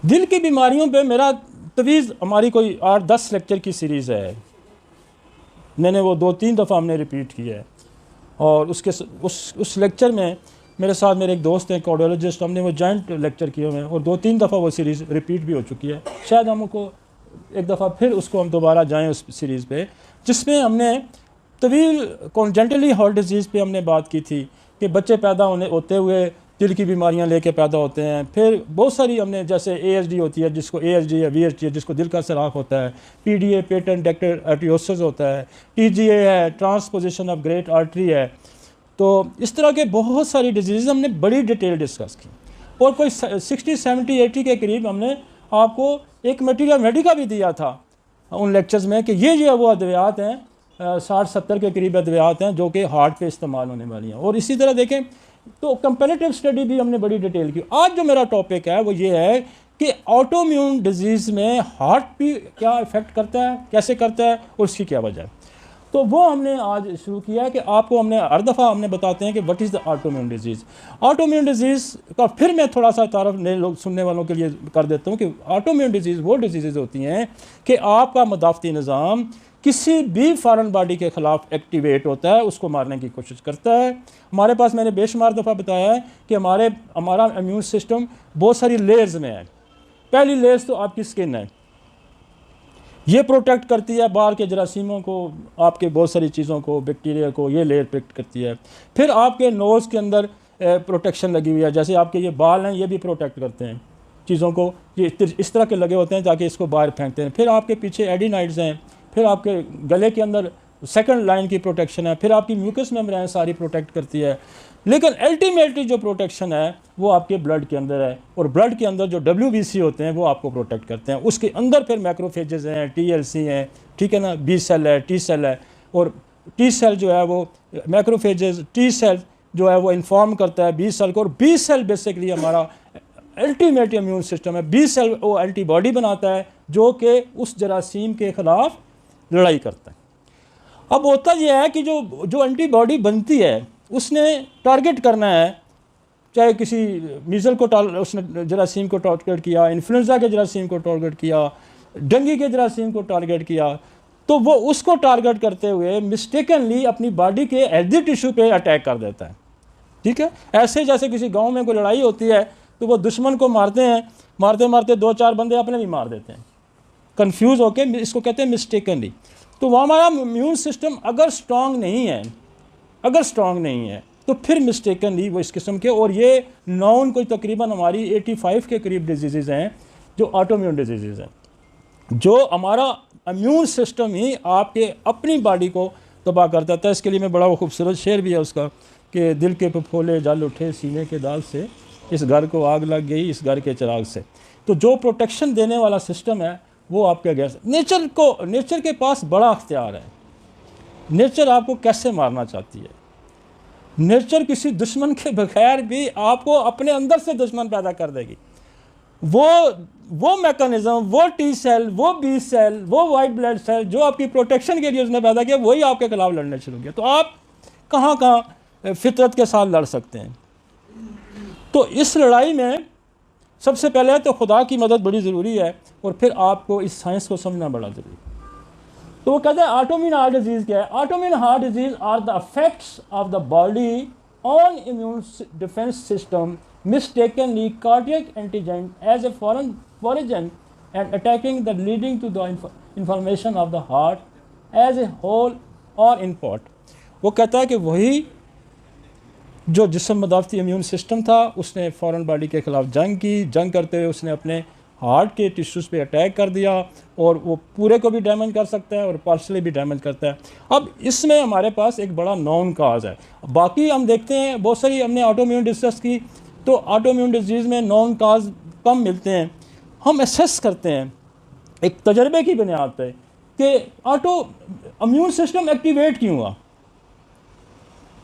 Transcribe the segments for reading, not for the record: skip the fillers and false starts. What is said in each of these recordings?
दिल की बीमारियों पे मेरा तवीज़ हमारी कोई 8-10 लेक्चर की सीरीज़ है, मैंने वो 2-3 दफ़ा हमने रिपीट किया है। और उसके उस लेक्चर में मेरे साथ मेरे एक दोस्त हैं कार्डियोलॉजिस्ट, हमने वो जॉइंट लेक्चर किए हुए हैं और 2-3 दफ़ा वो सीरीज़ रिपीट भी हो चुकी है। शायद हमको एक दफ़ा फिर उसको हम दोबारा जाएँ उस सीरीज़ पे, जिसमें हमने तवील कॉन्जेंटली हार्ट डिजीज़ पे हमने बात की थी कि बच्चे पैदा होते हुए दिल की बीमारियां लेके पैदा होते हैं। फिर बहुत सारी हमने, जैसे ASD होती है जिसको ASD है, VSD है जिसको दिल का सराख होता है, PDA पेटेंट डेक्टर आर्टियोसिस होता है, TGA है ट्रांसपोजिशन ऑफ ग्रेट आर्टरी है। तो इस तरह के बहुत सारी डिजीज़ हमने बड़ी डिटेल डिस्कस की और कोई 60, 70, 80 के करीब हमने आपको एक मटीरियल मेडिका भी दिया था उन लेक्चर्स में कि ये वो अद्वियात हैं, 60-70 के करीब अद्वियात हैं जो कि हार्ट पे इस्तेमाल होने वाली हैं। और इसी तरह देखें तो कंपैरेटिव स्टडी भी हमने बड़ी डिटेल की। आज जो मेरा टॉपिक है वो ये है कि ऑटोइम्यून डिजीज़ में हार्ट भी क्या इफ़ेक्ट करता है, कैसे करता है और उसकी क्या वजह है। तो वो हमने आज शुरू किया है कि आपको हमने हर दफ़ा हमने बताते हैं कि what is the autoimmune disease. Autoimmune disease का फिर मैं थोड़ा सा तारफ़ नए लोग सुनने वालों के लिए कर देता हूँ कि ऑटोइम्यून डिजीज़ वो डिजीज़ होती हैं कि आपका मदाफ़ती निज़ाम किसी भी फॉरेन बॉडी के ख़िलाफ़ एक्टिवेट होता है, उसको मारने की कोशिश करता है। हमारे पास मैंने बेशुमार दफ़ा बताया है कि हमारा इम्यून सिस्टम बहुत सारी लेयर्स में है। पहली लेयर्स तो आपकी स्किन है, ये प्रोटेक्ट करती है बाहर के जरासीमों को, आपके बहुत सारी चीज़ों को, बैक्टीरिया को, ये लेयर प्रोटेक्ट करती है। फिर आपके नोज़ के अंदर प्रोटेक्शन लगी हुई है, जैसे आपके ये बाल हैं ये भी प्रोटेक्ट करते हैं चीज़ों को, ये इस तरह के लगे होते हैं ताकि इसको बाहर फेंकते हैं। फिर आपके पीछे एडिनाइड्स हैं, फिर आपके गले के अंदर सेकंड लाइन की प्रोटेक्शन है, फिर आपकी म्यूकस मेम्ब्रेन सारी प्रोटेक्ट करती है। लेकिन अल्टीमेटली जो प्रोटेक्शन है वो आपके ब्लड के अंदर है, और ब्लड के अंदर जो WBC होते हैं वो आपको प्रोटेक्ट करते हैं। उसके अंदर फिर मैक्रोफेजेस हैं, TLC हैं, ठीक है ना, B सेल है, T सेल है। और T सेल जो है वो मैक्रोफेजेस, T सेल जो है वो इन्फॉर्म करता है B सेल को, और B सेल बेसिकली हमारा अल्टीमेट इम्यून सिस्टम है। B सेल वो एंटीबॉडी बनाता है जो कि उस जरासीम के ख़िलाफ़ लड़ाई करता है। अब होता यह है कि जो एंटीबॉडी बनती है उसने टारगेट करना है, चाहे किसी मीज़ल को उसने जरासीम को टारगेट किया, इन्फ्लुएंजा के जरासीम को टारगेट किया, डेंगू के जरासीम को टारगेट किया, तो वो उसको टारगेट करते हुए मिस्टेकनली अपनी बॉडी के हेल्दी टिश्यू पे अटैक कर देता है। ठीक है, ऐसे जैसे किसी गांव में कोई लड़ाई होती है तो वो दुश्मन को मारते हैं, मारते मारते 2-4 बंदे अपने भी मार देते हैं, कंफ्यूज होके, इसको कहते हैं मिस्टेकनली। तो वह हमारा इम्यून सिस्टम अगर स्ट्रांग नहीं है तो फिर मिस्टेकनली वो इस किस्म के, और ये नॉन कोई तकरीबन हमारी 85 के करीब डिजीज़ हैं जो ऑटोइम्यून डिजीज़ हैं, जो हमारा इम्यून सिस्टम ही आपके अपनी बॉडी को तबाह कर देता है। इसके लिए मैं बड़ा खूबसूरत शेर भी है उसका कि दिल के फफोले जल उठे सीने के दाग से, इस घर को आग लग गई इस घर के चिराग से। तो जो प्रोटेक्शन देने वाला सिस्टम है वो आपके गैस, नेचर के पास बड़ा अख्तियार है। नेचर आपको कैसे मारना चाहती है, नेचर किसी दुश्मन के बगैर भी आपको अपने अंदर से दुश्मन पैदा कर देगी। वो मैकेनिज्म, वो T सेल, वो B सेल, वो वाइट ब्लड सेल जो आपकी प्रोटेक्शन के लिए उसने पैदा किया, वही आपके खिलाफ लड़ने शुरू किया। तो आप कहाँ फितरत के साथ लड़ सकते हैं। तो इस लड़ाई में सबसे पहले तो खुदा की मदद बड़ी ज़रूरी है, और फिर आपको इस साइंस को समझना बड़ा ज़रूरी है। तो वो कहते हैं ऑटोइम्यून हार्ट डिजीज़ क्या है। Autoimmune heart disease are the effects of the body on immune defence system mistakenly cardiac antigen as a foreign origin and attacking the leading to the inflammation of the heart as a whole or in part। वो कहता है कि वही जो जिस्म मदाफ़ती immune system था उसने foreign body के ख़िलाफ़ जंग करते हुए उसने अपने हार्ट के टिश्यूज़ पे अटैक कर दिया, और वो पूरे को भी डैमेज कर सकता है और पार्शली भी डैमेज करता है। अब इसमें हमारे पास एक बड़ा नॉन काज है। बाकी हम देखते हैं बहुत सारी हमने ऑटोइम्यून डिसीज़ की, तो ऑटोइम्यून डिजीज़ में नॉन काज कम मिलते हैं। हम एसेस करते हैं एक तजर्बे की बुनियाद पे कि इम्यून सिस्टम एक्टिवेट क्यों हुआ।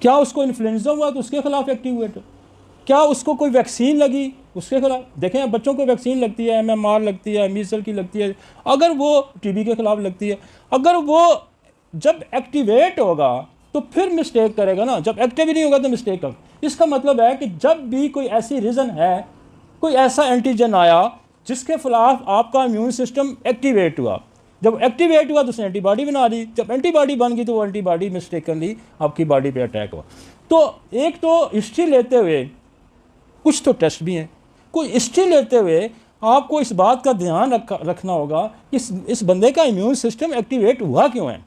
क्या उसको इन्फ्लुएंजा हुआ तो उसके खिलाफ एक्टिवेट, क्या उसको कोई वैक्सीन लगी उसके खिलाफ। देखें बच्चों को वैक्सीन लगती है, MMR लगती है, मीजल की लगती है, अगर वो TB के खिलाफ लगती है, अगर वो जब एक्टिवेट होगा तो फिर मिस्टेक करेगा ना, जब एक्टिव नहीं होगा तो मिस्टेक कर। इसका मतलब है कि जब भी कोई ऐसी रीज़न है, कोई ऐसा एंटीजन आया जिसके खिलाफ आपका इम्यून सिस्टम एक्टिवेट हुआ। जब एक्टिवेट हुआ तो उसने एंटीबॉडी बना दी, जब एंटीबॉडी बन गई तो वो एंटीबॉडी मिस्टेकनली आपकी बॉडी पे अटैक हुआ। तो एक तो हिस्ट्री लेते हुए, कुछ तो टेस्ट भी हैं, कोई हिस्ट्री लेते हुए आपको इस बात का ध्यान रखना होगा कि इस बंदे का इम्यून सिस्टम एक्टिवेट हुआ क्यों है,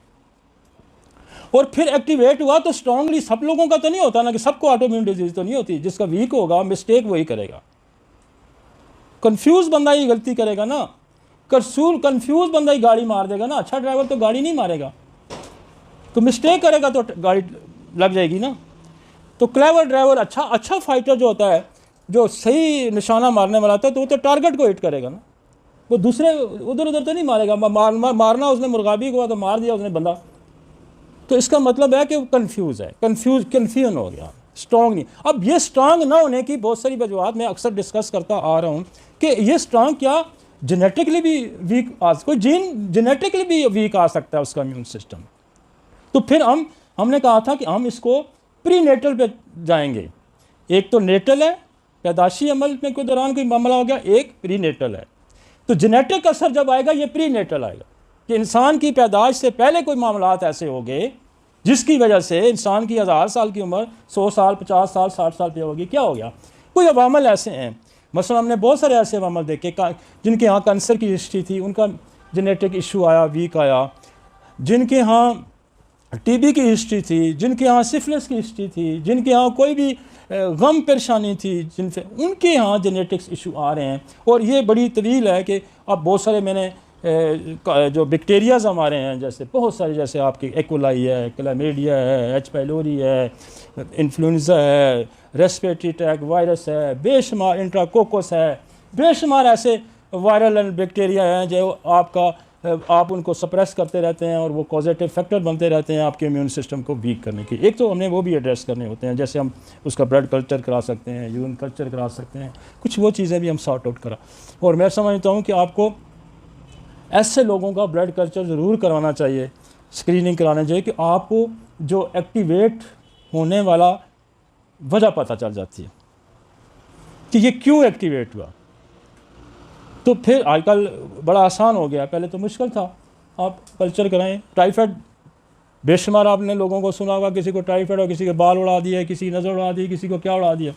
और फिर एक्टिवेट हुआ तो स्ट्रांगली सब लोगों का तो नहीं होता ना, कि सबको ऑटोइम्यून डिजीज तो नहीं होती। जिसका वीक होगा मिस्टेक वही करेगा, कंफ्यूज बंदा ही गलती करेगा ना, कंफ्यूज बंदा ही गाड़ी मार देगा ना। अच्छा ड्राइवर तो गाड़ी नहीं मारेगा, तो मिस्टेक करेगा तो गाड़ी लग जाएगी ना। तो क्लेवर ड्राइवर, अच्छा फाइटर जो होता है, जो सही निशाना मारने वाला होता है, तो वो तो टारगेट को हिट करेगा ना, वो दूसरे उधर उधर तो नहीं मारेगा। मारना उसने मुर्गाबी को तो मार दिया उसने बंदा, तो इसका मतलब है कि वो कंफ्यूज है, कन्फ्यूजन हो गया, स्ट्रांग नहीं। अब ये स्ट्रांग ना होने की बहुत सारी वजूहत मैं अक्सर डिस्कस करता आ रहा हूँ कि ये स्ट्रांग क्या जेनेटिकली भी वीक कोई जीन जेनेटिकली भी वीक आ सकता है उसका इम्यून सिस्टम। तो फिर हमने कहा था कि हम इसको प्री नेटल पे जाएंगे। एक तो नेटल है, पैदाशी अमल में कोई दौरान कोई मामला हो गया, एक प्री नेटल है। तो जेनेटिक असर जब आएगा ये प्री नेटल आएगा, कि इंसान की पैदाइश से पहले कोई मामलात ऐसे हो गए जिसकी वजह से इंसान की 1000 साल की उम्र 100 साल 50 साल 60 साल पे होगी। क्या हो गया? कोई अवामल ऐसे हैं, मसलन हमने बहुत सारे ऐसे अवामल देखे जिनके यहाँ कैंसर की हिस्ट्री थी, उनका जेनेटिक इशू आया, वीक आया। जिनके यहाँ टीबी की हिस्ट्री थी, जिनके यहाँ सिफिलिस की हिस्ट्री थी, जिनके यहाँ कोई भी गम परेशानी थी, जिनसे उनके यहाँ जेनेटिक्स इशू आ रहे हैं। और ये बड़ी तवील है कि अब बहुत सारे मैंने जो बैक्टीरियाज हमारे हैं, जैसे बहुत सारे, जैसे आपकी एकोलाई है, क्लैमिडिया है, एच पाइलोरी है, इन्फ्लुएंजा है, रेस्पिरेटरी ट्रैक वायरस है, बेशुमार इंट्राकोकस है, बेशुमार ऐसे वायरल एंड बैक्टीरिया हैं जो आप उनको सप्रेस करते रहते हैं और वो कॉजेटिव फैक्टर बनते रहते हैं आपके इम्यून सिस्टम को वीक करने की। एक तो हमने वो भी एड्रेस करने होते हैं, जैसे हम उसका ब्लड कल्चर करा सकते हैं, यूरिन कल्चर करा सकते हैं, कुछ वो चीज़ें भी हम सॉर्ट आउट करा। और मैं समझता हूँ कि आपको ऐसे लोगों का ब्लड कल्चर ज़रूर करवाना चाहिए, स्क्रीनिंग कराना चाहिए, कि आपको जो एक्टिवेट होने वाला वजह पता चल जाती है कि ये क्यों एक्टिवेट हुआ। तो फिर आजकल बड़ा आसान हो गया, पहले तो मुश्किल था। आप कल्चर कराएं, टाइफाइड बेशुमार आपने लोगों को सुना होगा, किसी को टाइफाइड और किसी के बाल उड़ा दिए, किसी की नज़र उड़ा दी, किसी को क्या उड़ा दिया।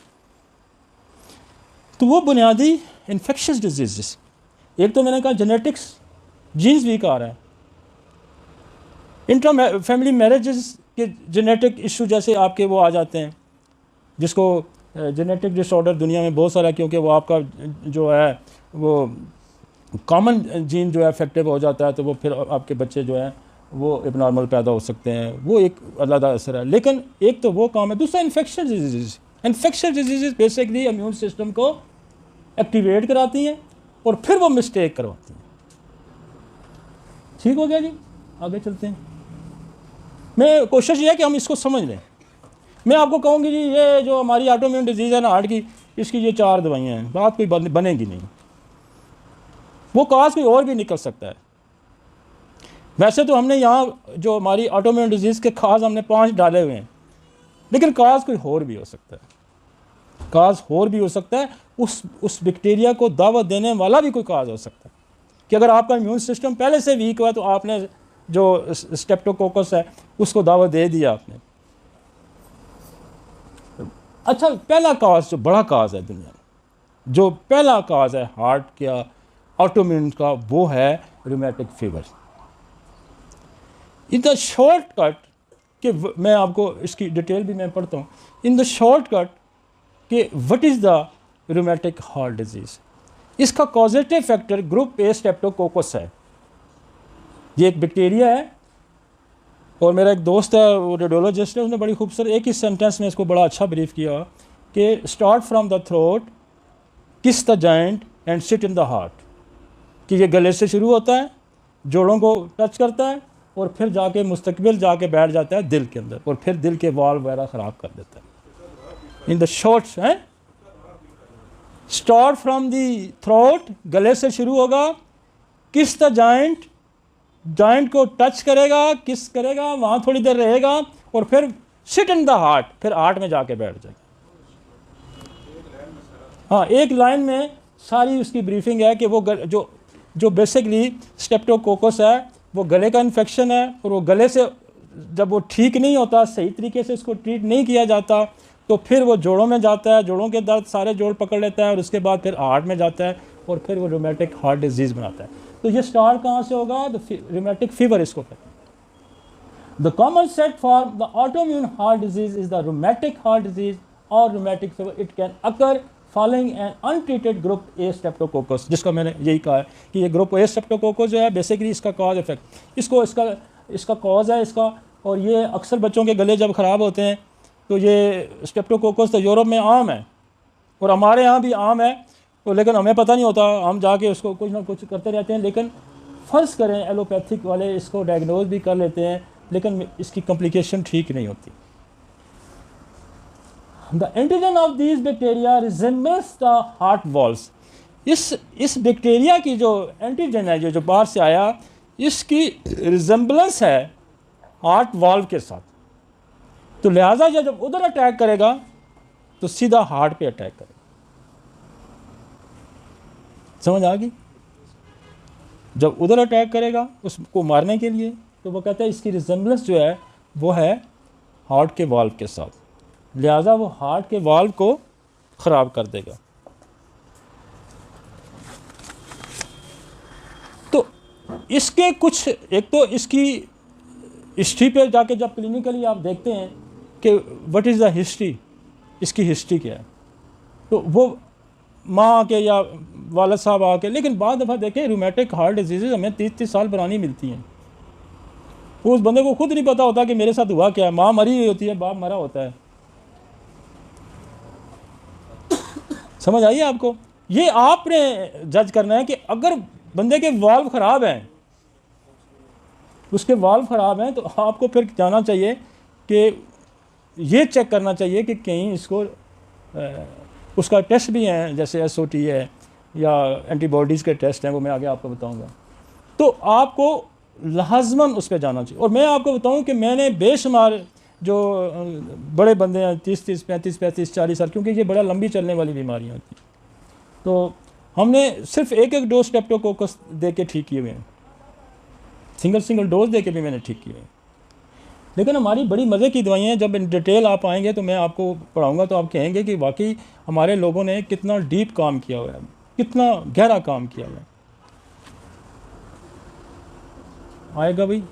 तो वो बुनियादी इन्फेक्शस डिजीज़, एक तो मैंने कहा जेनेटिक्स, जीन्स वीक आ रहा है। इंट्रा फैमिली मैरिजेस के जेनेटिक इशू जैसे आपके वो आ जाते हैं, जिसको जेनेटिक डिसऑर्डर दुनिया में बहुत सारा, क्योंकि वो आपका जो है वो कॉमन जीन जो है इफेक्टिव हो जाता है, तो वो फिर आपके बच्चे जो हैं वो एबनॉर्मल पैदा हो सकते हैं। वो एक अलग असर है। लेकिन एक तो वो काम है, दूसरा infection disease. Infection disease basically immune system को एक्टिवेट कराती हैं और फिर वो मिस्टेक करवाती हैं। ठीक हो गया जी, आगे चलते हैं। मैं कोशिश ये है कि हम इसको समझ लें। मैं आपको कहूँगी जी, ये जो हमारी ऑटोइम्यून डिजीज़ है ना हार्ट की, इसकी ये 4 दवाइयाँ हैं, बात कोई बनेगी नहीं। वो काज कोई और भी निकल सकता है। वैसे तो हमने यहाँ जो हमारी ऑटोइम्यून डिजीज़ के खास हमने 5 डाले हुए हैं, लेकिन काज कोई और भी हो सकता है। काज और भी हो सकता है, उस बैक्टीरिया को दावत देने वाला भी कोई काज हो सकता है। कि अगर आपका इम्यून सिस्टम पहले से वीक हुआ तो आपने जो स्ट्रेप्टोकोकस है उसको दावत दे दिया आपने। अच्छा, पहला काज, जो बड़ा काज है दुनिया में, जो पहला काज है हार्ट का ऑटोइम्यून का, वो है rheumatic fever. In the shortcut कि मैं आपको इसकी डिटेल भी मैं पढ़ता हूँ, इन द शॉर्टकट कि what is the rheumatic heart disease. इसका causative factor group A streptococcus है। ये एक बैक्टीरिया है, और मेरा एक दोस्त है वो रेडियोलॉजिस्ट है, उसने बड़ी खूबसूरत एक ही सेंटेंस में इसको बड़ा अच्छा ब्रीफ किया कि start from the throat, kiss the joint and sit in the heart. कि ये गले से शुरू होता है, जोड़ों को टच करता है, और फिर जाके मुस्तकबिल जाके बैठ जाता है दिल के अंदर, और फिर दिल के वाल्व वगैरह ख़राब कर देता है। इन द शॉर्ट्स हैं, स्टार्ट फ्रॉम दी थ्रोट, गले से शुरू होगा, किस द जॉइंट, जॉइंट को टच करेगा, किस करेगा, वहाँ थोड़ी देर रहेगा, और फिर सिट इन द हार्ट, फिर हार्ट में जाके बैठ जाएगा। हाँ, एक लाइन में सारी उसकी ब्रीफिंग है कि वो जो बेसिकली स्ट्रेप्टोकोकस है वो गले का इन्फेक्शन है, और वो गले से जब वो ठीक नहीं होता, सही तरीके से उसको ट्रीट नहीं किया जाता, तो फिर वो जोड़ों में जाता है, जोड़ों के दर्द सारे जोड़ पकड़ लेता है, और उसके बाद फिर हार्ट में जाता है, और फिर वो रूमेटिक हार्ट डिजीज़ बनाता है। तो ये स्टार्ट कहाँ से होगा? रूमेटिक फीवर इसको कहते हैं। The common set for the autoimmune heart disease is the rheumatic heart disease or rheumatic fever. It can occur following an untreated group A streptococcus, जिसका मैंने यही कहा है कि ये ग्रुप A streptococcus जो है बेसिकली इसका कॉज इफेक्ट इसका कॉज है इसका। और ये अक्सर बच्चों के गले जब ख़राब होते हैं तो ये स्ट्रेप्टोकोकस तो यूरोप में आम है और हमारे यहाँ भी आम है, तो लेकिन हमें पता नहीं होता, हम जाके उसको कुछ ना कुछ करते रहते हैं। लेकिन फ़र्ज़ करें एलोपैथिक वाले इसको डायग्नोज भी कर लेते हैं, लेकिन इसकी कॉम्प्लिकेशन ठीक नहीं होती। The antigen of these bacteria resembles the heart walls. इस बैक्टीरिया की जो एंटीजन है जो बाहर से आया, इसकी रिजेंबलेंस है हार्ट वॉल्व के साथ, तो लिहाजा जब उधर अटैक करेगा तो सीधा हार्ट पे अटैक करेगा। समझ आ गई? जब उधर अटैक करेगा उसको मारने के लिए, तो वो कहता है इसकी रिजेंबलेंस जो है वो है हार्ट के वाल्व के साथ, लिहाजा वो हार्ट के वाल्व को ख़राब कर देगा। तो इसके कुछ, एक तो इसकी हिस्ट्री पे जाके जब क्लिनिकली आप देखते हैं कि व्हाट इज़ द हिस्ट्री, इसकी हिस्ट्री क्या है, तो वो माँ आके या वालिद साहब आके, लेकिन बाद दफ़ा देखें रूमेटिक हार्ट डिजीज़ हमें 30-30 साल पुरानी मिलती हैं। उस बंदे को खुद नहीं पता होता कि मेरे साथ हुआ क्या है। माँ मरी हुई होती है, बाप मरा होता है। समझ आइए आपको? ये आपने जज करना है कि अगर बंदे के वाल्व ख़राब हैं, उसके वाल्व ख़राब हैं, तो आपको फिर जाना चाहिए कि ये चेक करना चाहिए कि कहीं इसको उसका टेस्ट भी हैं, जैसे SOT है या एंटीबॉडीज़ के टेस्ट हैं, वो मैं आगे आपको बताऊंगा। तो आपको लाजमन उस पर जाना चाहिए। और मैं आपको बताऊं कि मैंने बेशुमार जो बड़े बंदे हैं 30-30, 35-35, 40 साल, क्योंकि ये बड़ा लंबी चलने वाली बीमारियाँ होती हैं, तो हमने सिर्फ एक डोज स्ट्रेप्टोकोकस दे के ठीक किए हुए हैं, सिंगल डोज दे के भी मैंने ठीक किए हैं। लेकिन हमारी बड़ी मज़े की दवाइयाँ हैं। जब इन डिटेल आप आएंगे तो मैं आपको पढ़ाऊँगा, तो आप कहेंगे कि वाकई हमारे लोगों ने कितना डीप काम किया हुआ है, कितना गहरा काम किया हुआ है। आएगा भाई?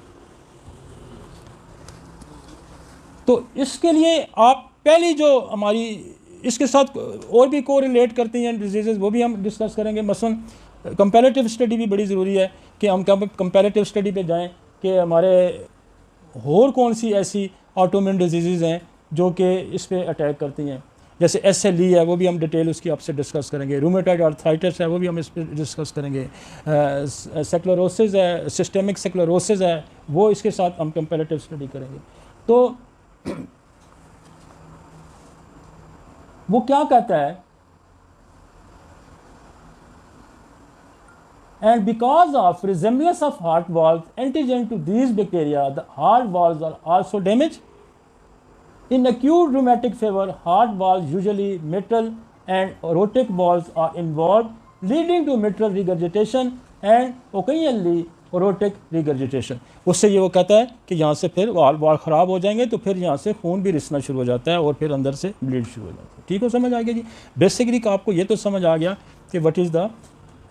तो इसके लिए आप पहली जो हमारी इसके साथ और भी को रिलेट करती हैं डिजीज़, वो भी हम डिस्कस करेंगे। मसलन कंपैरेटिव स्टडी भी बड़ी ज़रूरी है कि हम कंपैरेटिव स्टडी पे जाएं कि हमारे और कौन सी ऐसी ऑटोइम्यून डिजीज़ हैं जो कि इस पे अटैक करती हैं। जैसे SLE है, वो भी हम डिटेल उसकी आपसे डिस्कस करेंगे। रूमेटॉइड आर्थराइटिस है, वो भी हम इस पर डिस्कस करेंगे। सेक्लोरोसिस है, सिस्टेमिक सेक्लोरोसिस है, वो इसके साथ हम कंपैरेटिव स्टडी करेंगे। तो वो क्या कहता है, and because of resemblance of heart valves antigen to these bacteria, the heart valves are also damaged. In acute rheumatic fever, heart valves, usually mitral and aortic valves, are involved, leading to mitral regurgitation and occasionally aortic regurgitation. उससे ये वो कहता है कि यहाँ से फिर valve ख़राब हो जाएंगे, तो फिर यहाँ से खून भी रिसना शुरू हो जाता है और फिर अंदर से ब्लीड शुरू हो जाता है। ठीक हो? समझ आ गया जी? बेसिकली आपको ये तो समझ आ गया कि what is the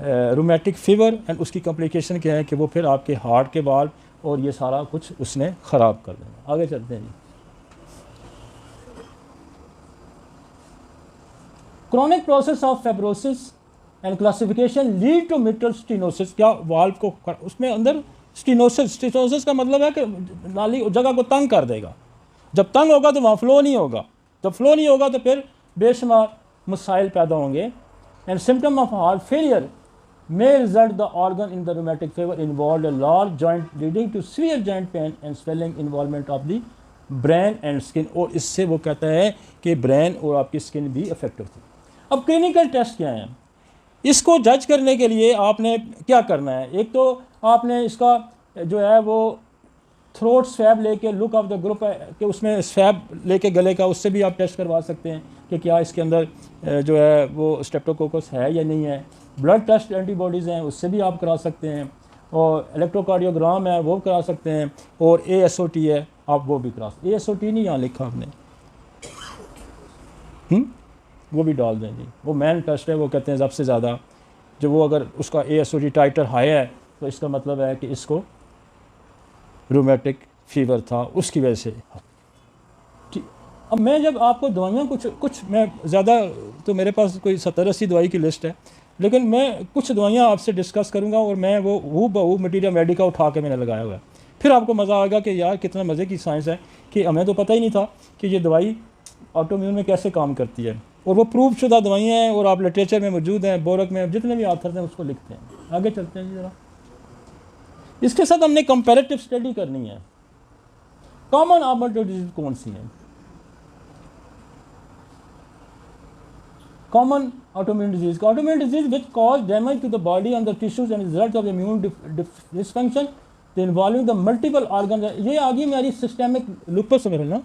rheumatic fever and उसकी कॉम्प्लिकेशन क्या है, कि वो फिर आपके हार्ट के वाल्व और ये सारा कुछ उसने ख़राब कर देना। आगे चलते हैं जी। Chronic process of fibrosis and classification lead to mitral stenosis। क्या वाल्व को उसमें अंदर स्टीनोसिस का मतलब है कि नाली जगह को तंग कर देगा। जब तंग होगा तो वहाँ फ्लो नहीं होगा, जब फ्लो नहीं होगा तो फिर बेशुमार मसाइल पैदा होंगे। And symptom of heart failure may result the organ in the rheumatic fever involved a large joint leading to severe joint pain and swelling involvement of the brain and skin। और इससे वो कहता है कि ब्रेन और आपकी skin भी affect होती है। अब क्लिनिकल टेस्ट क्या हैं? इसको जज करने के लिए आपने क्या करना है? एक तो आपने इसका जो है वो थ्रोट स्वैब लेके लुक ऑफ द ग्रुप के उसमें स्वैब लेके गले का, उससे भी आप टेस्ट करवा सकते हैं कि क्या इसके अंदर जो है वो स्ट्रेप्टोकोकस है या नहीं है। ब्लड टेस्ट एंटीबॉडीज़ हैं, उससे भी आप करा सकते हैं, और इलेक्ट्रोकार्डियोग्राम है वो करा सकते हैं, और ASOT है आप वो भी करा सकते। ASOT नहीं यहाँ लिखा आपने, वो भी डाल दें जी। वो मैन टेस्ट है, वो कहते हैं सबसे ज़्यादा जो वो अगर उसका ASOT टाइटर हाई है तो इसका मतलब है कि इसको रूमेटिक फीवर था, उसकी वजह से। अब मैं जब आपको दवाइयाँ कुछ मैं ज़्यादा, तो मेरे पास कोई 70-80 दवाई की लिस्ट है, लेकिन मैं कुछ दवाइयाँ आपसे डिस्कस करूँगा और मैं वो बहु मटीरियल मेडिका उठा के मैंने लगाया हुआ है। फिर आपको मज़ा आएगा कि यार कितना मज़े की साइंस है, कि हमें तो पता ही नहीं था कि ये दवाई ऑटोइम्यून में कैसे काम करती है, और वो प्रूफ शुदा दवाइयाँ हैं और आप लिटरेचर में मौजूद हैं, बोरक में जितने भी आथर हैं उसको लिखते हैं। आगे चलते हैं जी ज़रा। इसके साथ हमने कंपैरेटिव स्टडी करनी है। कॉमन ऑटोइम्यून डिजीज कौन सी है? Common autoimmune disease which cause damage to the body and the tissues and result of immune dysfunction, involving the multiple organs. ये आ गई मेरी systemic lupus में ना।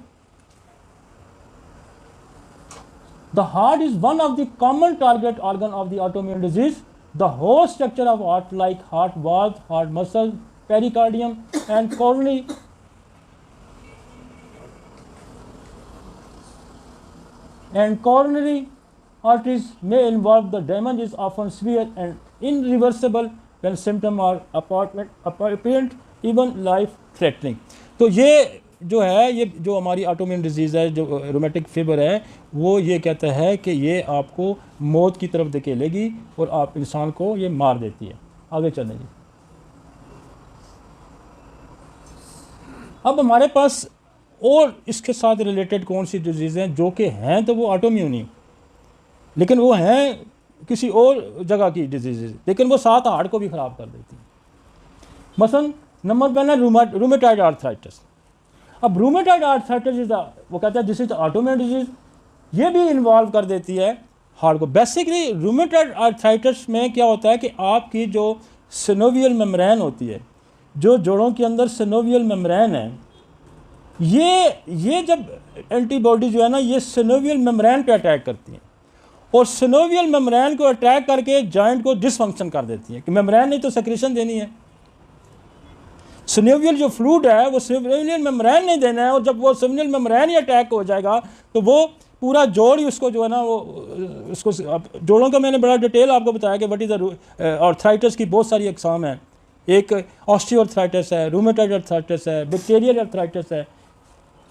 The heart is one of the common target organ of the autoimmune disease. The whole structure of heart, like heart valve, heart muscle, pericardium, and coronary arteries may involve. The damage is often severe and irreversible when symptoms are apparent, even life threatening. तो ये जो है, ये जो हमारी autoimmune disease है, जो rheumatic fever है, वो ये कहता है कि ये आपको मौत की तरफ धकेलेगी और आप इंसान को ये मार देती है। आगे चलें जी। अब हमारे पास और इसके साथ रिलेटेड कौन सी डिजीज़ हैं जो कि हैं तो वो ऑटोइम्यून ही, लेकिन वो हैं किसी और जगह की डिजीज़, लेकिन वो साथ हार्ट को भी ख़राब कर देती हैं। मसलन नंबर वन है रूमेटॉइड आर्थराइटिस। अब रूमेटॉइड आर्थराइटिस वो कहता है दिस इज ऑटोइम्यून डिजीज़, ये भी इन्वॉल्व कर देती है हार्ट को। बेसिकली रूमेटॉइड आर्थराइटिस में क्या होता है कि आपकी जो सिनोवियल मेम्ब्रेन होती है, जो जोड़ों के अंदर सिनोवियल मेम्ब्रेन है, ये जब एंटीबॉडी जो है ना, ये सिनोवियल मेम्ब्रेन पे अटैक करती हैं और सिनोवियल मेम्ब्रेन को अटैक करके जॉइंट को डिसफंक्शन कर देती है कि मेम्ब्रेन ने तो सेक्रेशन देनी है, सिनोवियल जो फ्लूइड है वो सिनोवियल मेम्ब्रेन नहीं देना है, और जब वो सिनोवियल मेम्ब्रेन ही अटैक हो जाएगा तो वो पूरा जोड़ ही उसको जो है ना, वो उसको जोड़ों का मैंने बड़ा डिटेल आपको बताया कि व्हाट इज़ द आर्थराइटिस की बहुत सारी अक़साम हैं। एक ऑस्टियोआर्थराइटिस है, रूमेटॉइड आर्थराइटिस है, बैक्टीरियल आर्थराइटिस है।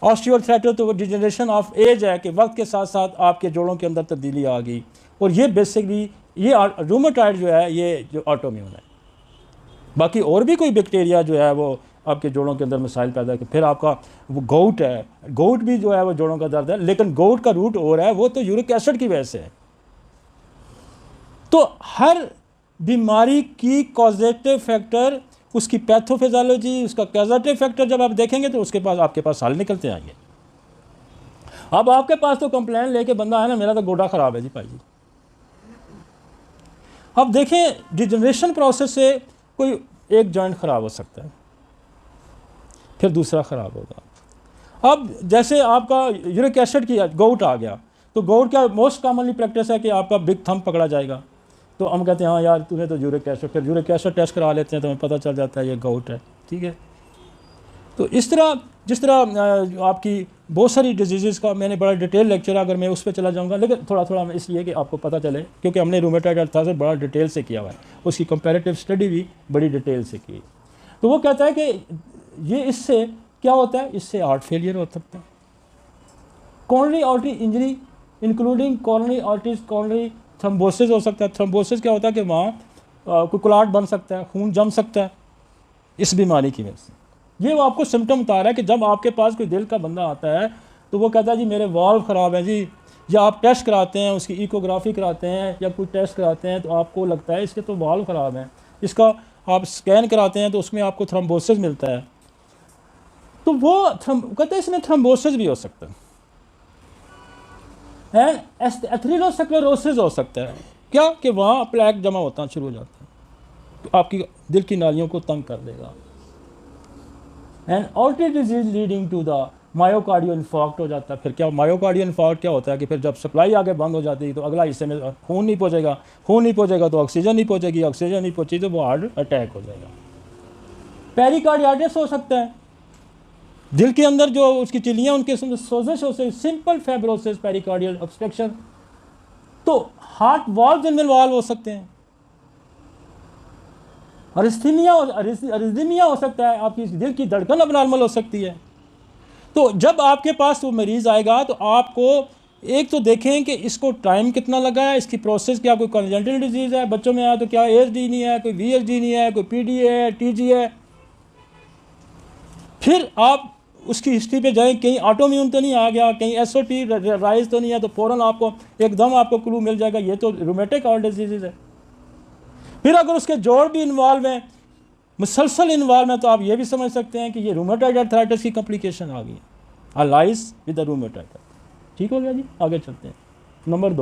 ऑस्टियोआर्थराइटिस तो वो डिजेनरेशन ऑफ एज है कि वक्त के साथ साथ आपके जोड़ों के अंदर तब्दीली आ गई, और ये बेसिकली ये रूमेटॉइड जो है ये जो ऑटोइम्यून है। बाकी और भी कोई बैक्टीरिया जो है वो आपके जोड़ों के अंदर मसाइल पैदा कि फिर आपका वो गोट है, गोट भी जो है वो जोड़ों का दर्द है, लेकिन गोट का रूट और है, वो तो यूरिक एसिड की वजह से है। तो हर बीमारी की कॉजेटिव फैक्टर, उसकी पैथोफिजियोलॉजी, उसका कॉजेटिव फैक्टर जब आप देखेंगे तो उसके पास आपके पास हल निकलते आएंगे। अब आपके पास तो कंप्लेन लेके बंदा है ना, मेरा तो गोडा ख़राब है जी भाई जी। अब देखें डिजनरेशन प्रोसेस से कोई एक जॉइंट ख़राब हो सकता है, फिर दूसरा ख़राब होगा। अब जैसे आपका यूरिक एसिड की गोट आ गया, तो गोट क्या मोस्ट कॉमनली प्रैक्टिस है कि आपका बिग थंब पकड़ा जाएगा, तो हम कहते हैं हाँ यार तूने तो यूरिक एसिड, फिर यूरिक एसिड टेस्ट करा लेते हैं तो हमें पता चल जाता है ये गोट है, ठीक है। तो इस तरह जिस तरह आपकी बहुत सारी डिजीज़ का मैंने बड़ा डिटेल लेक्चर, अगर मैं उस पर चला जाऊंगा, लेकिन थोड़ा थोड़ा मैं इसलिए कि आपको पता चले, क्योंकि हमने रूमेटॉइड आर्थराइटिस बड़ा डिटेल से किया हुआ है, उसकी कंपैरेटिव स्टडी भी बड़ी डिटेल से की। तो वो कहता है कि ये इससे क्या होता है, इससे हार्ट फेलियर हो सकता है, coronary artery injury including coronary arteries, coronary thrombosis हो सकता है। थ्रोम्बोसिस क्या होता है कि वहाँ कोई क्लॉट बन सकता है, खून जम सकता है इस बीमारी की वजह से। ये वो आपको सिम्टम बता रहा है कि जब आपके पास कोई दिल का बंदा आता है तो वो कहता है जी मेरे वाल्व ख़राब है जी, या आप टेस्ट कराते हैं, उसकी इकोग्राफी कराते हैं या कोई टेस्ट कराते हैं तो आपको लगता है इसके तो वाल्व ख़राब हैं, इसका आप स्कैन कराते हैं तो उसमें आपको थ्रोम्बोसिस मिलता है, तो वो कहते हैं इसमें थ्रोम्बोसिस भी हो सकता है, एथेरोस्क्लेरोसिस हो सकता है। क्या कि वहाँ प्लेक जमा होता शुरू हो जाता है, तो आपकी दिल की नालियों को तंग कर देगा। And artery disease leading to the myocardial infarct हो जाता है। फिर क्या मायोकार्डियल इन्फार्क्ट क्या होता है कि फिर जब सप्लाई आगे बंद हो जाती है तो अगला हिस्से में खून नहीं पहुंचेगा, खून नहीं पहुंचेगा तो ऑक्सीजन नहीं पहुंचेगी, ऑक्सीजन नहीं पहुंची तो वो हार्ट अटैक हो जाएगा। पेरिकार्डियाटिस हो सकता है, दिल के अंदर जो उसकी चिलियाँ उनके सोजिश हो सकती, सिंपल फाइब्रोसिस, पेरिकार्डियल ऑब्स्ट्रक्शन। तो हार्ट वाल्व इन्वॉल्व हो सकते हैं, अरिथमिया हो सकता है, आपकी दिल की धड़कन अबनॉर्मल हो सकती है। तो जब आपके पास वो मरीज़ आएगा तो आपको एक तो देखें कि इसको टाइम कितना लगा है, इसकी प्रोसेस क्या, कोई कॉन्जेंटल डिजीज़ है, बच्चों में आया तो क्या ASD नहीं है, कोई VSD नहीं है, कोई PDA है, TG है। फिर आप उसकी हिस्ट्री पे जाएं, कहीं ऑटोम्यून तो नहीं आ गया, कहीं SOT राइज तो नहीं है, तो फ़ौरन आपको एकदम आपको क्लू मिल जाएगा ये तो रूमेटिक हार्ट डिजीज़ है। फिर अगर उसके जोड़ भी इन्वॉल्व हैं, मुसलसल इन्वॉल्व है, तो आप ये भी समझ सकते हैं कि ये रूमेटॉइड आर्थराइटिस की कॉम्प्लिकेशन आ गई है, लाइज विद द रूमेटॉइड। ठीक हो गया जी, आगे चलते हैं। नंबर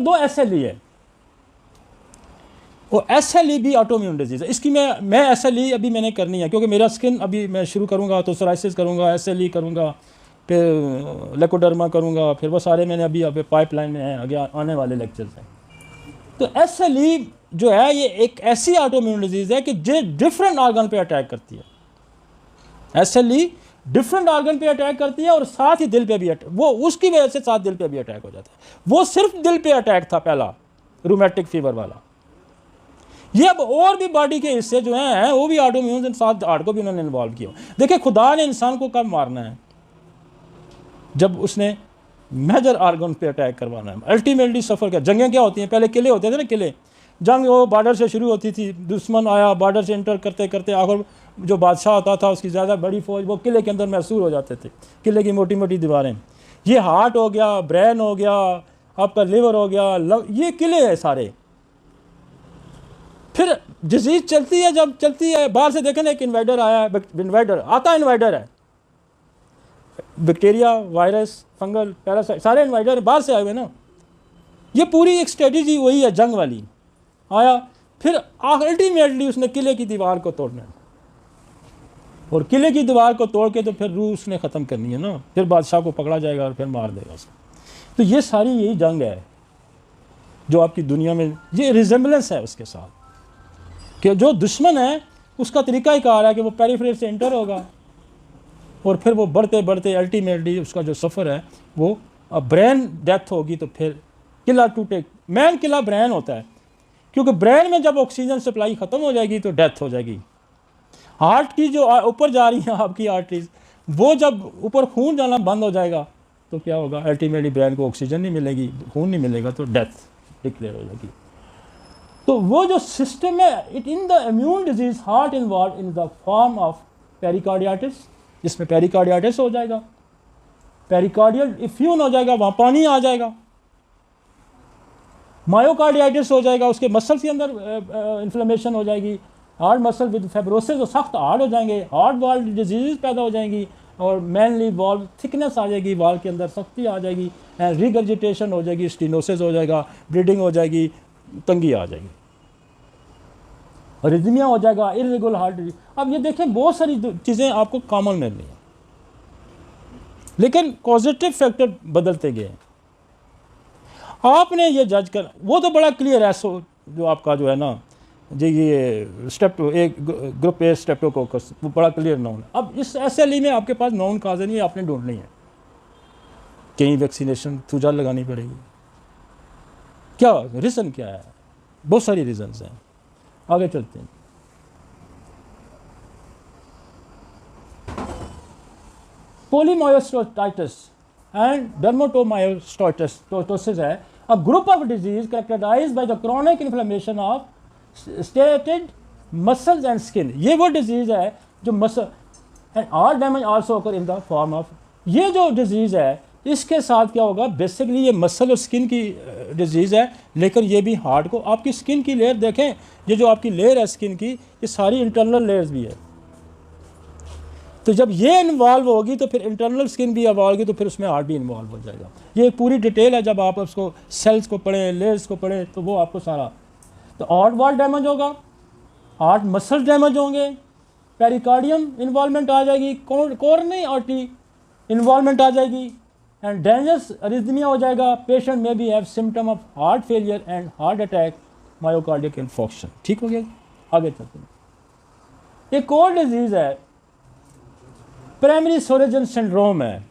दो SLE है, और SLE भी ऑटोइम्यून डिजीज़ है। इसकी मैं SLE अभी मैंने करनी है क्योंकि मेरा स्किन अभी मैं शुरू करूँगा तो सोराइसिस करूँगा, SLE करूँगा, फिर लेकोडर्मा करूँगा, फिर वो सारे मैंने अभी पाइपलाइन में हैं, आगे आने वाले लेक्चर्स हैं। तो SLE जो है ये एक ऐसी ऑटोइम्यून डिजीज़ है कि जो डिफरेंट ऑर्गन पे अटैक करती है। SLE डिफरेंट ऑर्गन पे अटैक करती है और साथ ही दिल पे भी वो उसकी वजह से साथ दिल पे भी अटैक हो जाता है। वो सिर्फ दिल पे अटैक था पहला, रूमेटिक फीवर वाला। ये अब और भी बॉडी के हिस्से जो हैं वो भी ऑटोइम्यून के साथ हार्ट को भी उन्होंने इन्वॉल्व किया। देखिए खुदा ने इंसान को कब मारना है, जब उसने मेजर ऑर्गन पे अटैक करवाना है। अल्टीमेटली सफ़र क्या, जंगें क्या होती हैं, पहले किले होते थे ना, किले, जंग वो बॉर्डर से शुरू होती थी, दुश्मन आया बॉर्डर से इंटर करते करते आखिर जो बादशाह होता था उसकी ज़्यादा बड़ी फौज वो किले के अंदर महसूर हो जाते थे, किले की मोटी मोटी दीवारें। ये हार्ट हो गया, ब्रेन हो गया, आपका लिवर हो गया, ये किले हैं सारे। फिर डिजीज़ चलती है, जब चलती है बाहर से देखें एक इन्वाइडर आया है, इन्वाइडर है, बैक्टीरिया, वायरस, फंगल, पैरासाइट, सारे इन्वाइडर बाहर से आए हुए ना। ये पूरी एक स्ट्रेटजी वही है जंग वाली। आया फिर अल्टीमेटली उसने किले की दीवार को तोड़ना है, और किले की दीवार को तोड़ के तो फिर रूह उसने ख़त्म करनी है ना, फिर बादशाह को पकड़ा जाएगा और फिर मार देगा उसको। तो ये सारी यही जंग है जो आपकी दुनिया में, ये रिजेम्बलेंस है उसके साथ कि जो दुश्मन है उसका तरीका ही कार है कि वो पेरिफेरल से एंटर होगा और फिर वो बढ़ते बढ़ते अल्टीमेटली उसका जो सफ़र है वो ब्रेन डेथ होगी। तो फिर किला टूटे, मैन किला ब्रेन होता है, क्योंकि ब्रेन में जब ऑक्सीजन सप्लाई ख़त्म हो जाएगी तो डेथ हो जाएगी। हार्ट की जो ऊपर जा रही है आपकी आर्टरीज, वो जब ऊपर खून जाना बंद हो जाएगा तो क्या होगा, अल्टीमेटली ब्रेन को ऑक्सीजन नहीं मिलेगी, खून नहीं मिलेगा, तो डेथ डिक्लेयर हो जाएगी। तो वो जो सिस्टम है, it in the immune disease heart involve in the form of pericarditis, जिसमें पेरिकार्डियाटिस हो जाएगा, पेरिकार्डियल इफ्यून हो जाएगा, वहाँ पानी आ जाएगा, मायोकार्डियाटिस हो जाएगा, उसके मसल्स के अंदर इन्फ्लेमेशन हो जाएगी, हार्ट मसल विद फाइब्रोसिस और सख्त हार्ड हो जाएंगे, हार्ट वाल्व डिजीज़ पैदा हो जाएंगी, और मेनली वाल्व थिकनेस आ जाएगी, वाल्व के अंदर सख्ती आ जाएगी, रिगर्जिटेशन हो जाएगी, स्टीनोसिस हो जाएगा, ब्लीडिंग हो जाएगी, तंगी आ जाएगी, रिदमिया हो जाएगा, इर्रेगुलर हार्ट डिजीज। अब ये देखें बहुत सारी चीज़ें आपको कॉमन मिल रही हैं, लेकिन पॉजिटिव फैक्टर बदलते गए। आपने ये जज कर, वो तो बड़ा क्लियर है, सो जो आपका जो है ना जी, ये स्टेप एक ग्रुप ए स्ट्रेप्टोकोकस, वो बड़ा क्लियर नाउन है। अब इस SLE में आपके पास नाउन काज नहीं है, आपने ढूंढनी है, कहीं वैक्सीनेशन थूजा लगानी पड़ेगी, क्या रीज़न क्या है, बहुत सारी रीजंस हैं। आगे चलते हैं। पोलीमायोस्टाइटिस एंड डर्मेटोमायोस्टाइटिस है a group of disease characterized by the chronic inflammation of stated muscles and skin। ये वो डिजीज़ है जो muscle and all damage also occur in the form of, ये जो डिजीज़ है इसके साथ क्या होगा, बेसिकली ये मसल और स्किन की डिजीज़ है, लेकिन ये भी हार्ट को, आपकी स्किन की लेयर देखें, ये जो आपकी लेयर है स्किन की, ये सारी इंटरनल लेयर्स भी है। तो जब ये इन्वॉल्व होगी तो फिर इंटरनल स्किन भी इन्वॉल्व होगी, तो फिर उसमें हार्ट भी इन्वॉल्व हो जाएगा। ये पूरी डिटेल है, जब आप उसको सेल्स को पढ़ें, लेयर्स को पढ़ें, तो वो आपको सारा, तो हार्ट वाल डैमेज होगा, हार्ट मसल डैमेज होंगे, पेरिकार्डियम इन्वॉल्वमेंट आ जाएगी, कोरोनरी आर्टरी इन्वॉल्वमेंट आ जाएगी एंड डेंजरस अरिथमिया हो जाएगा। पेशेंट में भी have symptom of heart failure and heart attack, myocardial infarction. ठीक हो गया, आगे चलते हैं। एक और डिजीज़ है प्राइमरी सोरेजन सिंड्रोम है।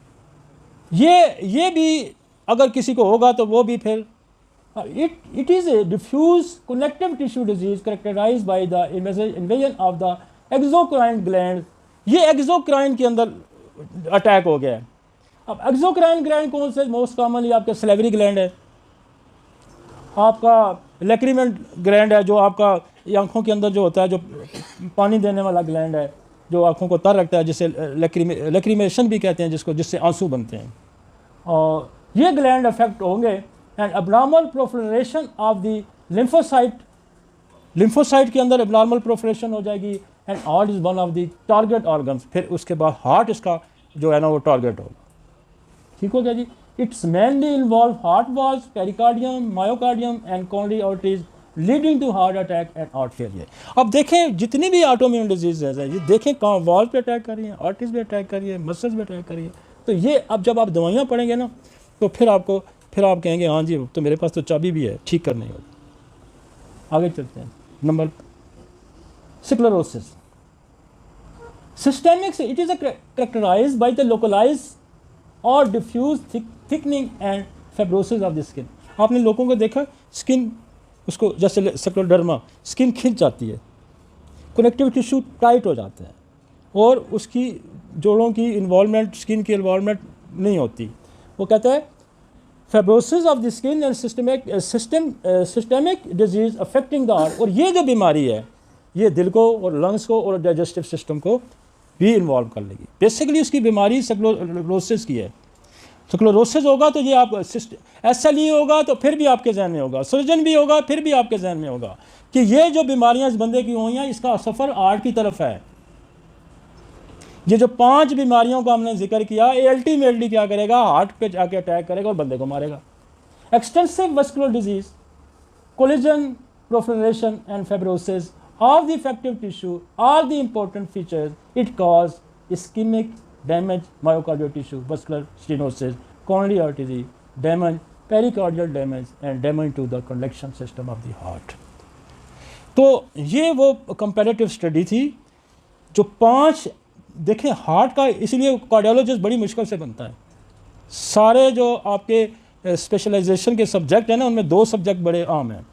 ये भी अगर किसी को होगा तो वो भी फिर it is a diffuse connective tissue disease characterized by the invasion of the exocrine gland। ये एक्सोक्राइन के अंदर अटैक हो गया है। अब एक्सोक्राइन ग्लैंड कौन से? मोस्ट कॉमनली आपके सलेवरी ग्लैंड है, आपका लेक्रीमेंट ग्लैंड है जो आपका आंखों के अंदर जो होता है, जो पानी देने वाला ग्लैंड है जो आंखों को तर रखता है, जिसे लेक्रीमेशन भी कहते हैं, जिससे आंसू बनते हैं। और ये ग्लैंड अफेक्ट होंगे and abnormal proliferation of the lymphocyte के अंदर abnormal proliferation हो जाएगी and heart is one of the target organs. फिर उसके बाद हार्ट इसका जो है ना वो टारगेट होगा। ठीक हो गया जी। It's mainly involve heart walls, pericardium, myocardium and coronary arteries leading to heart attack and heart failure. अब देखें जितनी भी ऑटोइम्यून डिजीजेज है, ये देखें कहाँ वॉल्व पे अटैक कर रही है, आर्टरीज पे अटैक कर रही है, मसल्स पे अटैक कर रही है। तो ये अब जब आप दवाइयाँ पढ़ेंगे ना तो फिर आप कहेंगे हाँ जी तो मेरे पास तो चाबी भी है ठीक करने की। आगे चलते हैं। Number sclerosis systemic it is characterized by the localized और diffuse thickening and fibrosis of the skin. आपने लोगों को देखा स्किन उसको जैसे स्क्लेरोडर्मा, स्किन खिंच जाती है, कनेक्टिव टिश्यू टाइट हो जाते हैं और उसकी जोड़ों की इन्वॉल्वमेंट, स्किन की इन्वॉल्वमेंट नहीं होती। वो कहता है fibrosis of the skin and systemic disease affecting the heart. और ये जो बीमारी है ये दिल को और लंग्स को और डाइजेस्टिव सिस्टम को भी इन्वॉल्व कर लेगी। बेसिकली उसकी बीमारी स्क्लेरोसिस की है। स्क्लेरोसिस होगा तो ये आप SLE होगा तो फिर भी आपके जहन में होगा, सर्जन भी होगा फिर भी आपके जहन में होगा कि ये जो बीमारियां इस बंदे की हुई हैं इसका सफ़र हार्ट की तरफ है। ये जो 5 बीमारियों का हमने जिक्र किया, अल्टीमेटली क्या करेगा, हार्ट पे जाके अटैक करेगा और बंदे को मारेगा। Extensive vascular disease, collagen, proliferation and fibrosis of the effective tissue are the important features. It cause ischaemic damage myocardial tissue, vascular stenosis, coronary artery damage, pericardial damage and damage to the conduction system of the heart. तो ये वो comparative study थी जो 5 देखें heart का, इसलिए cardiologist बड़ी मुश्किल से बनता है। सारे जो आपके स्पेशलाइजेशन के सब्जेक्ट हैं ना उनमें 2 सब्जेक्ट बड़े आम हैं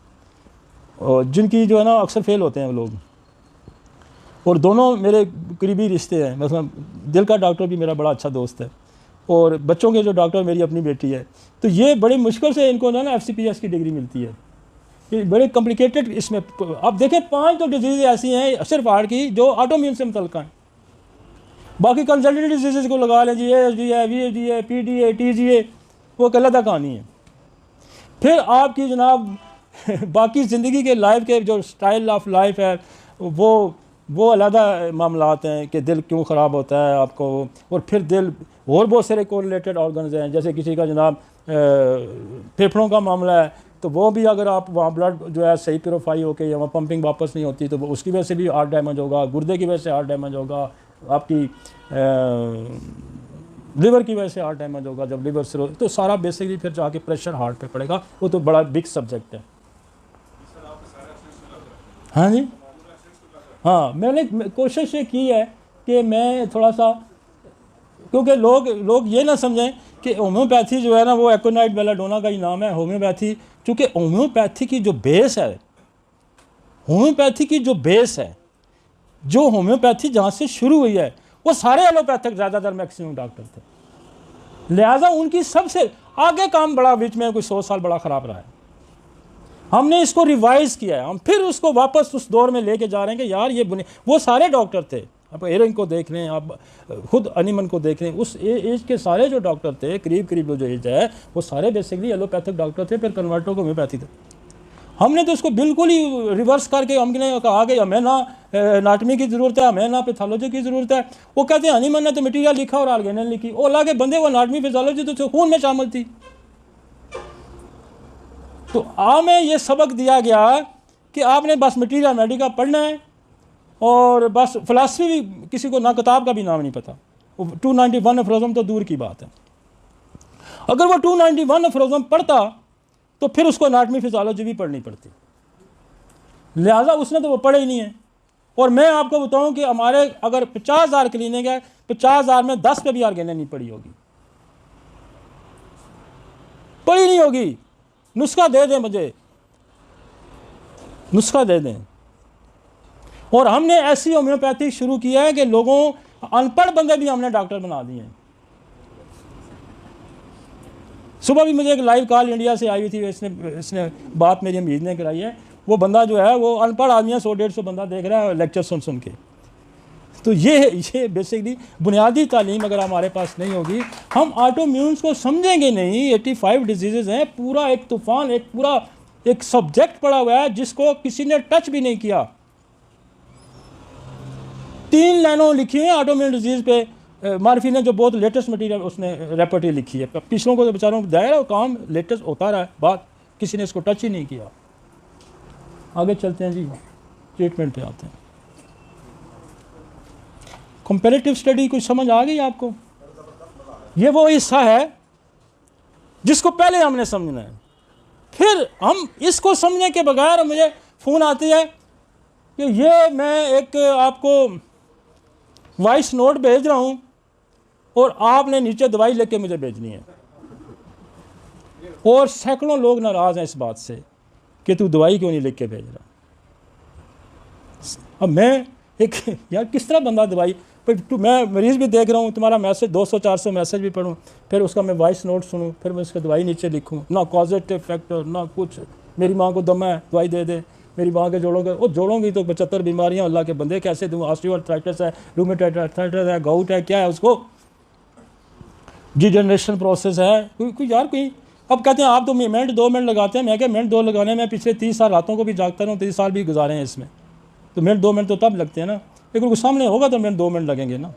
और जिनकी जो है ना अक्सर फेल होते हैं लोग, और दोनों मेरे करीबी रिश्ते हैं। मतलब दिल का डॉक्टर भी मेरा बड़ा अच्छा दोस्त है और बच्चों के जो डॉक्टर मेरी अपनी बेटी है। तो ये बड़ी मुश्किल से इनको ना FCPS की डिग्री मिलती है। ये बड़े कॉम्प्लिकेटेड इसमें अब देखें 5 तो डिजीज़ ऐसी हैं सिर्फ हार्ट की जो ऑटोइम्यून से मुतल्लिक़ हैं। बाकी कंसल्टेंट डिजीज़ को लगा लें जी, ASD है, VSD है, PDA, TGA, वो अलग कहानी है। फिर आपकी जनाब बाकी ज़िंदगी के लाइफ के जो स्टाइल ऑफ लाइफ है वो अलग मामलात हैं कि दिल क्यों ख़राब होता है आपको, और फिर दिल और बहुत सारे कोरिलेटेड ऑर्गन्स हैं। जैसे किसी का जनाब फेफड़ों का मामला है तो वो भी अगर आप वहाँ ब्लड जो है सही प्योरीफाई होकर या वहाँ पंपिंग वापस नहीं होती तो उसकी वजह से भी हार्ट डैमेज होगा, गुर्दे की वजह से हार्ट डैमेज होगा, आपकी लिवर की वजह से हार्ट डैमेज होगा। जब लिवर से तो सारा बेसिकली फिर जाके प्रेशर हार्ट पे पड़ेगा। वो तो बड़ा बिग सब्जेक्ट है। हाँ जी, हाँ मैंने कोशिश ये की है कि मैं थोड़ा सा, क्योंकि लोग ये ना समझें कि होम्योपैथी जो है ना वो एकोनाइट बेलाडोना का ही नाम है। होम्योपैथी चूँकि होम्योपैथी की जो बेस है, जो होम्योपैथी जहाँ से शुरू हुई है वो सारे एलोपैथिक ज़्यादातर मैक्सिमम डॉक्टर थे, लिहाजा उनकी सबसे आगे काम बड़ा बीच में कोई 100 साल बड़ा ख़राब रहा है। हमने इसको रिवाइज़ किया है, हम फिर उसको वापस उस दौर में लेके जा रहे हैं कि यार ये वो सारे डॉक्टर थे। आप एरन को देख लें, आप खुद अनिमन को देख लें, उस एज के सारे जो डॉक्टर थे करीब जो एज है वो सारे बेसिकली एलोपैथिक डॉक्टर थे, फिर कन्वर्टो को होम्योपैथी थे। हमने तो उसको बिल्कुल ही रिवर्स करके हमने कहा कि हमें ना एनाटमी की ज़रूरत है, हमें ना पैथोलॉजी की ज़रूरत है। वो कहते हैं हनीमन ने तो मटीरियल लिखा और ऑर्गेनल लिखी, वो अल्लाह के बंदे वो एनाटमी पैथोलॉजी तो खून में शामिल थी। तो हमें ये सबक दिया गया कि आपने बस मटीरियल मेडिका पढ़ना है और बस फ़िलासफ़ी भी किसी को ना किताब का भी नाम नहीं पता। 291 अफरोज़म तो दूर की बात है। अगर वो 291 अफरोज़म पढ़ता तो फिर उसको एनाटमी फिजियोलॉजी भी पढ़नी पड़ती, लिहाजा उसने तो वो पढ़े ही नहीं है। और मैं आपको बताऊं कि हमारे अगर 50,000 क्लिनिक है, 50,000 में 10 पे भी आर्गेने नहीं पढ़ी होगी, पढ़ी नहीं होगी। नुस्खा दे दें, मुझे नुस्खा दे दें। और हमने ऐसी होम्योपैथी शुरू किया है कि लोगों, अनपढ़ बंदे भी हमने डॉक्टर बना दिए हैं। सुबह भी मुझे एक लाइव कॉल इंडिया से आई हुई थी, इसने बात मेरी अमीद ने कराई है। वो बंदा जो है वो अनपढ़ आदमी है, 100-150 बंदा देख रहा है लेक्चर सुन सुन के। तो ये बेसिकली बुनियादी तालीम अगर हमारे पास नहीं होगी, हम ऑटोम्यून्स को समझेंगे नहीं। 85 डिजीज़ हैं, पूरा एक तूफान, एक पूरा एक सब्जेक्ट पड़ा हुआ है जिसको किसी ने टच भी नहीं किया। 3 लाइनों लिखी है ऑटोम्यून डिजीज़ पे। मार्फी ने जो बहुत लेटेस्ट मटीरियल उसने रेपर्टरी लिखी है, पिछलों को तो बेचारों को दायरा काम लेटेस्ट होता रहा है, बात किसी ने इसको टच ही नहीं किया। आगे चलते हैं जी, ट्रीटमेंट पे आते हैं। कंपैरेटिव स्टडी कुछ समझ आ गई आपको? ये वो हिस्सा है जिसको पहले हमने समझना है। फिर हम इसको समझने के बगैर मुझे फ़ोन आती है कि ये मैं एक आपको वॉइस नोट भेज रहा हूँ और आपने नीचे दवाई लेके मुझे भेजनी है। और सैकड़ों लोग नाराज़ हैं इस बात से कि तू दवाई क्यों नहीं लिख के भेज रहा। अब मैं एक यार किस तरह बंदा दवाई पर, मैं मरीज़ भी देख रहा हूँ, तुम्हारा मैसेज 200-400 मैसेज भी पढ़ूँ, फिर उसका मैं वॉइस नोट सुनूँ, फिर मैं उसका दवाई नीचे लिखूँ, ना पॉजिटिव फैक्टर ना कुछ। मेरी माँ को दमा है, दवाई दे दे। मेरी माँ के जोड़ों के, वो जोड़ों की तो 75 बीमारियाँ अल्लाह के बंदे कैसे दूँ। ऑस्टियोआर्थराइटिस है, रूमेटॉइड आर्थराइटिस है, गाउट है, क्या है उसको, डिजेनरेशन प्रोसेस है। कोई यार कोई अब कहते हैं आप तो मिनट 2 मिनट लगाते हैं। मैं क्या मिनट 2 लगाने में पिछले 30 साल रातों को भी जागता रहूँ, 30 साल भी गुजारे हैं इसमें, तो मिनट 2 मिनट तो तब लगते हैं ना। लेकिन कुछ सामने होगा तो मिनट 2 मिनट लगेंगे ना।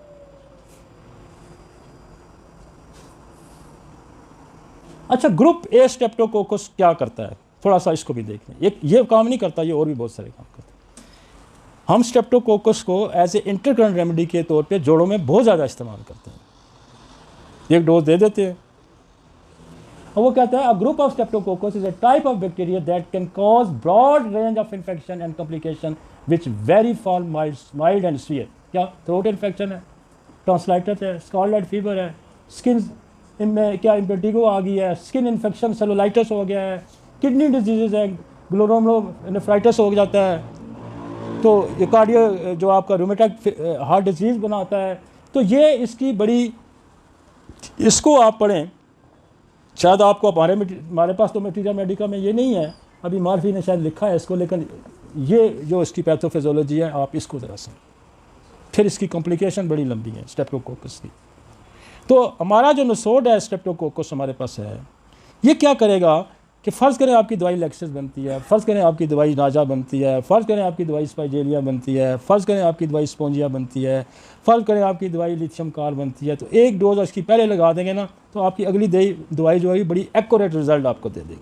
अच्छा, ग्रुप ए स्ट्रेप्टोकोकस क्या करता है, थोड़ा सा इसको भी देख लें। ये काम नहीं करता, ये और भी बहुत सारे काम करता है। हम स्ट्रेप्टोकोकस को एज ए इंटरकरेंट रेमेडी के तौर पे जोड़ों में बहुत ज़्यादा इस्तेमाल करते हैं। एक डोज दे देते हैं और वो कहता है a group of streptococcus is a type of bacteria that can cause broad range of infection and complication which vary for mild and severe. क्या थ्रोट इन्फेक्शन है, टॉन्सिलाइटिस है, स्कारलेट फीवर है, स्किन इनमें क्या इम्पेटिगो आ गई है, skin infection cellulitis हो गया है, किडनी डिजीज़ है, ग्लोमेरुलोनेफ्राइटिस हो जाता है, तो ये कार्डियो जो आपका रूमेटॉइड हार्ट डिजीज़ बनाता है। तो ये इसकी बड़ी, इसको आप पढ़ें, शायद आपको हमारे पास तो मटीरियल मेडिका में ये नहीं है, अभी मार्फी ने शायद लिखा है इसको, लेकिन ये जो इसकी पैथोफिजियोलॉजी है आप इसको ज़रा सुन। फिर इसकी कॉम्प्लिकेशन बड़ी लंबी है स्ट्रेप्टोकोकस की। तो हमारा जो नसोड है स्ट्रेप्टोकोकस हमारे पास है, ये क्या करेगा कि फ़र्ज़ करें आपकी दवाई लेक्सिस बनती है, फ़र्ज़ करें आपकी दवाई नाजा बनती है, फ़र्ज़ करें आपकी दवाई स्पाइजेलिया बनती है, फ़र्ज़ करें आपकी दवाई स्पोंजिया बनती है, फ़र्ज़ करें आपकी दवाई लिथियम कार बनती है। तो एक डोज इसकी पहले लगा देंगे ना, तो आपकी अगली दवाई जो है बड़ी एक्यूरेट रिज़ल्ट आपको दे देगी।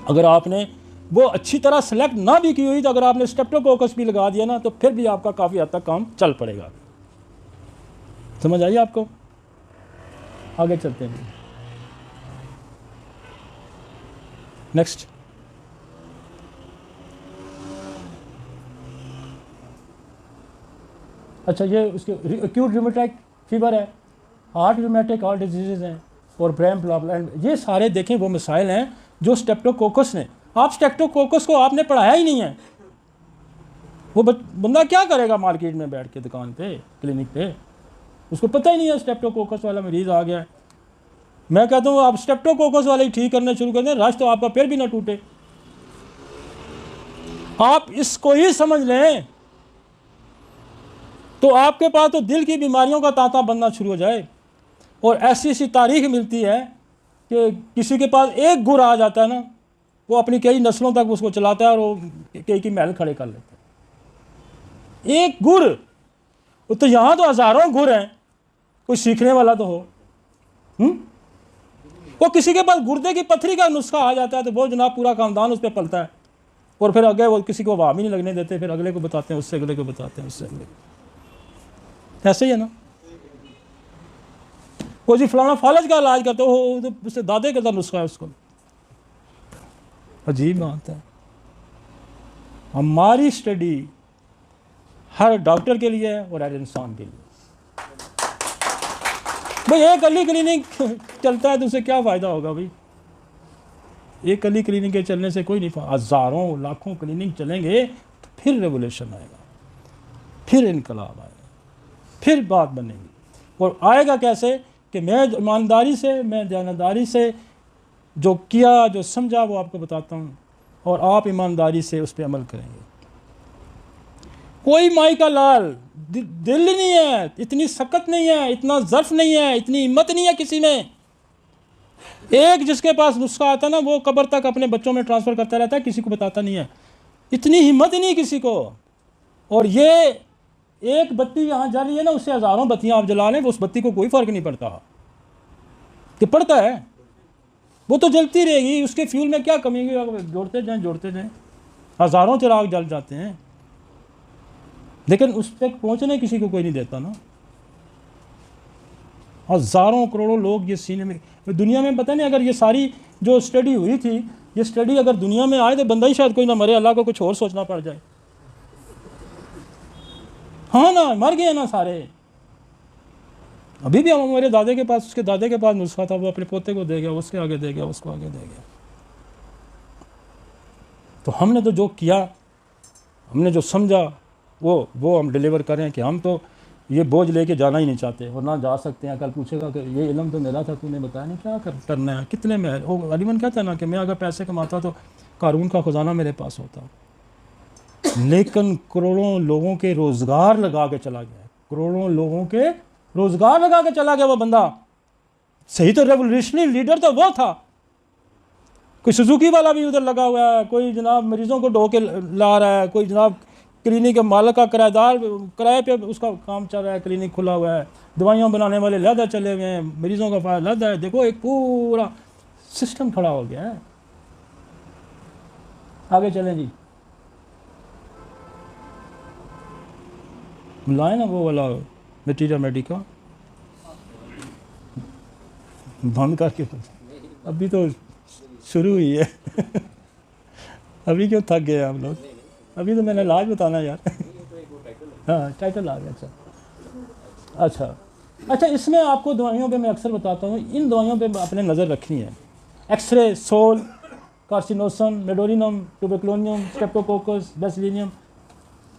अगर आपने वो अच्छी तरह सेलेक्ट ना भी की हुई, तो अगर आपने स्ट्रेप्टोकोकस भी लगा दिया ना, तो फिर भी आपका काफ़ी हद तक काम चल पड़ेगा। समझ आइए आपको? आगे चलते हैं। नेक्स्ट, अच्छा ये उसके एक्यूट रूमेटॉइड फीवर है, हार्ट रूमेटिक हार्ट डिजीज़ हैं और ब्रेन प्रॉब्लम, ये सारे देखें वो मिसाइल हैं जो स्ट्रेप्टोकोकस ने, आप स्ट्रेप्टोकोकस को आपने पढ़ाया ही नहीं है। वो बंदा क्या करेगा मार्केट में बैठ के, दुकान पे, क्लिनिक पे, उसको पता ही नहीं है स्ट्रेप्टोकोकस वाला मरीज़ आ गया है। मैं कहता हूँ आप स्ट्रेप्टोकोकस वाले ही ठीक करना शुरू कर दें, रश तो आपका पैर भी ना टूटे। आप इसको ही समझ लें तो आपके पास तो दिल की बीमारियों का तांता बनना शुरू हो जाए। और ऐसी ऐसी तारीख मिलती है कि किसी के पास एक गुर आ जाता है ना, वो अपनी कई नस्लों तक उसको चलाता है और वो कई महल खड़े कर लेता है। एक गुर, तो यहाँ तो हज़ारों गुर हैं, कोई सीखने वाला तो हो। वो किसी के पास गुर्दे की पथरी का नुस्खा आ जाता है तो वो जनाब पूरा खानदान उस पर पलता है। और फिर आगे वो किसी को वाम ही नहीं लगने देते, फिर अगले को बताते हैं, उससे अगले को बताते हैं, उससे अगले को। ऐसे ही है ना। वो जी फलाना फालज का इलाज करते हो, तो उससे दादे का नुस्खा है उसको। अजीब बात है। हमारी स्टडी हर डॉक्टर के लिए है और हर इंसान के लिए। भाई एक अली क्लिनिक चलता है तो उससे क्या फ़ायदा होगा भाई? एक अली क्लिनिक के चलने से कोई नहीं, हज़ारों लाखों क्लिनिक चलेंगे तो फिर रेवोल्यूशन आएगा, फिर इनकलाब आएगा, फिर बात बनेगी। और आएगा कैसे कि मैं ईमानदारी से, मैं दयानतदारी से जो किया, जो समझा, वो आपको बताता हूँ, और आप ईमानदारी से उस पर अमल करेंगे। कोई माई का लाल दिल नहीं है, इतनी सख्त नहीं है, इतना ज़र्फ नहीं है, इतनी हिम्मत नहीं है किसी में। एक जिसके पास नुस्खा आता ना, वो कब्र तक अपने बच्चों में ट्रांसफ़र करता रहता है, किसी को बताता नहीं है। इतनी हिम्मत ही नहीं किसी को। और ये एक बत्ती यहाँ जल रही है ना, उससे हज़ारों बत्तियाँ आप जला लें, उस बत्ती को कोई फ़र्क नहीं पड़ता। कि पड़ता है, वो तो जलती रहेगी, उसके फ्यूल में क्या कमी है? जोड़ते जाएं, हज़ारों चिराग जल जाते हैं, लेकिन उस तक पहुँचने किसी को कोई नहीं देता ना। हज़ारों करोड़ों लोग ये सीने में, दुनिया में पता नहीं, अगर ये सारी जो स्टडी हुई थी, ये स्टडी अगर दुनिया में आए तो बंदा ही शायद कोई ना मरे, अल्लाह को कुछ और सोचना पड़ जाए। हाँ ना, मर गए ना सारे। अभी भी हम मेरे दादे के पास, उसके दादे के पास नुस्खा था, वो अपने पोते को दे गया, उसके आगे दे गया, उसको आगे दे गया। तो हमने तो जो किया, हमने जो समझा, वो हम डिलीवर करें। कि हम तो ये बोझ लेके जाना ही नहीं चाहते, और ना जा सकते हैं। कल पूछेगा कि ये इल्म तो मेरा था, तूने बताया नहीं, क्या करना है, कितने में है? वो अलीमन कहता है ना कि मैं अगर पैसे कमाता तो कारून का खजाना मेरे पास होता, लेकिन करोड़ों लोगों के रोज़गार लगा के चला गया, करोड़ों लोगों के रोज़गार लगा के चला गया वो बंदा। सही तो रेवोल्यूशनरी लीडर तो वो था। कोई सुजुकी वाला भी उधर लगा हुआ है, कोई जनाब मरीज़ों को ढो के ला रहा है, कोई जनाब क्लिनिक के मालिक का किराएदार, किराए पे उसका काम चल रहा है, क्लिनिक खुला हुआ है, दवाइयाँ बनाने वाले लहदा चले गए हैं, मरीज़ों का फायदा लहदा है। देखो एक पूरा सिस्टम खड़ा हो गया है। आगे चलें जी, लाए ना वो वाला मटीरियल मेडिका बंद करके, अभी तो शुरू हुई है। अभी क्यों थक गए आप लोग? अभी तो मैंने इलाज बताना यार। हाँ टाइटल आ गया। अच्छा, इसमें आपको दवाइयों पे मैं अक्सर बताता हूँ, इन दवाइयों पे आपने नज़र रखनी है। एक्सरे, सोल, कार्सिनोसन, मेडोरिनम, ट्यूबरकुलोनियम, स्ट्रेप्टोकोकस, बेसिलियम,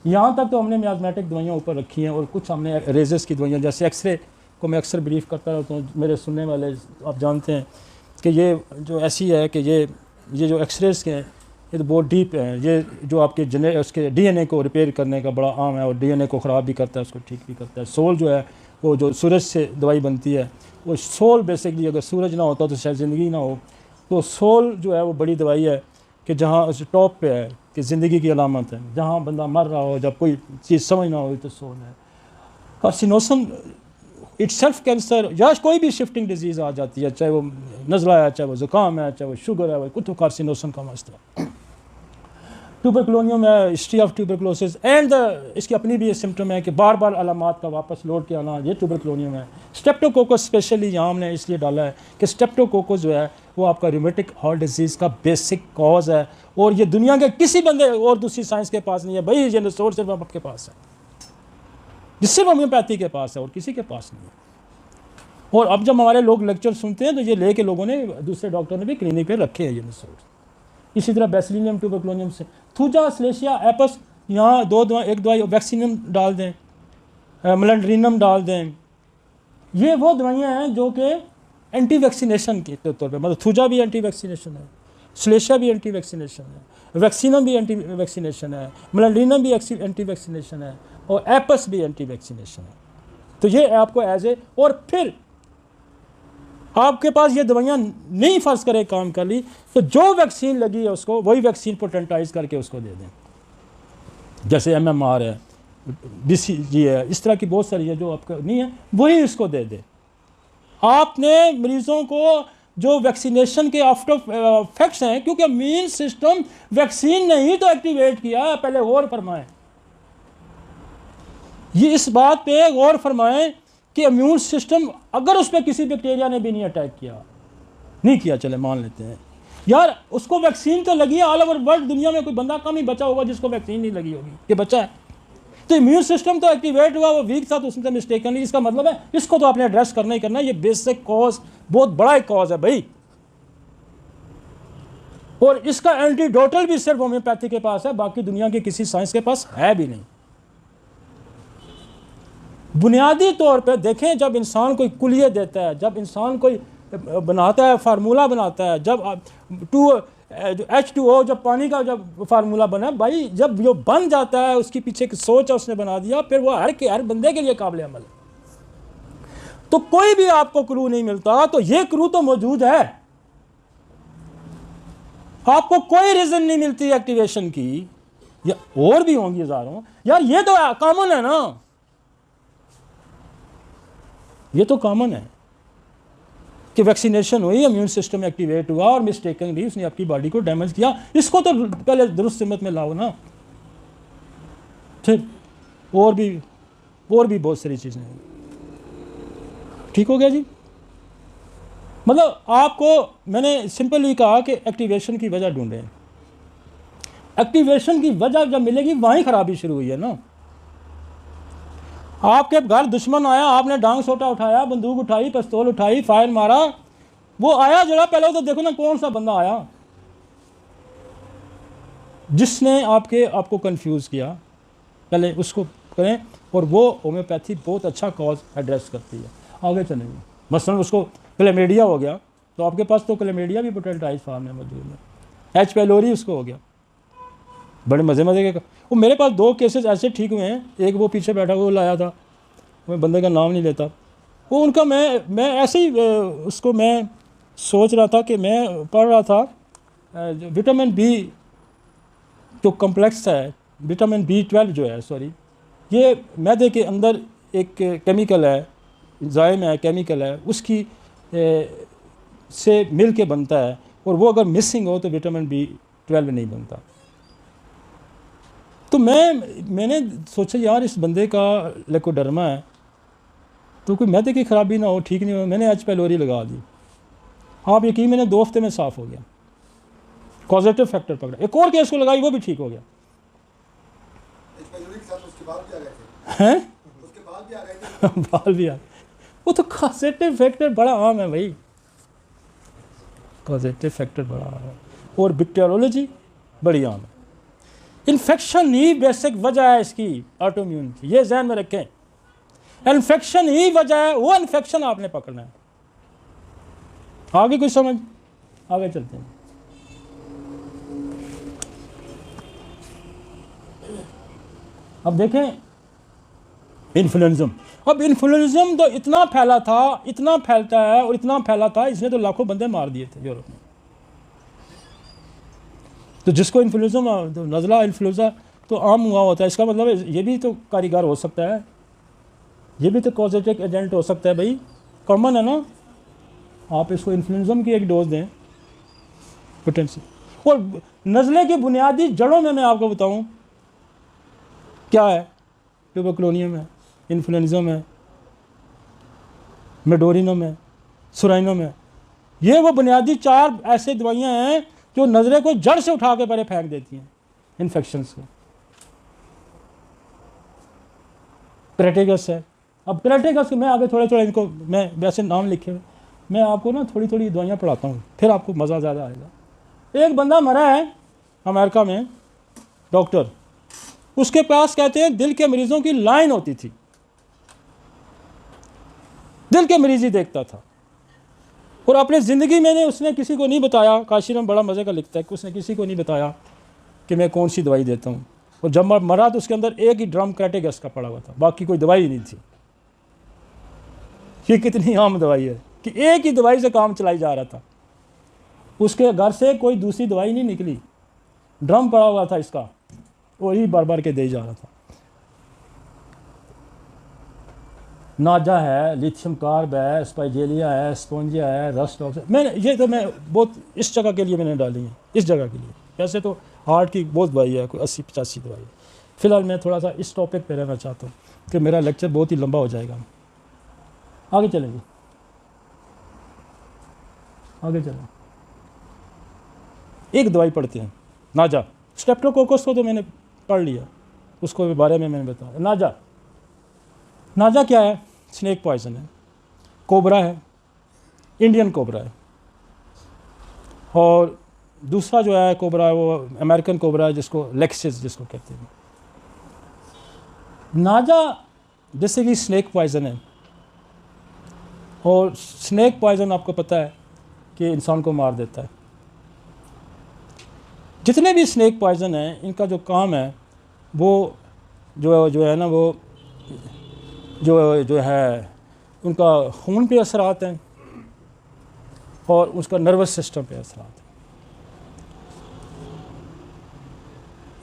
यहाँ तक तो हमने मियाज़मेटिक दवाइयाँ ऊपर रखी हैं, और कुछ हमने रेजेस की दवाइयाँ, जैसे एक्सरे को मैं अक्सर ब्रीफ करता रहता हूँ। मेरे सुनने वाले आप जानते हैं कि ये जो ऐसी है कि ये जो एक्सरेज के हैं, ये तो बहुत डीप है। ये जो आपके उसके डीएनए को रिपेयर करने का बड़ा आम है, और डीएनए को ख़राब भी करता है, उसको ठीक भी करता है। सोल जो है, वो जो सूरज से दवाई बनती है, वो सोल बेसिकली, अगर सूरज ना होता तो शायद ज़िंदगी ना हो। तो सोल जो है वो बड़ी दवाई है कि जहाँ उस टॉप पे है कि ज़िंदगी की अलामत है। जहाँ बंदा मर रहा हो, जब कोई चीज़ समझ ना हो, तो सोल है। कार्सिनोसन इटसेल्फ कैंसर या कोई भी शिफ्टिंग डिजीज़ आ जाती है, चाहे वो नज़ला है, चाहे वो ज़ुकाम है, चाहे वो शुगर है, वो कुछ तो कार्सिनोसन का मसला। ट्यूबरकुलोनियम है, हिस्ट्री ऑफ ट्यूबरकुलोसिस एंड इसकी अपनी भी सिम्टम है कि बार बार अलामात का वापस लौट के आना, ये ट्यूबरकुलोनियम है। स्ट्रेप्टोकोकस स्पेशली यहाँ हमने इसलिए डाला है कि स्ट्रेप्टोकोकस जो है वो आपका रूमेटिक हार्ट डिजीज़ का बेसिक कॉज है, और ये दुनिया के किसी बंदे और दूसरी साइंस के पास नहीं है भाई। ये रिसोर्स सिर्फ आपके पास है, जिससे होम्योपैथी के पास है, और किसी के पास नहीं है। और अब जब हमारे लोग लेक्चर सुनते हैं तो ये लेके लोगों ने, दूसरे डॉक्टर ने भी क्लिनिक पे रखे हैं ये रिसोर्स। इसी तरह बेसिलियम, ट्यूबरकुलोनियम से थूजा, स्लेशिया, एपस, यहाँ एक दवाई वैक्सीनियम डाल दें, मेलेंड्रिनम डाल दें। ये वो दवाइयाँ हैं जो कि एंटी वैक्सीनेशन के तौर पर, मतलब थूजा भी एंटी वैक्सीनेशन है, स्लेशिया भी एंटी वैक्सीनेशन है, वैक्सीनम भी एंटी वैक्सीनेशन है, मेलेंड्रिनम भी एंटी वैक्सीनेशन है, और एपस भी एंटी वैक्सीनेशन है। तो ये आपको एज ए, और फिर आपके पास ये दवाइयाँ नहीं फ़र्ज़ करे काम कर ली, तो जो वैक्सीन लगी है उसको वही वैक्सीन पोटेंटाइज करके उसको दे दें। जैसे MMR है, BCG है, इस तरह की बहुत सारी है जो आपका नहीं है, वही इसको दे दे। आपने मरीज़ों को जो वैक्सीनेशन के आफ्टर इफेक्ट्स हैं, क्योंकि इम्यून सिस्टम वैक्सीन ने ही तो एक्टिवेट किया। पहले गौर फरमाएं, ये इस बात पे गौर फरमाएं कि इम्यून सिस्टम अगर उस पर किसी बैक्टीरिया ने भी नहीं अटैक किया, नहीं किया, चले मान लेते हैं यार उसको वैक्सीन तो लगी है, ऑल ओवर वर्ल्ड दुनिया में कोई बंदा कम ही बचा होगा जिसको वैक्सीन नहीं लगी होगी, ये बच्चा है, तो इम्यून सिस्टम तो एक्टिवेट हुआ, वो वीक था तो उसने मिस्टेक नहीं। इसका मतलब है इसको तो आपने एड्रेस करना ही करना है। ये बेसिक कॉज बहुत बड़ा एक कॉज है भाई, और इसका एंटीडोटल भी सिर्फ होम्योपैथी के पास है, बाकी दुनिया के किसी साइंस के पास है भी नहीं। बुनियादी तौर पे देखें, जब इंसान कोई कुलिये देता है, जब इंसान कोई बनाता है, फार्मूला बनाता है, जब H2O जब पानी का जब फार्मूला बना भाई, जब जो बन जाता है उसकी पीछे की सोच है, उसने बना दिया, फिर वो हर बंदे के लिए काबिल अमल है। तो कोई भी आपको क्लू नहीं मिलता, तो ये क्लू तो मौजूद है। आपको कोई रीजन नहीं मिलती एक्टिवेशन की, या और भी होंगी हजारों यार, ये तो कॉमन है ना, ये तो कॉमन है कि वैक्सीनेशन हुई, इम्यून सिस्टम एक्टिवेट हुआ और मिस्टेकनली उसने आपकी बॉडी को डैमेज किया। इसको तो पहले दुरुस्त सिमत में लाओ ना। फिर और भी बहुत सारी चीज़ें हैं। ठीक हो गया जी। मतलब आपको मैंने सिंपली कहा कि एक्टिवेशन की वजह ढूंढें। एक्टिवेशन की वजह जब मिलेगी वहीं खराबी शुरू हुई है ना। आपके घर दुश्मन आया, आपने डांग सोटा उठाया, बंदूक उठाई, पिस्तौल उठाई, फायर मारा, वो आया जरा पहले तो देखो ना कौन सा बंदा आया जिसने आपको कंफ्यूज किया, पहले उसको करें। और वो होम्योपैथी बहुत अच्छा कॉज एड्रेस करती है। आगे चलेंगे, मसलन उसको क्लेमेडिया हो गया, तो आपके पास तो क्लेमेडिया भी पोटेंटाइज फॉर्म में मौजूद है। H. pylori उसको हो गया, बड़े मज़े के। वो मेरे पास 2 केसेस ऐसे ठीक हुए हैं। एक वो पीछे बैठा वो लाया था, मैं बंदे का नाम नहीं लेता, वो उनका मैं ऐसे ही उसको मैं सोच रहा था कि मैं पढ़ रहा था विटामिन बी जो कम्प्लेक्स है, विटामिन B12 जो है, सॉरी, ये मैदे के अंदर एक केमिकल है, एंजाइम है, केमिकल है, उसकी से मिल के बनता है, और वो अगर मिसिंग हो तो विटामिन B12 नहीं बनता। तो मैंने सोचा यार इस बंदे का लेकोडर्मा है, तो कोई मैदे की खराबी ना हो, ठीक नहीं हो। मैंने H. pylori लगा दी, आप यकीन, मैंने 2 हफ्ते में साफ़ हो गया, कॉजेटिव फैक्टर पकड़ा। एक और केस को लगाई, वो भी ठीक हो गया। हैं बाल भी आ गए, वो तो कॉजेटिव फैक्टर बड़ा आम है भाई, कॉजेटिव फैक्टर बड़ा आम है, और बैक्टीरियोलॉजी बड़ी आम है। इन्फेक्शन ही बेसिक वजह है इसकी, ऑटोइम्यून की, ये ध्यान में रखें। इन्फेक्शन ही वजह है, वो इन्फेक्शन आपने पकड़ना है। आगे कुछ समझ, आगे चलते हैं। अब देखें इन्फ्लुएंज़म। अब इन्फ्लुएंज़म तो इतना फैला था, इतना फैलता है और इतना फैला था, इसने तो लाखों बंदे मार दिए थे यूरोप में। तो जिसको इन्फ्लुएंज़म, तो नज़ला इन्फ्लुएंज़ा तो आम हुआ होता है, इसका मतलब है ये भी तो कारीगर हो सकता है, ये भी तो कॉजेटिव एजेंट हो सकता है भाई, कॉमन है ना। आप इसको इन्फ्लुएंज़म की एक डोज दें पोटेंसी। और नज़ले की बुनियादी जड़ों में मैं आपको बताऊं क्या है, ट्यूबरकुलोनियम है, इन्फ्लुएंज़म है, मेडोरिनम है, सुराइनम है। ये वो बुनियादी 4 ऐसे दवाइयाँ हैं जो नज़ले को जड़ से उठा के पहले फेंक देती हैं इन्फेक्शंस को। क्रेटेगस है। अब क्रेटेगस मैं आगे थोड़े इनको मैं वैसे नाम लिखे हुए, मैं आपको ना थोड़ी दवाइयाँ पढ़ाता हूँ, फिर आपको मज़ा ज़्यादा आएगा। एक बंदा मरा है अमेरिका में, डॉक्टर, उसके पास कहते हैं दिल के मरीज़ों की लाइन होती थी, दिल के मरीज़ ही देखता था, और अपनी ज़िंदगी में उसने किसी को नहीं बताया। काशिरम बड़ा मज़े का लिखता है कि उसने किसी को नहीं बताया कि मैं कौन सी दवाई देता हूँ, और जब मरा तो उसके अंदर एक ही ड्रम क्रेटेगस का पड़ा हुआ था, बाकी कोई दवाई नहीं थी। ये कितनी आम दवाई है कि एक ही दवाई से काम चलाई जा रहा था, उसके घर से कोई दूसरी दवाई नहीं निकली, ड्रम पड़ा हुआ था इसका, वही बार बार के दे जा रहा था। नाजा है, लिथियम कार्ब है, स्पाइजेलिया है, स्पोंजिया है, रस्ट ऑक्साइड। मैं बहुत इस जगह के लिए मैंने डाली है, इस जगह के लिए। वैसे तो हार्ट की बहुत दवाई है, कोई 80-85 दवाई है। फिलहाल मैं थोड़ा सा इस टॉपिक पे रहना चाहता हूँ कि मेरा लेक्चर बहुत ही लंबा हो जाएगा। आगे चलेंगे, आगे चलें। एक दवाई पढ़ते हैं, नाजा। स्ट्रेप्टोकोकस को तो मैंने पढ़ लिया, उसको बारे में मैंने बताया। नाजा, नाजा क्या है? स्नेक पॉइजन है, कोबरा है, इंडियन कोबरा है। और दूसरा जो है कोबरा है वो अमेरिकन कोबरा है, जिसको लेक्सिस जिसको कहते हैं। नाजा जैसे कि स्नेक पॉइजन है, और स्नेक पॉइजन आपको पता है कि इंसान को मार देता है। जितने भी स्नेक पॉइजन हैं, इनका जो काम है वो जो है ना, वो जो है उनका खून पे असरात हैं और उसका नर्वस सिस्टम पे असरात हैं।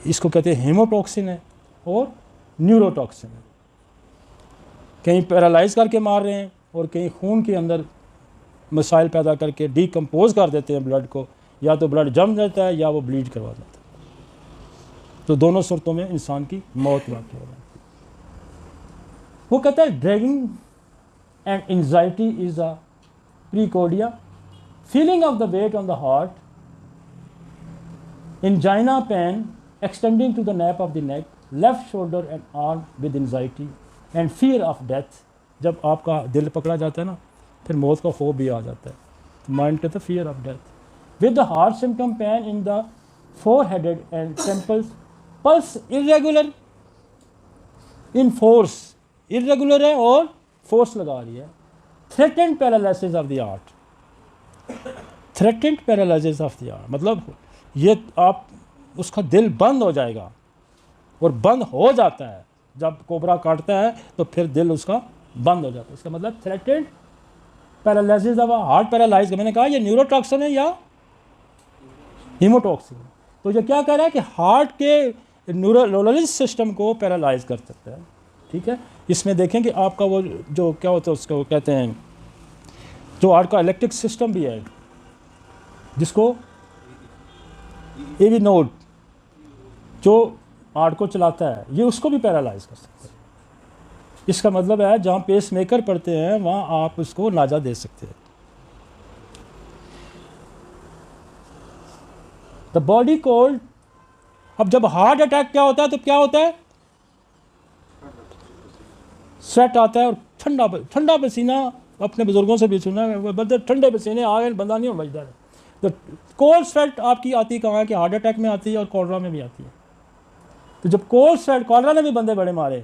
इसको कहते हैं हेमोटॉक्सिन है और न्यूरोटॉक्सिन है। कहीं पैरालाइज करके मार रहे हैं और कहीं खून के अंदर मसाइल पैदा करके डीकम्पोज कर देते हैं ब्लड को, या तो ब्लड जम जाता है या वो ब्लीड करवा देता है। तो दोनों सूरतों में इंसान की मौत वाक़ई हो जाती है। वो कहता है dragging and anxiety is a precordia, feeling of the weight on the heart, angina pain extending to the nape of the neck, left shoulder and arm with anxiety and fear of death. जब आपका दिल पकड़ा जाता है ना, फिर मौत का खौफ भी आ जाता है। माइंड कहता है fear of death. With the heart symptom pain in the foreheaded and temples, pulse irregular in force, irregular है और force लगा रही है। threatened paralysis of the heart, threatened paralysis of the heart मतलब ये आप उसका दिल बंद हो जाएगा, और बंद हो जाता है जब कोबरा काटता है तो फिर दिल उसका बंद हो जाता है। इसका मतलब threatened paralysis of heart paralyse. मैंने कहा ये न्यूरोटॉक्सिन है या हीमोटॉक्सिन। तो ये क्या कह रहा है कि हार्ट के न्यूरोलॉजिक सिस्टम को पैरालाइज कर सकता है। ठीक है, इसमें देखें कि आपका वो जो क्या होता है उसको कहते हैं, जो हार्ट का इलेक्ट्रिक सिस्टम भी है, जिसको एवी नोड जो हार्ट को चलाता है, ये उसको भी पैरालाइज कर सकता है। इसका मतलब है जहाँ पेस मेकर पड़ते हैं वहाँ आप उसको नाजा दे सकते हैं। द बॉडी कोल्ड, अब जब हार्ट अटैक क्या होता है तो क्या होता है, स्वेट आता है और ठंडा पसीना। अपने बुजुर्गों से भी सुना है, बंदे ठंडे पसीने आ गए, बंदा नहीं हो बजदा है। तो कोल्ड स्वेट आपकी आती कहाँ है कि हार्ट अटैक में आती है और कॉलरा में भी आती है। तो जब कोल्ड स्वेट, कॉलरा ने भी बंदे बड़े मारे,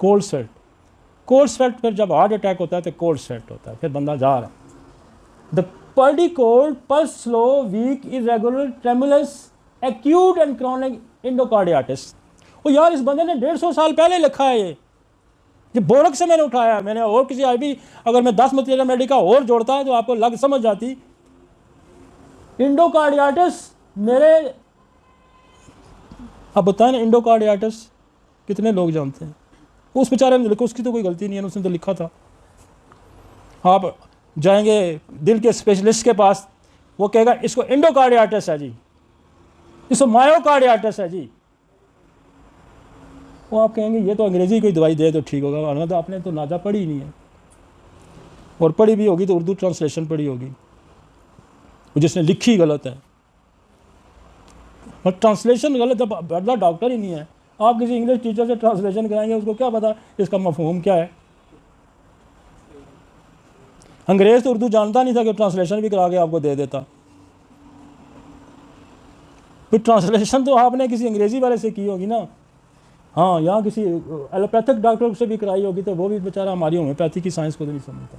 कोल्ड स्वेट फिर जब हार्ट अटैक होता है तो कोल्ड स्वेट होता है, फिर बंदा जा रहा है। The body cold, pulse slow, weak, irregular, tremulous, acute and chronic endocarditis. वो यार इस बंदे ने 150 साल पहले लिखा है ये बोरक से मैंने उठाया। मैंने और किसी आईबी अगर मैं 10 मटीरियल मेडिका और जोड़ता तो आपको लग समझ जाती। इंडोकार्डियाटिस मेरे, अब बताएं ना इंडोकार्डियाटिस कितने लोग जानते हैं? उस बेचारे ने लिखा, उसकी तो कोई गलती नहीं है, उसने तो लिखा था। आप जाएंगे दिल के स्पेशलिस्ट के पास, वो कहेगा इसको इंडोकार्डियाटिस है जी, इसको मायोकार्डियाटिस है जी। वो आप कहेंगे ये तो अंग्रेजी कोई दवाई दे तो ठीक होगा, वरना तो आपने तो नाजा पढ़ी ही नहीं है, और पढ़ी भी होगी तो उर्दू ट्रांसलेशन पढ़ी होगी, जिसने लिखी गलत है। और ट्रांसलेशन गलत, जब बदला डॉक्टर ही नहीं है, आप किसी इंग्लिश टीचर से ट्रांसलेशन कराएंगे, उसको क्या पता इसका मफहूम क्या है। अंग्रेज तो उर्दू जानता नहीं था कि ट्रांसलेशन भी करा के आपको दे देता। फिर ट्रांसलेशन तो आपने किसी अंग्रेजी वाले से की होगी ना। हाँ, यहाँ किसी एलोपैथिक डॉक्टर से भी कराई होगी, तो वो भी बेचारा हमारी होम्योपैथी की साइंस को तो नहीं समझता।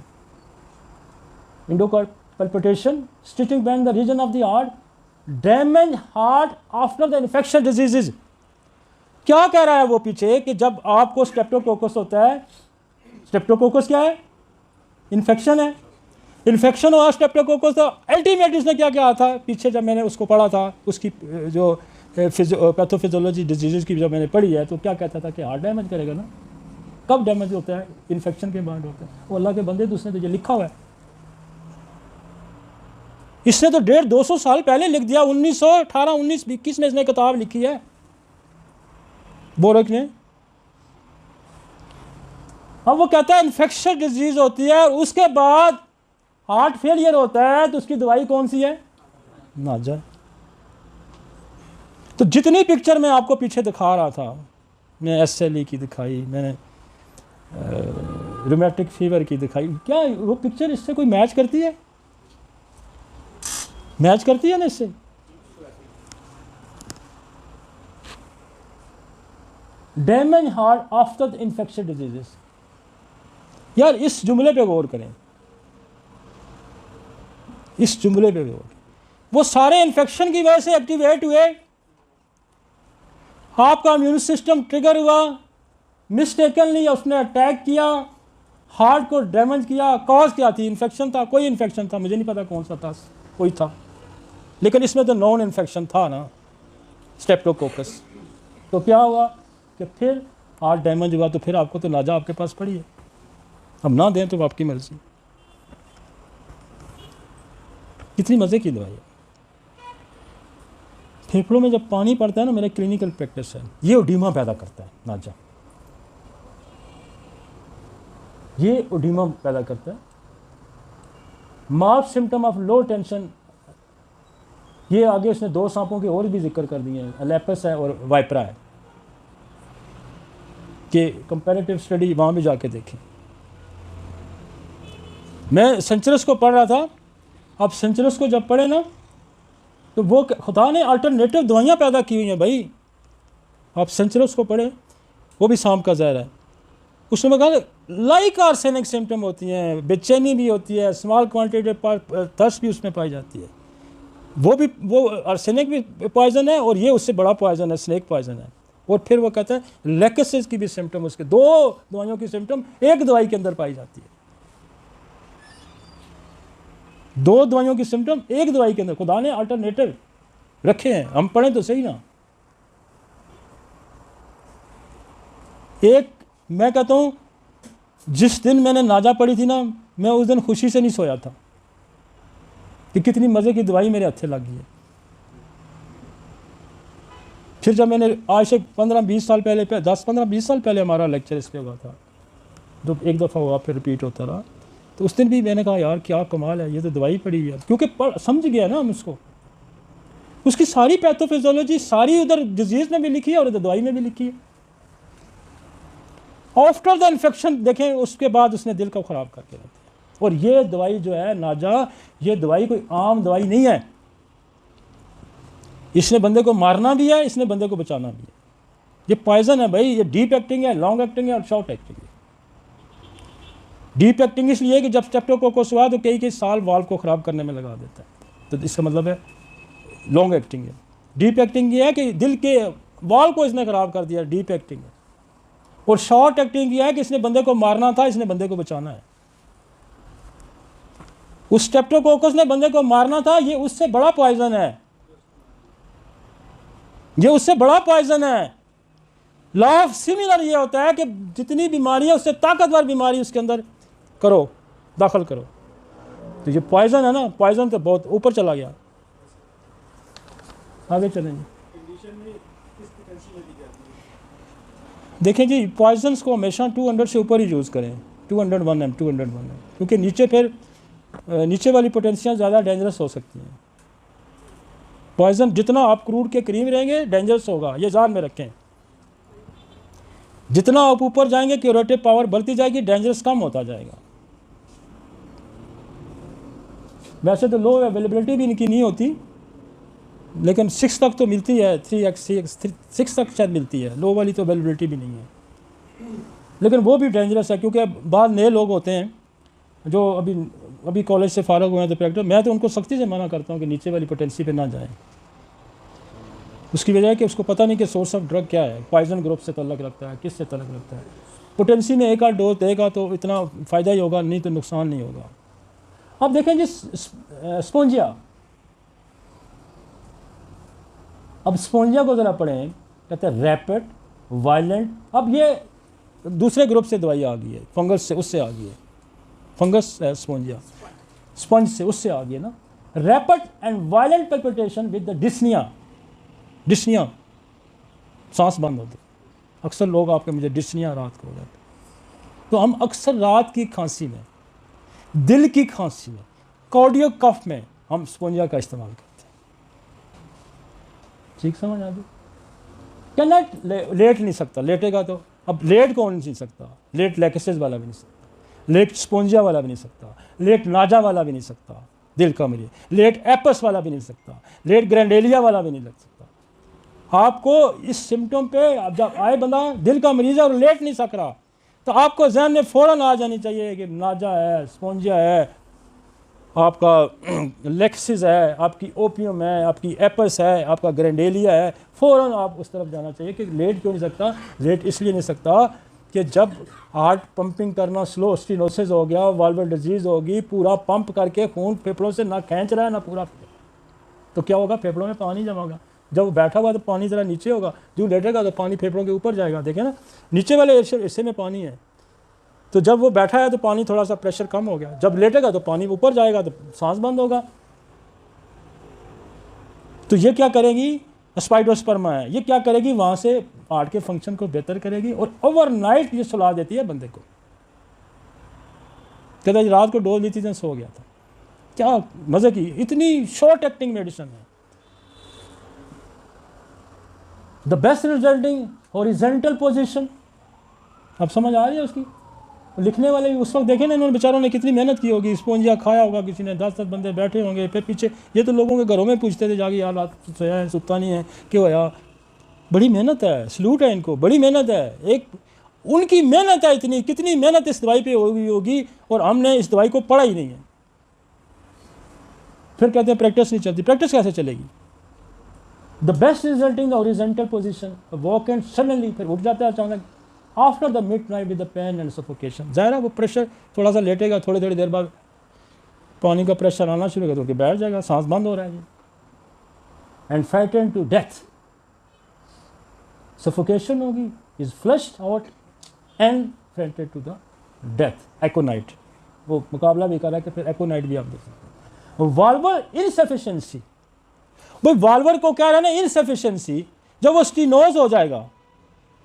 इंडोकार्ड palpitation, stitching band the region of the heart, damage heart after the infection diseases। क्या कह रहा है वो पीछे कि जब आपको स्ट्रेप्टोकोकस होता है, स्ट्रेप्टोकोकस क्या है, इन्फेक्शन है, इन्फेक्शन हुआ स्ट्रेप्टोकोकस, तो अल्टीमेट इसने क्या किया था पीछे जब मैंने उसको पढ़ा था, उसकी जो पैथोफिजियोलॉजी डिजीज़ की जब मैंने पढ़ी है, तो क्या कहता था कि हार्ट डैमेज करेगा ना। कब डैमेज होता है? इन्फेक्शन के बाद होता है। वो अल्लाह के बंदे, तो उसने तो ये लिखा हुआ है, इसने तो 150-200 साल पहले लिख दिया। 1918, 1921 में इसने किताब लिखी है, बोरक ने। अब वो कहता है इन्फेक्शन डिजीज होती है, और उसके बाद हार्ट फेलियर होता है, तो उसकी दवाई कौन सी है? नाजा। तो जितनी पिक्चर मैं आपको पीछे दिखा रहा था, मैं SLE की दिखाई, मैंने रूमेटिक फीवर की दिखाई, क्या वो पिक्चर इससे कोई मैच करती है? मैच करती है ना इससे? Damage heart after the infection diseases. यार इस जुमले पे गौर करें, इस जुमले पे गौर। वो सारे इन्फेक्शन की वजह से एक्टिवेट हुए, आपका इम्यून सिस्टम ट्रिगर हुआ, मिस्टेकनली उसने अटैक किया, हार्ट को डैमेज किया। कॉज क्या थी? इन्फेक्शन था, कोई इन्फेक्शन था, मुझे नहीं पता कौन सा था, कोई था, लेकिन इसमें तो नॉन इन्फेक्शन था ना, स्ट्रेप्टोकोकस। तो क्या हुआ कि फिर हार्ट डैमेज हुआ, तो फिर आपको तो नाजा आपके पास पड़ी है, हम ना दें तो आपकी मर्जी। कितनी मज़े की दवाई है। फेफड़ों में जब पानी पड़ता है ना, मेरा क्लिनिकल प्रैक्टिस है, ये ओडीमा पैदा करता है नाजा, ये ओडीमा पैदा करता है। Mark symptom of low tension, ये आगे उसने 2 सांपों के और भी जिक्र कर दिए हैं, एलेपस है और वाइपरा है, कि कंपैरेटिव स्टडी वहाँ भी जाके देखें। मैं सेंचुरस को पढ़ रहा था, अब सेंचुरस को जब पढ़े ना, तो वो खुदा ने अल्टरनेटिव दवाइयाँ पैदा की हुई हैं भाई। आप सेंचुरस को पढ़े, वो भी सांप का जहर है, उसमें कहा लाइक आर्सेनिक सिम्टम होती हैं, बेचैनी भी होती है, स्मॉल क्वांटिटी थर्स्ट भी उसमें पाई जाती है। वो आर्सेनिक भी पॉइजन है, और ये उससे बड़ा पॉइजन है, स्नेक पॉइजन है। और फिर वो कहता है लेकेसिस की भी सिम्टम, उसके 2 दवाइयों की सिम्टम एक दवाई के अंदर पाई जाती है। 2 दवाइयों की सिम्टम एक दवाई के अंदर, खुदा ने अल्टरनेटिव रखे हैं, हम पढ़ें तो सही ना। एक मैं कहता हूं, जिस दिन मैंने नाजा पढ़ी थी ना, मैं उस दिन खुशी से नहीं सोया था कि कितनी मज़े की दवाई मेरे हथे लग गई है। फिर जब मैंने आज से 15-20 साल पहले, 10-15-20 साल पहले हमारा लेक्चर इस पे हुआ था, जो एक दफ़ा हुआ फिर रिपीट होता रहा, तो उस दिन भी मैंने कहा यार क्या कमाल है, ये तो दवाई पड़ी हुई है, क्योंकि समझ गया ना हम उसको, उसकी सारी पैथोफिजियोलॉजी सारी उधर डिजीज़ में भी लिखी है और इधर दवाई में भी लिखी है। आफ्टर द इन्फेक्शन देखें, उसके बाद उसने दिल को ख़राब करके रखा। और ये दवाई जो है नाजा, ये दवाई कोई आम दवाई नहीं है, इसने बंदे को मारना भी है, इसने बंदे को बचाना भी है। ये पॉइजन है भाई, ये डीप एक्टिंग है, लॉन्ग एक्टिंग है और शॉर्ट एक्टिंग है। डीप एक्टिंग इसलिए कि जब स्ट्रेप्टोकोकस हुआ तो कई साल वाल्व को ख़राब करने में लगा देता है, तो इसका मतलब है लॉन्ग एक्टिंग है। डीप एक्टिंग ये है कि दिल के वाल्व को इसने ख़राब कर दिया, डीप एक्टिंग है। और शॉर्ट एक्टिंग ये है कि इसने बंदे को मारना था, इसने बंदे को बचाना है। उस स्ट्रेप्टोकोकस ने बंदे को मारना था, ये उससे बड़ा पॉइजन है, ये उससे बड़ा पॉइजन है। लॉ ऑफ सिमिलर ये होता है कि जितनी बीमारी है उससे ताकतवर बीमारी उसके अंदर करो, दाखिल करो। तो ये पॉइजन है ना, पॉइजन तो बहुत ऊपर चला गया। आगे चलेंगे, देखें जी, पॉइजन्स को हमेशा 200 से ऊपर ही यूज़ करें, 201 एम, 201 एम, क्योंकि नीचे फिर नीचे वाली पोटेंशियाँ ज़्यादा डेंजरस हो सकती हैं। पॉइजन जितना आप क्रूड के करीब रहेंगे डेंजरस होगा, ये ध्यान में रखें। जितना आप ऊपर जाएंगे क्यूरेटिव पावर बढ़ती जाएगी, डेंजरस कम होता जाएगा। वैसे तो लो अवेलेबिलिटी भी इनकी नहीं होती, लेकिन 6 तक तो मिलती है, 3x 6 तक शायद मिलती है, लो वाली तो अवेलेबिलिटी भी नहीं है। लेकिन वो भी डेंजरस है, क्योंकि बाद नए लोग होते हैं जो अभी कॉलेज से फारग हुए हैं, तो प्रैक्टिस, मैं तो उनको सख्ती से मना करता हूँ कि नीचे वाली पोटेंसी पे ना जाएं। उसकी वजह है कि उसको पता नहीं कि सोर्स ऑफ ड्रग क्या है, पॉइजन ग्रुप से तल्लक रखता है, किस से तल्लक रखता है। पोटेंसी में एक आध डोज देगा तो इतना फ़ायदा ही होगा, नहीं तो नुकसान नहीं होगा। अब देखें जी स्पोंजिया, अब स्पोंजिया को ज़रा पढ़ें, कहते हैं रैपिड वायलेंट। अब ये दूसरे ग्रुप से दवाई आ गई है, फंगस से, उससे आ गई है, फंगस स्पोंजिया, स्पंज से उससे आ गई है ना। Rapid and violent palpitation with the dyspnoea, dyspnoea सांस बंद होती, अक्सर लोग आपके मुझे डिस्निया रात को हो जाते। तो हम अक्सर रात की खांसी में, दिल की खांसी में, कार्डियो कफ में हम स्पोंजिया का इस्तेमाल करते हैं। ठीक समझ आ गई? क्या नेट लेट नहीं सकता, लेटेगा तो, अब लेट कौन नहीं सकता, लेट लैकेसिस वाला भी नहीं सकता, लेट स्पोंजिया वाला भी नहीं सकता, लेट नाजा वाला भी नहीं सकता, दिल का मरीज, लेट एपस वाला भी नहीं सकता, लेट ग्रैंडेलिया वाला भी नहीं लग सकता। आपको इस सिम्टम पे अब जब आए बंदा दिल का मरीज है और लेट नहीं सक रहा, तो आपको जहन में फ़ौरन आ जानी चाहिए कि नाजा है, स्पोंजिया है, आपका लेक्सिस है, आपकी ओपियम है, आपकी एपस है, आपका ग्रैंडेलिया है, फ़ौरन आप उस तरफ जाना चाहिए। कि लेट क्यों नहीं सकता? लेट इसलिए नहीं सकता कि जब हार्ट पंपिंग करना स्लो, स्टेनोसिस हो गया, वाल्वुलर डिजीज़ होगी, पूरा पंप करके खून फेफड़ों से ना खींच रहा है ना पूरा, तो क्या होगा? फेफड़ों में पानी जमा होगा। जब वो बैठा हुआ तो पानी ज़रा नीचे होगा, जो लेटेगा तो पानी फेफड़ों के ऊपर जाएगा। देखें ना, नीचे वाले हिस्से में पानी है, तो जब वो बैठा है तो पानी थोड़ा सा प्रेशर कम हो गया, जब लेटेगा तो पानी ऊपर जाएगा तो सांस बंद होगा। तो ये क्या करेगी? स्पाइडोस्पर्मा है, ये क्या करेगी? वहाँ से हार्ट के फंक्शन को बेहतर करेगी और ओवरनाइट ये सुला देती है बंदे को। कहता है रात को डोज ली थी तो सो गया था। क्या मज़े की, इतनी शॉर्ट एक्टिंग मेडिसिन है। The best resulting horizontal position, अब समझ आ रही है उसकी? लिखने वाले भी उस वक्त देखे ना, इन्होंने बेचारों ने कितनी मेहनत की होगी, स्पोंजिया खाया होगा किसी ने, 10-10 बंदे बैठे होंगे, फिर पीछे ये तो लोगों के घरों में पूछते थे जाके, यार रात सोया है, सुता नहीं है, क्यों होया? बड़ी मेहनत है, सलूट है इनको, बड़ी मेहनत है। एक उनकी मेहनत है इतनी, कितनी मेहनत इस दवाई पे होगी और हमने इस दवाई को पढ़ा ही नहीं है। फिर कहते हैं प्रैक्टिस नहीं चलती। प्रैक्टिस कैसे चलेगी? The best resulting horizontal position, walk and suddenly, फिर उठ जाता है अचानक। After the midnight with the pain and suffocation, ज़ाहिर है वो प्रेशर थोड़ा सा लेटेगा, थोड़ी थोड़ी देर बाद पानी का प्रेशर आना शुरू होगा तो बैठ जाएगा, सांस बंद हो रहा है जी। And frightened to death, suffocation होगी, is flushed out and frightened to the death. Aconite, वो मुकाबला भी कर रहा है कि फिर एकोनाइट भी आप देख सकते हैं। वाल्वुलर इनसफिशिएंसी, भाई वाल्वर को क्या रहना इनसफिशिएंसी, जब वो स्टीनोज हो जाएगा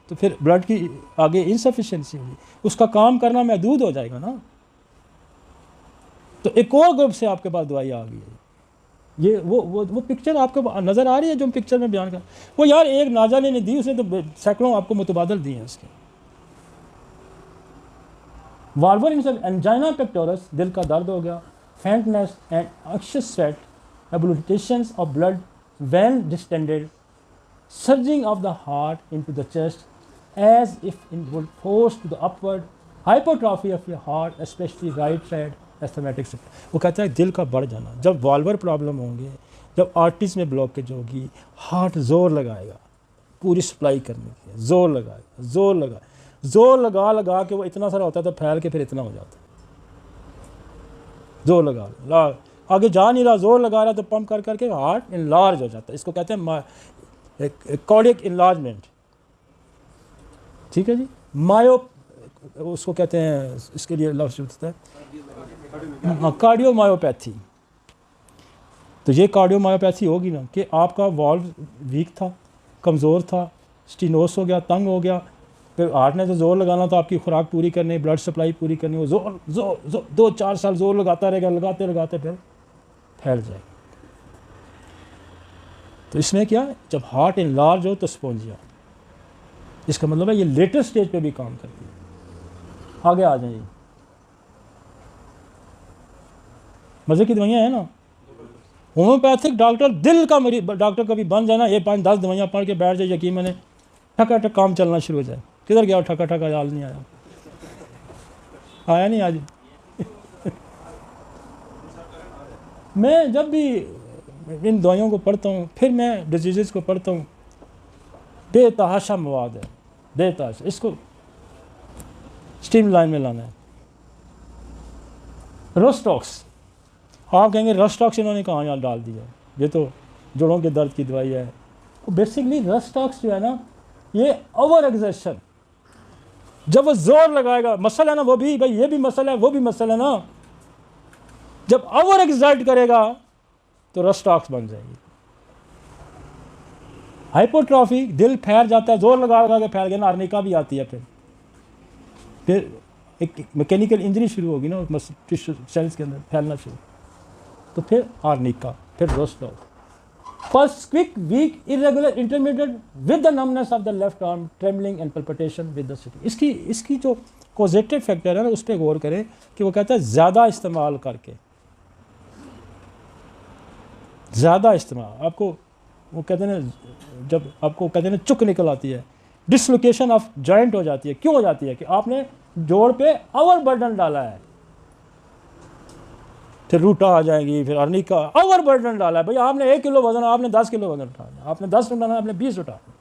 तो फिर ब्लड की आगे इनसफिशिएंसी होगी, उसका काम करना महदूद हो जाएगा ना। तो एक और ग्रुप से आपके पास दवाई आ गई है। ये वो पिक्चर आपको नज़र आ रही है जो हम पिक्चर में बयान कर, वो यार एक नाजा ने नहीं दी, उसने तो सैकड़ों आपको मुतबादल दिए हैं उसके। वाल्वर एंजाइना पेक्टोरस, दिल का दर्द हो गया, faintness and anxious sweat, ablutions of blood when distended, surging of the heart into the chest as if it would force to the upward, hypertrophy of your heart, especially right side asthmatic symptom। वो कहता है दिल का बढ़ जाना, जब वाल्वर problem होंगे, जब आर्टरीज में ब्लॉकेज होगी, हार्ट जोर लगाएगा पूरी सप्लाई करने की, जोर लगाएगा, जोर लगा के वो इतना सारा होता है तो फैल के फिर इतना हो जाता है। जोर लगा आगे जा नहीं रहा, जोर लगा रहा तो पंप कर करके हार्ट इनलार्ज हो जाता है। इसको कहते हैं कार्डियक इनलार्जमेंट। ठीक है जी। मायो, उसको कहते हैं, इसके लिए लफ्ज़ होता है कार्डियोमायोपैथी। तो ये कार्डियोमायोपैथी होगी ना कि आपका वॉल्व वीक था, कमज़ोर था, स्टीनोस हो गया, तंग हो गया, फिर हार्ट ने तो जोर लगाना था आपकी खुराक पूरी करनी, ब्लड सप्लाई पूरी करनी, वो जोर 2-4 साल जोर लगाता रहेगा, लगाते फिर फैल जाएगा। तो इसमें क्या, जब हार्ट इनलार्ज हो तो स्पोंजिया, इसका मतलब है ये लेटेस्ट स्टेज पे भी काम करती है। आगे आ जाइए, मज़े की दवाइयाँ हैं ना। होम्योपैथिक डॉक्टर, दिल का मरीज डॉक्टर कभी बन जाए ना, ये 5-10 दवाइयाँ पढ़ के बैठ जाए, यकीन मैंने ठक काम चलना शुरू हो जाए। किधर गया ठका हाल नहीं आया नहीं आज। मैं जब भी इन दवाइयों को पढ़ता हूँ, फिर मैं डिजीज़ को पढ़ता हूँ, बेतहाशा मवाद है, बेतहाशा। इसको स्ट्रीमलाइन में लाना है। रोस्टॉक्स, आप कहेंगे रोस्टॉक्स इन्होंने कहाँ यहाँ डाल दिया, ये तो जोड़ों के दर्द की दवाई है। तो बेसिकली रोस्टॉक्स जो है ना, ये ओवर एग्जर्शन, जब वो जोर लगाएगा, मसल है ना वो भी, भाई ये भी मसल है, वो भी मसल है ना, जब ओवर एक्सर्ट करेगा तो रस्टॉक्स बन जाएगी। हाइपोट्रॉफी, दिल फैल जाता है, जोर लगा लगा के फैल गया ना, आर्निका भी आती है। फिर एक मैकेनिकल इंजरी शुरू होगी ना टिश्यू सेल्स के अंदर फैलना शुरू, तो फिर आर्निका, फिर रोस्टॉक। Pulse quick, weak, irregular, intermediate with the numbness of the left arm, trembling and palpitation with the city. इसकी जो कॉजेटिव फैक्टर है ना, उस पर गौर करें कि वो कहता है ज़्यादा इस्तेमाल करके, ज़्यादा इस्तेमाल, आपको वो कहते हैं ना, जब आपको कहते हैं ना चुक निकल आती है, डिसलोकेशन ऑफ जॉइंट हो जाती है। क्यों हो जाती है? कि आपने जोड़ पे ओवर बर्डन डाला है, फिर रूटा आ जाएगी, फिर अर्निका, ओवर बर्डन डाला है। भाई आपने 1 किलो वजन, आपने 10 किलो वजन उठाना, आपने 10 उठाना, आपने 20 उठाना।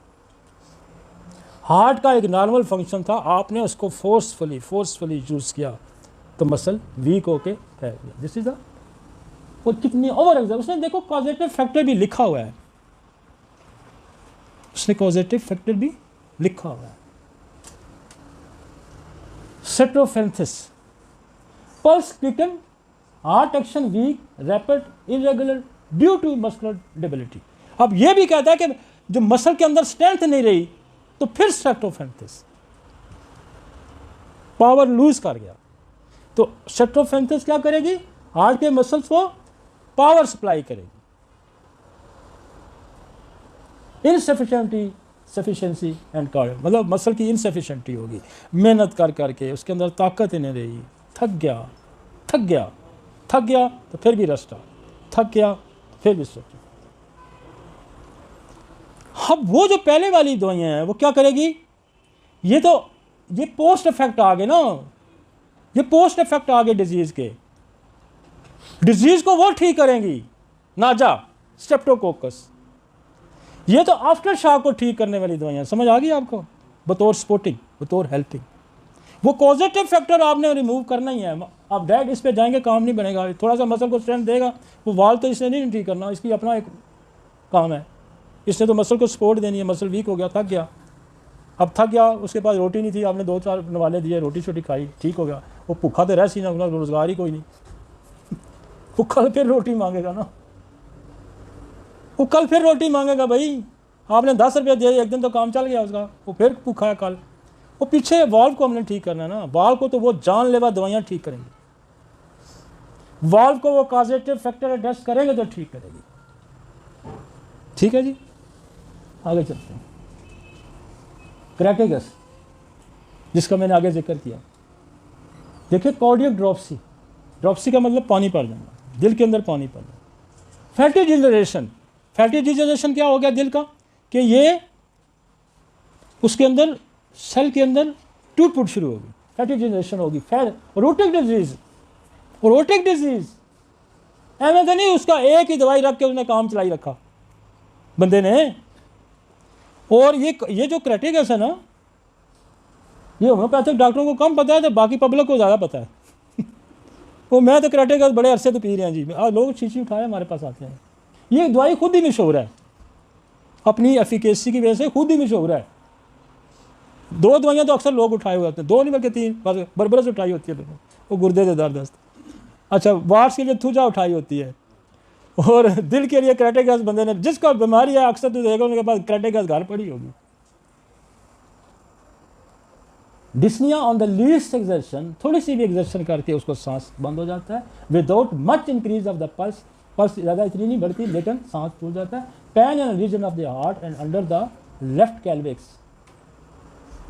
हार्ट का एक नॉर्मल फंक्शन था, आपने उसको फोर्सफुली यूज़ किया तो मसल वीक होके फैल गया। दिस इज द, वो कितनी ओवर एग्जाम। उसने देखो कॉजेटिव फैक्टर भी लिखा हुआ है, उसने कॉजेटिव फैक्टर भी लिखा हुआ है। Strophanthus, pulse quicken, heart action weak, rapid, irregular due to muscular debility. अब ये भी कहता है कि जो मसल के अंदर स्ट्रेंथ नहीं रही तो फिर सेट्रोफेंथिस, पावर लूज कर गया। तो सेट्रोफेंथिस क्या करेगी? हार्ट के मसल्स को पावर सप्लाई करेगी। इनसफिशिएंसी एंड कार्डियो, मतलब मसल की इनसफिशिएंटी होगी, मेहनत कर करके उसके अंदर ताकत ही नहीं रही, थक गया तो फिर भी रस्टा, थक गया फिर भी सोचो। अब वो जो पहले वाली दवाइयाँ हैं वो क्या करेगी? ये पोस्ट इफेक्ट आ गए ना, ये पोस्ट इफेक्ट आ गए डिजीज के। डिजीज को वो ठीक करेंगी, नाजा, स्ट्रेप्टोकोकस। ये तो आफ्टर शॉक को ठीक करने वाली दवाइयाँ, समझ आ गई आपको? बतौर सपोर्टिंग, बतौर हेल्पिंग। वो पॉजिटिव फैक्टर आपने रिमूव करना ही है। आप डायरेक्ट इस पे जाएंगे काम नहीं बनेगा। थोड़ा सा मसल को स्ट्रेंथ देगा, वो वाल तो इसने नहीं ठीक करना, इसकी अपना एक काम है। इसने तो मसल को सपोर्ट देनी है। मसल वीक हो गया, थक गया, अब थक गया, उसके पास रोटी नहीं थी, आपने 2-4 नवाले दिए, रोटी छोटी खाई, ठीक हो गया। वो भूखा तो रह सी ना, रोजगार ही कोई नहीं, वो कल फिर रोटी मांगेगा ना, वो कल फिर रोटी मांगेगा। भाई आपने 10 रुपये दिए, एक दिन तो काम चल गया उसका, वो फिर भूखा है कल। वो पीछे वाल्व को हमने ठीक करना है ना, वाल्व को तो वो जानलेवा दवाइयाँ ठीक करेंगी, वाल्व को वो कॉजेटिव फैक्टर एडजस्ट करेंगे तो ठीक करेगी। ठीक है जी, आगे चलते हैं। क्रैटेगस, जिसका मैंने आगे जिक्र किया, देखिए कार्डियक ड्रॉप्सी, ड्रॉप्सी का मतलब पानी पड़ जाना, दिल के अंदर पानी पड़ जाना। फैटी डिजनरेशन, फैटी डिजनरेशन क्या हो गया दिल का? कि ये उसके अंदर सेल के अंदर टूट फूट शुरू होगी, फैटी डिजनरेशन होगी। फिर रोटिक डिजीज, रोटिक डिजीज ऐसे तो नहीं उसका एक ही दवाई रख के उसने काम चलाई रखा बंदे ने। और ये जो क्रैटेगस है ना, ये होम्योपैथिक डॉक्टरों को कम पता है, तो बाकी पब्लिक को ज़्यादा पता है। वो मैं तो क्रैटेगस बड़े अरसे तो पी रहे हैं जी, लोग शीशी उठाए हमारे पास आते हैं। ये दवाई खुद ही मशहूर है, अपनी एफिकेसी की वजह से खुद ही मशहूर है। 2 दवाइयाँ तो अक्सर लोग उठाए हुए होते हैं, 2 नहीं बल्कि 3, बरबरस उठाई होती है लोगों, वो गुर्दे से दर्द। अच्छा, वार्स के लिए थूजा उठाई होती है, और दिल के लिए क्रैटेगस बंदे ने, जिसका बीमारी है अक्सर तो देखो उनके पास क्रैटेगस घर पड़ी होगी। Dyspnoea on the least exertion, थोड़ी सी भी एक्सर्शन करके उसको सांस बंद हो जाता है, without much increase of the pulse, pulse ज़्यादा इतनी नहीं बढ़ती लेकिन सांस फूल जाता है। Pain in region of the heart and under the left clavicle,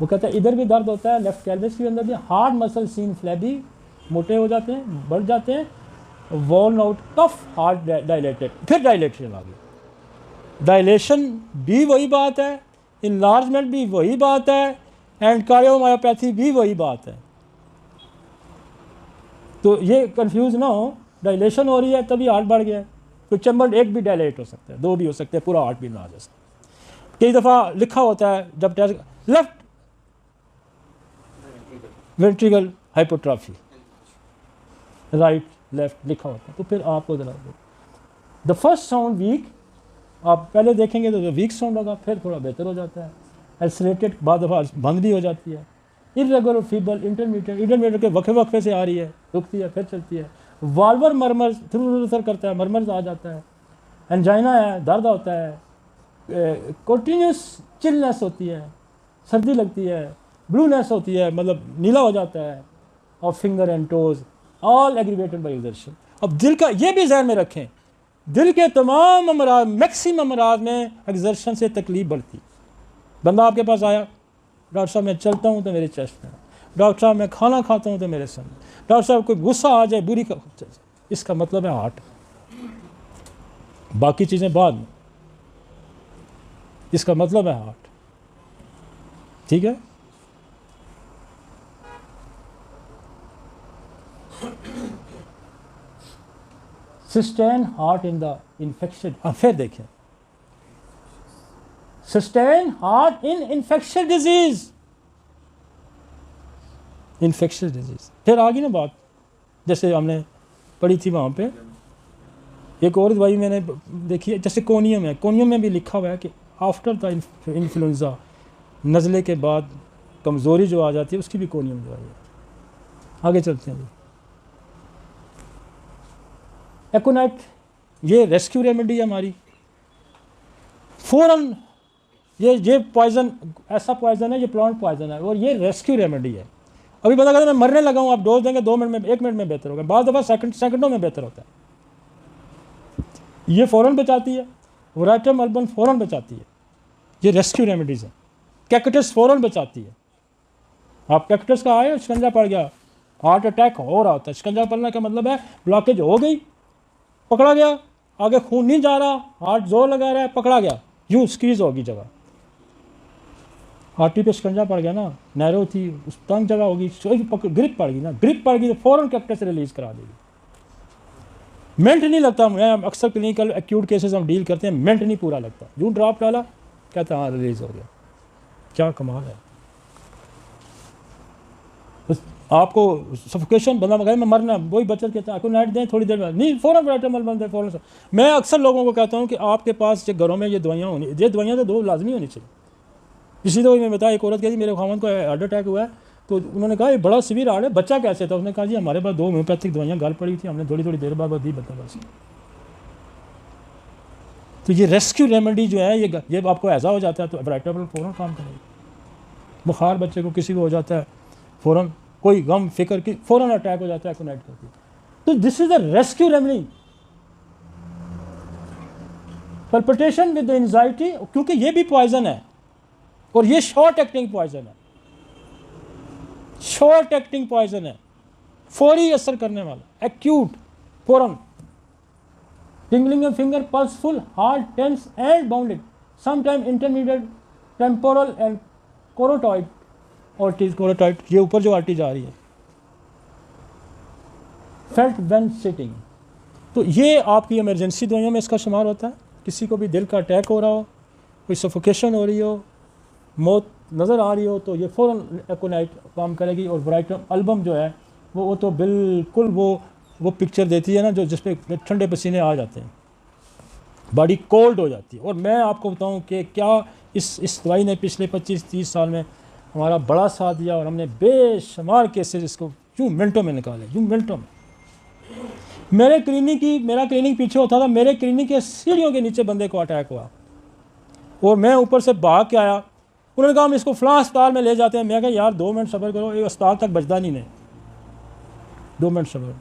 वो कहता है इधर भी दर्द होता है, लेफ्ट कैल्विक्स के अंदर भी। हार्ट मसल सीन फ्लैबी, मोटे हो जाते हैं, बढ़ जाते हैं। Worn out, tough, heart dilated. फिर डायलेशन आ गई, डायलेशन भी वही बात है, इनलार्जमेंट भी वही बात है, एंड कार्डियोमायोपैथी भी वही बात है। तो ये कंफ्यूज ना हो, डायलेशन हो रही है तभी हार्ट बढ़ गया है, तो चैम्बर एक भी डायलेट हो सकता है, 2 भी हो सकते हैं, पूरा हार्ट भी ना आ जा सकता। कई दफ़ा लिखा होता है जब left ventricle hypotrophy, right left लिखा होता है, तो फिर आपको जरा द फर्स्ट साउंड वीक, आप पहले देखेंगे तो वीक साउंड होगा, फिर थोड़ा बेहतर हो जाता है। एक्सेलरेटेड बाद दफ़ा बंद भी हो जाती है। इरेगुलर फीबल, इंटरमीडिएट के वक्फे वक्फे से आ रही है, रुकती है फिर चलती है। वाल्वर मरमर थ्रू करता है, मरमर आ जाता है। एंजाइना है, दर्द होता है। कंटिन्यूस चिलनेस होती है, सर्दी लगती है। ब्लूनेस होती है, मतलब नीला हो जाता है। और finger and toes all aggravated by exertion. अब दिल का ये भी जहन में रखें, दिल के तमाम अमराज, मैक्सिमम अमराज में एक्सर्शन से तकलीफ बढ़ती। बंदा आपके पास आया, डॉक्टर साहब मैं चलता हूँ तो मेरे चेस्ट में, डॉक्टर साहब मैं खाना खाता हूँ तो मेरे सर में, डॉक्टर साहब कोई गुस्सा आ जाए बुरी का, इसका मतलब है हार्ट। बाकी चीज़ें बाद में, इसका मतलब है हार्ट। ठीक है। Sustain heart in the infection. फिर देखें, sustain heart in infection disease, infection disease. फिर आ गई ना बात, जैसे हमने पढ़ी थी वहाँ पे एक और दवाई मैंने देखी है, जैसे कोनियम है, कोनियम में भी लिखा हुआ है कि आफ्टर द इन्फ्लुएंजा, नज़ले के बाद कमज़ोरी जो आ जाती है उसकी भी कोनियम दवाई है। आगे चलते हैं जी। एकोनाइट, ये रेस्क्यू रेमेडी है हमारी। फ़ौरन ये पॉइजन, ऐसा पॉइजन है, ये प्लांट पॉइजन है और ये रेस्क्यू रेमेडी है। अभी पता कहता मैं मरने लगा हूँ, आप डोज देंगे 2 मिनट में, 1 मिनट में बेहतर होगा, बाद दफ़ा सेकंडों में बेहतर होता है। ये फ़ौरन बचाती है, वराइटम अल्बम फ़ौरन बचाती है, ये रेस्क्यू रेमेडीज़ है। कैक्टस फ़ौरन बचाती है। आप कैक्टस का आए, शिकंजा पड़ गया, हार्ट अटैक हो रहा होता है, शिकंजा पड़ने का मतलब है ब्लॉकेज हो गई, पकड़ा गया, आगे खून नहीं जा रहा, हार्ट जोर लगा रहा है, पकड़ा गया, यूँ स्क्वीज होगी जगह, हार्टी पे शिकंजा पड़ गया ना, नैरो थी, उस तंग जगह होगी, ग्रिप पड़ गई ना, ग्रिप पड़ गई तो फ़ौरन कैक्टस रिलीज़ करा देगी। मिनट नहीं लगता। मैं अक्सर क्लिनिकल एक्यूट केसेस हम डील करते हैं, मिनट नहीं पूरा लगता, यूँ ड्रॉप डाला, कहता हाँ रिलीज़ हो गया। क्या कमाल है। आपको सफोकेशन बंदा मगर मैं मरना, वही बचत कहता है आपको नाइट दें थोड़ी देर में, नहीं फ़ौरन वराइटमल बंद है फ़ौरन। मैं अक्सर लोगों को कहता हूँ कि आपके पास जो घरों में ये दवाइयाँ होनी, ये दवाइयाँ तो 2 लाजमी होनी चाहिए। इसी तो मैं बताया, एक औरत कहती मेरे खामन को हार्ट अटैक हुआ है, तो उन्होंने कहा ये बड़ा सीवियर हार्ट है, बच्चा कैसे था? उसने कहा जी हमारे पास 2 होम्योपैथिक दवाइयाँ गाल पड़ी थी, हमने थोड़ी थोड़ी देर बाद दी बता बस। तो ये रेस्क्यू रेमेडी जो है, ये आपको ऐसा हो जाता है तो वराइटमल फ़ौरन काम करेगी। बुखार बच्चे को किसी को हो जाता है, फ़ौरन कोई गम फिक्र की, फ़ौरन अटैक हो जाता है, कनेक्ट करती है। तो this is the rescue remedy. Palpitation with anxiety, क्योंकि ये भी पॉइजन है और ये शॉर्ट एक्टिंग पॉइजन है, शॉर्ट एक्टिंग पॉइजन है, फौरी असर करने वाला, एक्यूट, फ़ौरन। Tingling of finger, pulse full, heart tense and bounded, sometime intermediate temporal and carotid arteries, carotid ये ऊपर जो आर्टिज आ रही है, फेल्ट व्हेन सिटिंग। तो ये आपकी इमरजेंसी दवाइयों में इसका शुमार होता है। किसी को भी दिल का अटैक हो रहा हो, कोई सफोकेशन हो रही हो, मौत नज़र आ रही हो, तो ये फ़ौरन एकोनाइट काम करेगी। और वराइटम अल्बम जो है वो तो बिल्कुल वो पिक्चर देती है ना, जो जिसपे ठंडे पसीने आ जाते हैं, बॉडी कोल्ड हो जाती है। और मैं आपको बताऊं कि क्या इस दवाई ने पिछले 25-30 साल में हमारा बड़ा साथ दिया और हमने बेशुमार केसेस इसको यूँ मिनटों में निकाले, यूँ मिनटों में। मेरा क्लिनिक पीछे होता था, मेरे क्लिनिक के सीढ़ियों के नीचे बंदे को अटैक हुआ और मैं ऊपर से भाग के आया। उन्होंने कहा हम इसको फलां अस्पताल में ले जाते हैं। मैं कहा यार 2 मिनट सब्र करो, ये अस्पताल तक बचता नहीं है, 2 मिनट सब्र।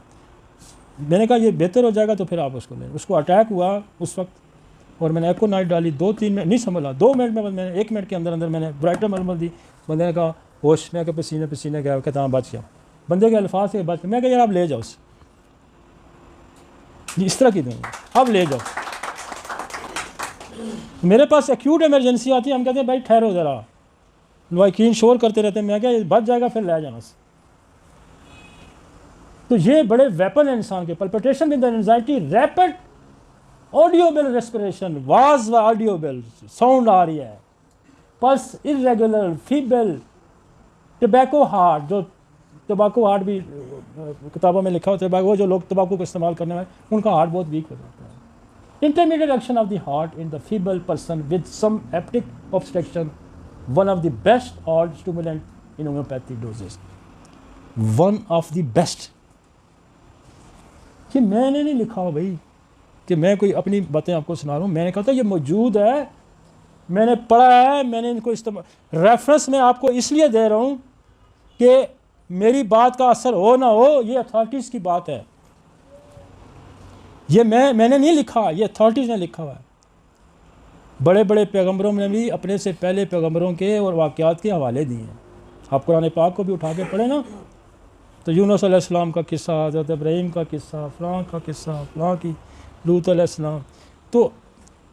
मैंने कहा ये बेहतर हो जाएगा तो फिर आप उसको लें। उसको अटैक हुआ उस वक्त और मैंने एकोनाइट डाली, 2-3 मिनट नहीं संभला, 2 मिनट में मैंने 1 मिनट के अंदर मैंने वराइटमल दी। बंदे ने कहा होश में के पसीने गया, कहता हाँ बच गया। बंदे के अल्फाज से बच, मैं कहा यार आप ले जाओ उसे, इस तरह की दूँगा, अब ले जाओ। मेरे पास एक्यूट इमरजेंसी आती है, हम कहते हैं भाई ठहरो ज़रा, वाइकीन शोर करते रहते हैं, मैं क्या बच जाएगा फिर ले जाना। तो ये बड़े वेपन है इंसान के। Palpitation with anxiety, rapid audible respiration, was व ऑडियोबल साउंड आ रही है, pulse irregular, feeble, tobacco heart, जो तंबाकू हार्ट भी किताबों में लिखा होता है, वो जो लोग तंबाकू को इस्तेमाल करने वाले उनका हार्ट बहुत वीक हो जाता है। Intermediate action of the heart in the feeble person with some hepatic obstruction, one of the best all stimulant in homeopathic doses, one of the best. कि मैंने नहीं लिखा हो भाई, कि मैं कोई अपनी बातें आपको सुना रहा हूँ, मैंने कहा था ये मौजूद है, मैंने पढ़ा है, मैंने इनको इस्तेमाल रेफरेंस में आपको इसलिए दे रहा हूँ कि मेरी बात का असर हो ना हो, ये अथॉरिटीज़ की बात है। ये मैंने नहीं लिखा, ये अथॉरिटीज़ ने लिखा हुआ है। बड़े बड़े पैगंबरों ने भी अपने से पहले पैगंबरों के और वाक़यात के हवाले दिए हैं। आप कुरान पाक को भी उठा के पढ़े ना, तो यूनुस अलैहिस्सलाम का किस्सा, हज़रत इब्राहीम का किस्सा, फ़लाँ का किस्सा, फ़लाँ की लूत अलैहिस्सलाम। तो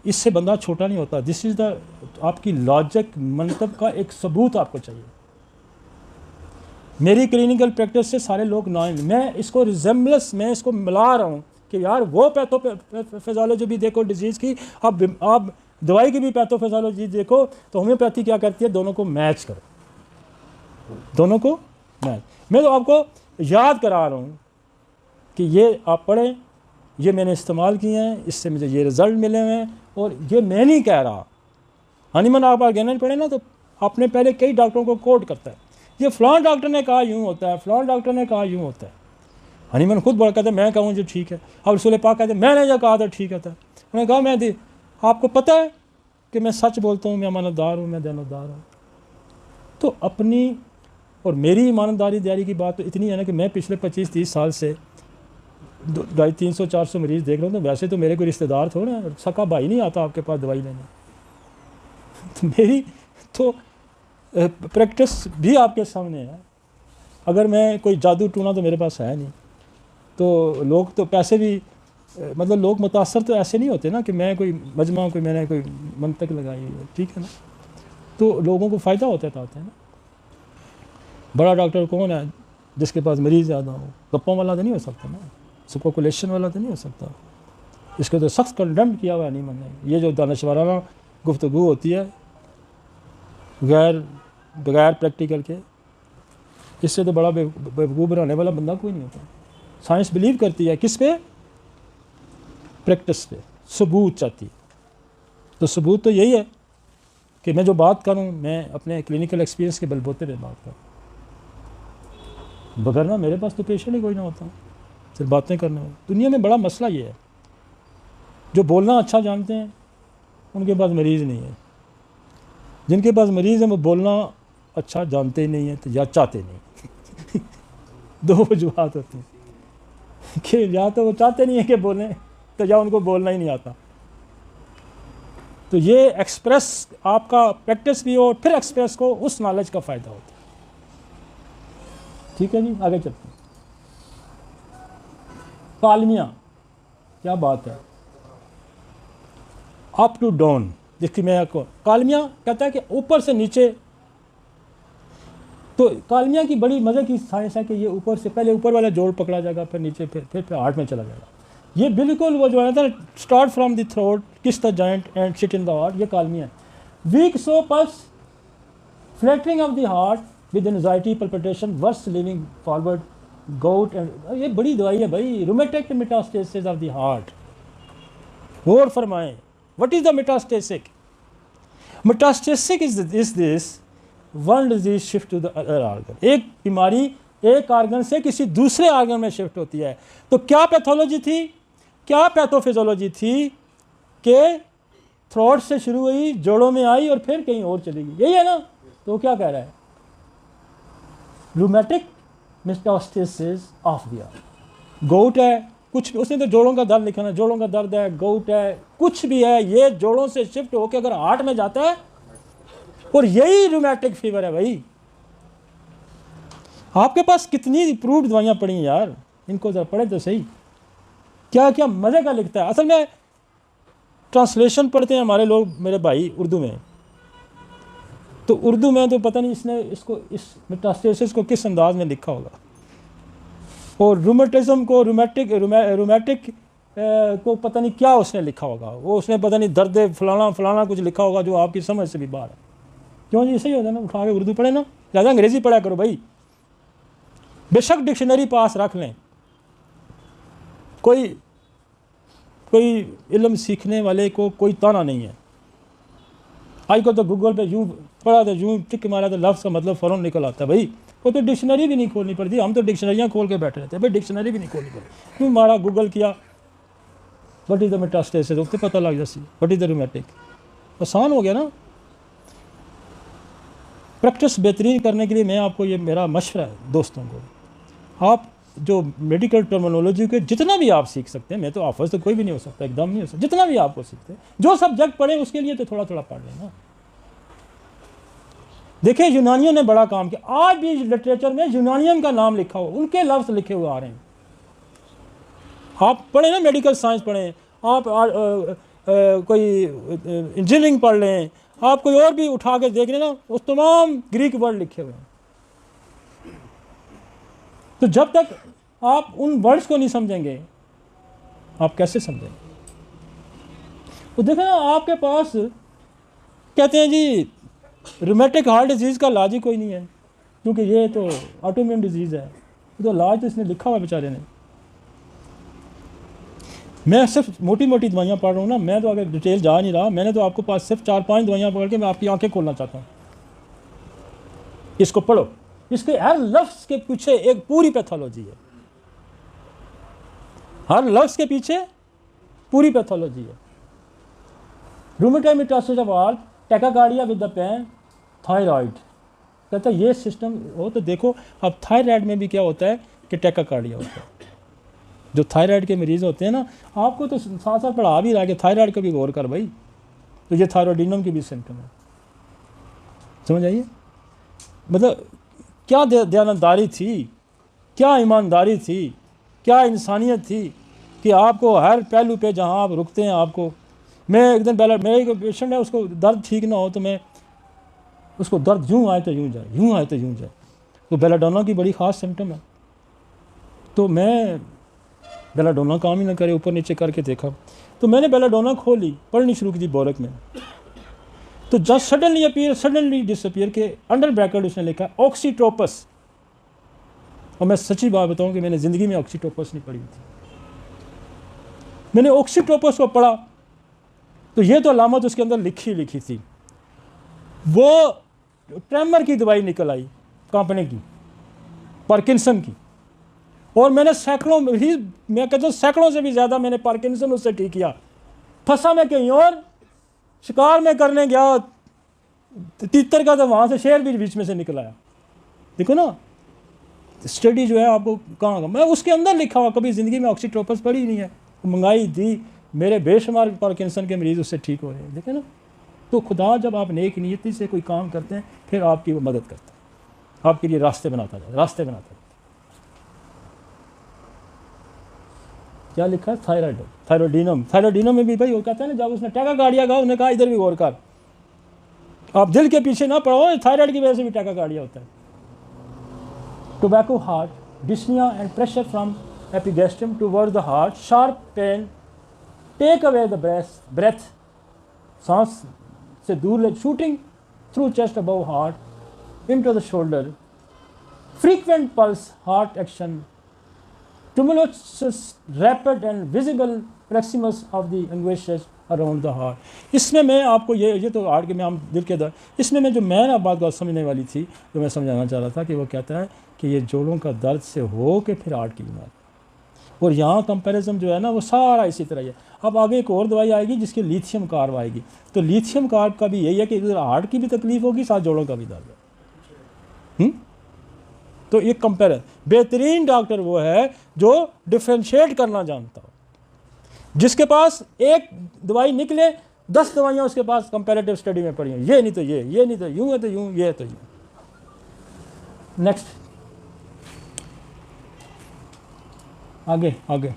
इससे बंदा छोटा नहीं होता। दिस इज़ द आपकी लॉजिक, मंतब का एक सबूत आपको चाहिए। मेरी क्लिनिकल प्रैक्टिस से सारे लोग ना, मैं इसको रिजेम्बलेंस में इसको मिला रहा हूँ कि यार वो पैथोफिजियोलॉजी भी देखो डिजीज़ की, आप दवाई की भी पैथोफिजियोलॉजी देखो, तो होम्योपैथी क्या करती है, दोनों को मैच करो, दोनों को मैच। मैं तो आपको याद करा रहा हूँ कि ये आप पढ़ें, ये मैंने इस्तेमाल किए हैं, इससे मुझे ये रिज़ल्ट मिले हुए हैं। और ये मैं नहीं कह रहा, हनीमन आप ऑर्गेनाइज पढ़े ना, तो आपने पहले कई डॉक्टरों को कोट करता है, ये फ़लाँ डॉक्टर ने कहा यूँ होता है, फ़लाँ डॉक्टर ने कहा यूँ होता है। हनीमन खुद बड़ा कहते हैं मैं कहूँ जो ठीक है, और रसूल पाक कहते हैं मैंने जो कहा था ठीक है था। उन्होंने कहा मैं आपको पता है कि मैं सच बोलता हूँ, मैं अमानतदार हूँ, मैं दयानतदार हूँ। तो अपनी और मेरी ईमानदारी दारी की बात तो इतनी है ना कि मैं पिछले 25-30 साल से 250-300-400 मरीज़ देख रहा हूँ। तो वैसे तो मेरे कोई रिश्तेदार थोड़े हैं, सका भाई नहीं आता आपके पास दवाई लेने। तो मेरी तो प्रैक्टिस भी आपके सामने है। अगर मैं कोई जादू टूना तो मेरे पास है नहीं। तो लोग तो पैसे भी मतलब लोग मुतासर तो ऐसे नहीं होते ना कि मैं कोई मजमा कोई मैंने कोई मंतक लगाई है, ठीक है ना। तो लोगों को फ़ायदा होता है ना। बड़ा डॉक्टर कौन है जिसके पास मरीज़ ज़्यादा हो? गप्पों वाला तो नहीं हो सकता ना, स्पेकुलेशन वाला तो नहीं हो सकता। इसको तो सख्त कंडेम किया हुआ नहीं मैंने। ये जो दानिशवाराना गुफ्तगू होती है बगैर प्रैक्टिकल के, इससे तो बड़ा बेवकूफ़ बनाने वाला बंदा कोई नहीं होता। साइंस बिलीव करती है किस पे? प्रैक्टिस पे, सबूत चाहती है। तो सबूत तो यही है कि मैं जो बात करूं मैं अपने क्लिनिकल एक्सपीरियंस के बलबूते पे बात करूं, बगैर ना मेरे पास तो पेशेंट ही कोई ना होता, सिर्फ बातें करने में। दुनिया में बड़ा मसला ये है, जो बोलना अच्छा जानते हैं उनके पास मरीज़ नहीं है, जिनके पास मरीज़ है वो बोलना अच्छा जानते ही नहीं है तो या चाहते नहीं। दो वजूहत होती हैं कि या तो वो चाहते नहीं है कि बोलें, तो या उनको बोलना ही नहीं आता। तो ये एक्सप्रेस आपका प्रैक्टिस भी हो, फिर एक्सप्रेस को उस नॉलेज का फ़ायदा होता है। ठीक है जी, आगे चलते हैं। कालमिया, क्या बात है, अप टू डाउन। देखिए मैं आपको कालमिया कहता है कि ऊपर से नीचे। तो कालमिया की बड़ी मज़े की साइंस है कि ये ऊपर से पहले ऊपर वाला जोड़ पकड़ा जाएगा, फिर नीचे फिर हार्ट में चला जाएगा। ये बिल्कुल वो जो है ना, start from the throat, kiss the joint and sit in the heart, ये कालमिया है। Weak so pulse, fluttering of the heart with anxiety palpitation, worse living forward, gout and, ये बड़ी दवाई है भाई। Rheumatic metastasis of the heart, गौर फरमाएं। What is the metastatic? Metastatic is this one disease shift to the other organ. एक बीमारी एक ऑर्गन से किसी दूसरे ऑर्गन में शिफ्ट होती है। तो क्या पैथोलॉजी थी, क्या पैथोफिजियोलॉजी थी कि थ्रोट से शुरू हुई, जोड़ों में आई और फिर कहीं और चली गई, यही है ना। तो क्या कह रहा है? Rheumatic metastasis of the heart. Gout है कुछ, उसने तो जोड़ों का दर्द लिखा ना, जोड़ों का दर्द है, गोट है, कुछ भी है, ये जोड़ों से शिफ्ट होकर अगर हार्ट में जाता है, और यही रूमेटिक फीवर है भाई। आपके पास कितनी अप्रूव्ड दवाइयाँ पड़ी हैं यार, इनको जरा पढ़े तो सही। क्या क्या मज़े का लिखता है। असल में ट्रांसलेशन पढ़ते हैं हमारे लोग, मेरे भाई, उर्दू में। तो उर्दू में तो पता नहीं इसने इसको इस मेटास्टेसिस को किस अंदाज में लिखा होगा, और रूमेटिज्म को रूमेटिक को पता नहीं क्या उसने लिखा होगा। वो उसने पता नहीं दर्द फलाना फलाना कुछ लिखा होगा जो आपकी समझ से भी बाहर है। क्यों जी, सही होता है ना, उठा के उर्दू पढ़े ना, ज़्यादा अंग्रेज़ी पढ़ा करो भाई। बेशक डिक्शनरी पास रख लें, कोई इल्म सीखने वाले को कोई ताना नहीं है। आजकल तो गूगल पे यूँ पढ़ा तो यूँ टिक मारा तो लफ्ज़ का मतलब फ़ौरन निकल आता है। भाई वो तो डिक्शनरी भी नहीं खोलनी पड़ती, हम तो डिक्शनरियाँ खोल के बैठे रहते हैं। भाई डिक्शनरी भी नहीं खोलनी पड़ती, क्यों मारा गूगल किया, व्हाट इज़ द मेटास्टेसिस, उससे पता लग जाती, व्हाट इज़ द रूमेटिक, आसान हो गया ना। प्रैक्टिस बेहतरीन करने के लिए मैं आपको ये मेरा मशवरा है दोस्तों को, आप जो मेडिकल टर्मिनोलॉजी के जितना भी आप सीख सकते हैं, मैं तो हाफिज़ तो कोई भी नहीं हो सकता, एकदम नहीं हो सकता, जितना भी आपको सीखते हैं, जो सब्जेक्ट पढ़े उसके लिए तो थोड़ा थोड़ा पढ़ लेना। देखिए यूनानियों ने बड़ा काम किया, आज भी लिटरेचर में यूनानियन का नाम लिखा हुआ, उनके लफ्ज़ लिखे हुए आ रहे हैं। आप पढ़े ना, मेडिकल साइंस पढ़ें, आप कोई इंजीनियरिंग पढ़ लें, आप कोई और भी उठा के देख लेना, उस तमाम ग्रीक वर्ड लिखे हुए हैं। तो जब तक आप उन वर्ड्स को नहीं समझेंगे, आप कैसे समझेंगे? तो देखो ना, आपके पास कहते हैं जी रूमेटिक हार्ट डिजीज़ का इलाज ही कोई नहीं है, क्योंकि ये तो ऑटोइम्यून डिजीज़ है, तो इलाज तो इसने लिखा हुआ बेचारे ने। मैं सिर्फ मोटी मोटी दवाइयाँ पढ़ रहा हूँ ना, मैं तो अगर डिटेल जा नहीं रहा, मैंने तो आपको पास सिर्फ 4-5 दवाइयाँ पढ़ के मैं आपकी आंखें खोलना चाहता हूँ। इसको पढ़ो, इसके हर लफ्ज़ के पीछे एक पूरी पैथोलॉजी है, हर लफ्ज़ के पीछे पूरी पैथोलॉजी है। Rheumatoid metastasis of heart, tachycardia with the pain, thyroid, कहता है ये सिस्टम हो। तो देखो अब थायराइड में भी क्या होता है कि टैकाकार्डिया होता है। जो थायराइड के मरीज़ होते हैं ना, आपको तो साथ साथ पढ़ा भी रहा है कि थायराइड का भी गौर कर भाई, तो ये थायरॉयडिनम की भी सिम्टम है। समझ आइए, मतलब क्या दयानतदारी थी, क्या ईमानदारी थी, क्या इंसानियत थी कि आपको हर पहलू पे जहाँ आप रुकते हैं आपको। मैं एक दिन पहले, मेरे एक पेशेंट है, उसको दर्द ठीक ना हो तो मैं उसको दर्द यूँ आए तो यूँ जाए, यूँ आए तो यूँ जाए, तो बेलाडोना की बड़ी ख़ास सिम्टम है। तो मैं बेलाडोना काम ही ना करे, ऊपर नीचे करके देखा, तो मैंने बेलाडोना खोली, पढ़नी शुरू की थी बोरक में, तो just suddenly appear suddenly disappear के अंडर ब्रैकेट उसने लिखा ऑक्सीटोपस। और मैं सच्ची बात बताऊं कि मैंने ज़िंदगी में ऑक्सीटोपस नहीं पढ़ी थी। मैंने ऑक्सीटोपस को पढ़ा तो ये तो अलामत उसके अंदर लिखी थी। वो ट्रेमर की दवाई निकल आई, कांपने की, पार्किंसन की, और मैंने सैकड़ों ही, मैं कहता हूँ सैकड़ों से भी ज़्यादा मैंने पार्किंसन उससे ठीक किया। फंसा मैं कहीं और, शिकार में करने गया तीतर का, तो वहाँ से शेर भी बीच में से निकल आया। देखो ना, स्टडी जो है आपको कहाँ, मैं उसके अंदर लिखा हुआ, कभी ज़िंदगी में ऑक्सीटोपस पढ़ी नहीं है, मंगाई दी, मेरे बेशुमार पार्किंसन के मरीज़ उससे ठीक हो रहे हैं। देखे ना, तो खुदा जब आप नेक नीयती से कोई काम करते हैं फिर आपकी वो मदद करता है, आपके लिए रास्ते बनाता है, रास्ते बनाता है। क्या लिखा है? थायराइड, थायरॉयडिनम। थायरॉयडिनम में भी भाई वो कहता है ना, जब उसने टैकाकार्डिया कहा, उन्होंने कहा इधर भी गौर कर, आप दिल के पीछे ना पढ़ो, थायराइड की वजह से भी टैकाकार्डिया होता है। Tobacco heart, dyspnoea and pressure from epigastrium toward the heart, sharp pain, take away the breath, सांस से दूर ले, shooting through chest above heart into the shoulder, frequent pulse heart action, tumultuous, rapid and visible proximus of the anguishes around the heart। इसमें मैं आपको ये तो heart के में हम दिल के दर, इसमें मैं जो मैं बात समझने वाली थी, जो मैं समझाना चाह रहा था कि वो कहता है कि ये जोड़ों का दर्द से हो के फिर हार्ट की बीमारी, और यहाँ कंपैरिजन जो है ना वो सारा इसी तरह है। अब आगे एक और दवाई आएगी जिसकी लिथियम कार्ब आएगी, तो लिथियम कार्ब का भी यही है कि इधर हार्ट की भी तकलीफ होगी, साथ जोड़ों का भी दर्द है। तो ये कंपेयर, बेहतरीन डॉक्टर वो है जो डिफ्रेंशिएट करना जानता हो, जिसके पास एक दवाई निकले 10 दवाइयाँ उसके पास कंपैरेटिव स्टडी में पड़ी हैं, ये नहीं तो ये नहीं तो यूँ है तो यूँ, ये तो यूँ। नेक्स्ट, आगे आगे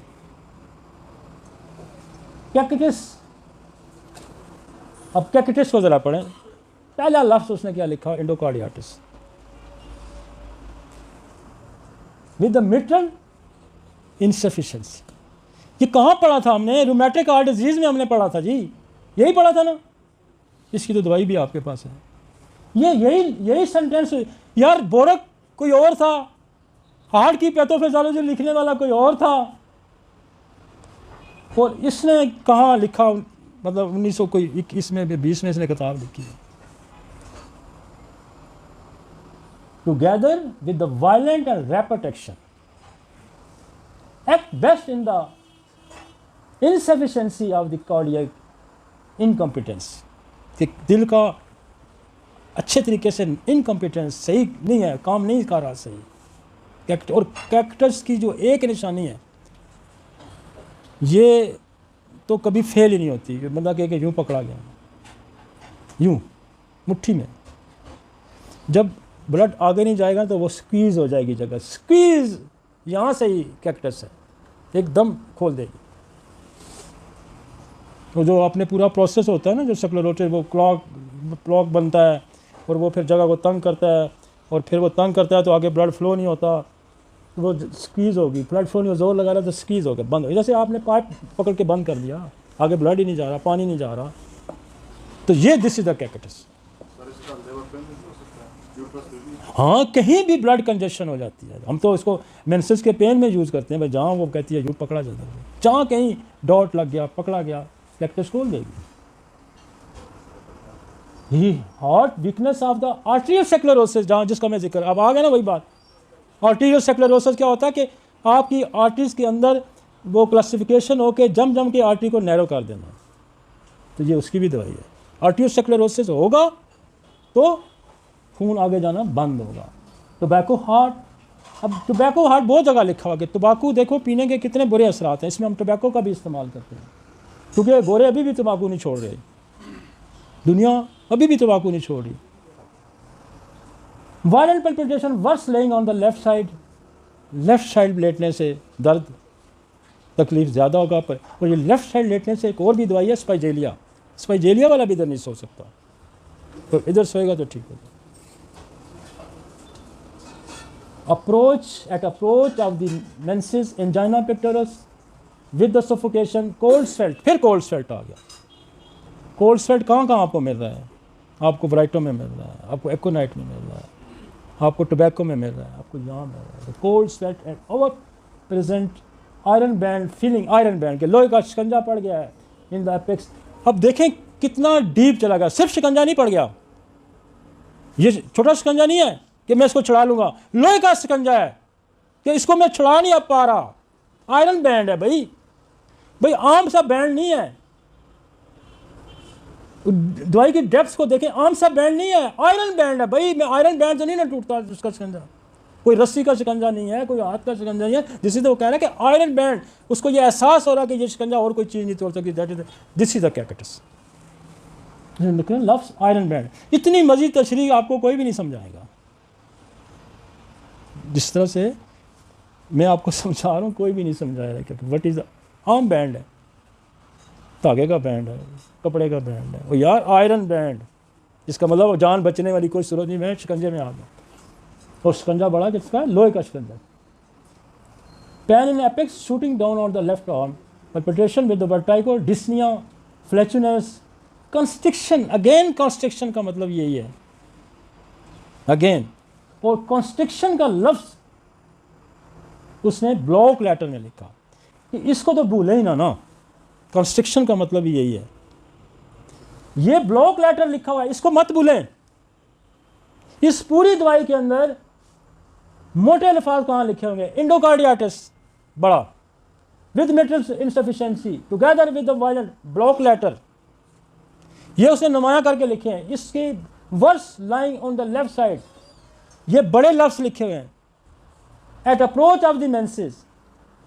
कैकिटिस। अब कैकिटिस को ज़रा पढ़ें, पहला लफ्ज़ उसने क्या लिखा, एंडोकार्डियाटिस विद द मिट्रल इनसफिशिएंसी। ये कहाँ पढ़ा था हमने? रूमेटिक हार्ट डिजीज़ में हमने पढ़ा था जी, यही पढ़ा था ना। इसकी तो दवाई भी आपके पास है। यही सेंटेंस यार, बोरक कोई और था, हार्ट की पैथोफिजियोलॉजी लिखने वाला कोई और था, और इसने कहाँ लिखा, मतलब 1900 कोई 21 में 20 में इसने किताब लिखी है। together with the violent and rapid action, at best in the insufficiency of the cardiac incompetence, कि दिल का अच्छे तरीके से इनकम्पिटेंस, सही नहीं है, काम नहीं कर रहा सही। और कैक्टस की जो एक निशानी है, ये तो कभी फेल ही नहीं होती। बंदा कह के यूँ पकड़ा गया, यूँ मुट्ठी में, जब ब्लड आगे नहीं जाएगा तो वो स्क्वीज़ हो जाएगी जगह, स्क्वीज़ यहाँ से ही कैक्टस है, एकदम खोल देगी। तो जो आपने पूरा प्रोसेस होता है ना, जो स्क्लेरोसिस, वो क्लॉक बनता है और वो फिर जगह को तंग करता है, और फिर वो तंग करता है तो आगे ब्लड फ्लो नहीं होता, तो वो स्क्वीज़ होगी, ब्लड फ्लो नहीं, जोर लगा रहा तो स्क्वीज़ होगा, बंद हो। जैसे आपने पाइप पकड़ के बंद कर दिया, आगे ब्लड ही नहीं जा रहा, पानी नहीं जा रहा, तो ये दिस इज द कैक्टस। हाँ, कहीं भी ब्लड कंजेशन हो जाती है, हम तो इसको मेंसेस के पेन में यूज़ करते हैं भाई, जहाँ वो कहती है यूँ पकड़ा जाता है, जहाँ कहीं डॉट लग गया, पकड़ा गया, कैक्टस खोल देगी। ही heart weakness of the arterial sclerosis, जहाँ जिसका मैं जिक्र, अब आ गया ना वही बात। आर्टेरियल स्क्लेरोसिस क्या होता है कि आपकी आर्टरीज के अंदर वो क्लासिफिकेशन हो के जम के आर्टरी को नैरो कर देना, तो ये उसकी भी दवाई है। आर्टेरियल स्क्लेरोसिस होगा तो खून आगे जाना बंद होगा। टोबैको हार्ट, अब टोबैको हार्ट बहुत जगह लिखा हुआ कि तंबाकू देखो पीने के कितने बुरे असरात हैं, इसमें हम टोबैको का भी इस्तेमाल करते हैं, क्योंकि गोरे अभी भी तंबाकू नहीं छोड़ रहे, दुनिया अभी भी तंबाकू नहीं छोड़ रही। Violent palpitation worse lying on the left side लेटने से दर्द तकलीफ ज़्यादा होगा पर, और ये लेफ्ट साइड लेटने से एक और भी दवाई है स्पाइजेलिया वाला भी इधर नहीं सो सकता, तो इधर सोएगा तो ठीक होगा। At approach of the menses, angina pectoris with the suffocation, cold sweat, फिर cold sweat आ गया। cold sweat कहाँ आपको मिल रहा है? आपको ब्राइटो में मिल रहा है, आपको एकोनाइट में मिल रहा है, आपको टोबैको में मिल रहा है, आपको यहाँ मिल रहा है। Cold sweat and over present iron band feeling, iron band के लोहे का शिकंजा पड़ गया है इन द एपेक्स। अब देखें कितना डीप चला गया, सिर्फ शिकंजा नहीं पड़ गया, ये छोटा शिकंजा नहीं है कि मैं इसको छुड़ा लूँगा, लोहे का शिकंजा है कि इसको मैं छुड़ा नहीं अब पा रहा, आयरन बैंड है भाई आम सा बैंड नहीं है, दवाई की डेप्थ को देखें, आम सा बैंड नहीं है, आयरन बैंड है भाई। मैं आयरन बैंड तो नहीं ना टूटता उसका शिकंजा, कोई रस्सी का शिकंजा नहीं है, कोई हाथ का शिकंजा नहीं है, जिससे तो वो कह रहा है कि आयरन बैंड, उसको ये एहसास हो रहा है कि ये शिकंजा और कोई चीज़ नहीं तोड़ सकती, that is this is the cactus. लफ्ज़ आयरन बैंड, इतनी मजीद तशरीह आपको कोई भी नहीं समझाएगा, जिस तरह से मैं आपको समझा रहा हूँ कोई भी नहीं समझाएगा कि व्हाट इज आम बैंड है, धागे का बैंड है, कपड़े का बैंड है, और यार आयरन बैंड, इसका मतलब जान बचने वाली कोई सूरत नहीं, मैं शिकंजे में आ गया, और शिकंजा बड़ा किसका, लोहे का शिकंजा। Pain in apex shooting down on the left arm, palpitation with the vertigo, dyspnoea, flatulence, constriction. Again constriction का मतलब यही है अगेन, और कंस्ट्रिक्शन का लफ्ज़ उसने ब्लॉक लेटर में लिखा कि इसको तो भूले ही ना, कंस्ट्रिक्शन का मतलब यही है, ये ब्लॉक लेटर लिखा हुआ है, इसको मत भूलें। इस पूरी दवाई के अंदर मोटे अल्फाज कहाँ लिखे होंगे, इंडोकार्डियाटिस बड़ा, with mitral insufficiency together with the violent, block letter, ये उसने नुमाया करके लिखे हैं। इसके worse lying on the left side, ये बड़े लफ्ज़ लिखे हुए हैं। At approach of the menses,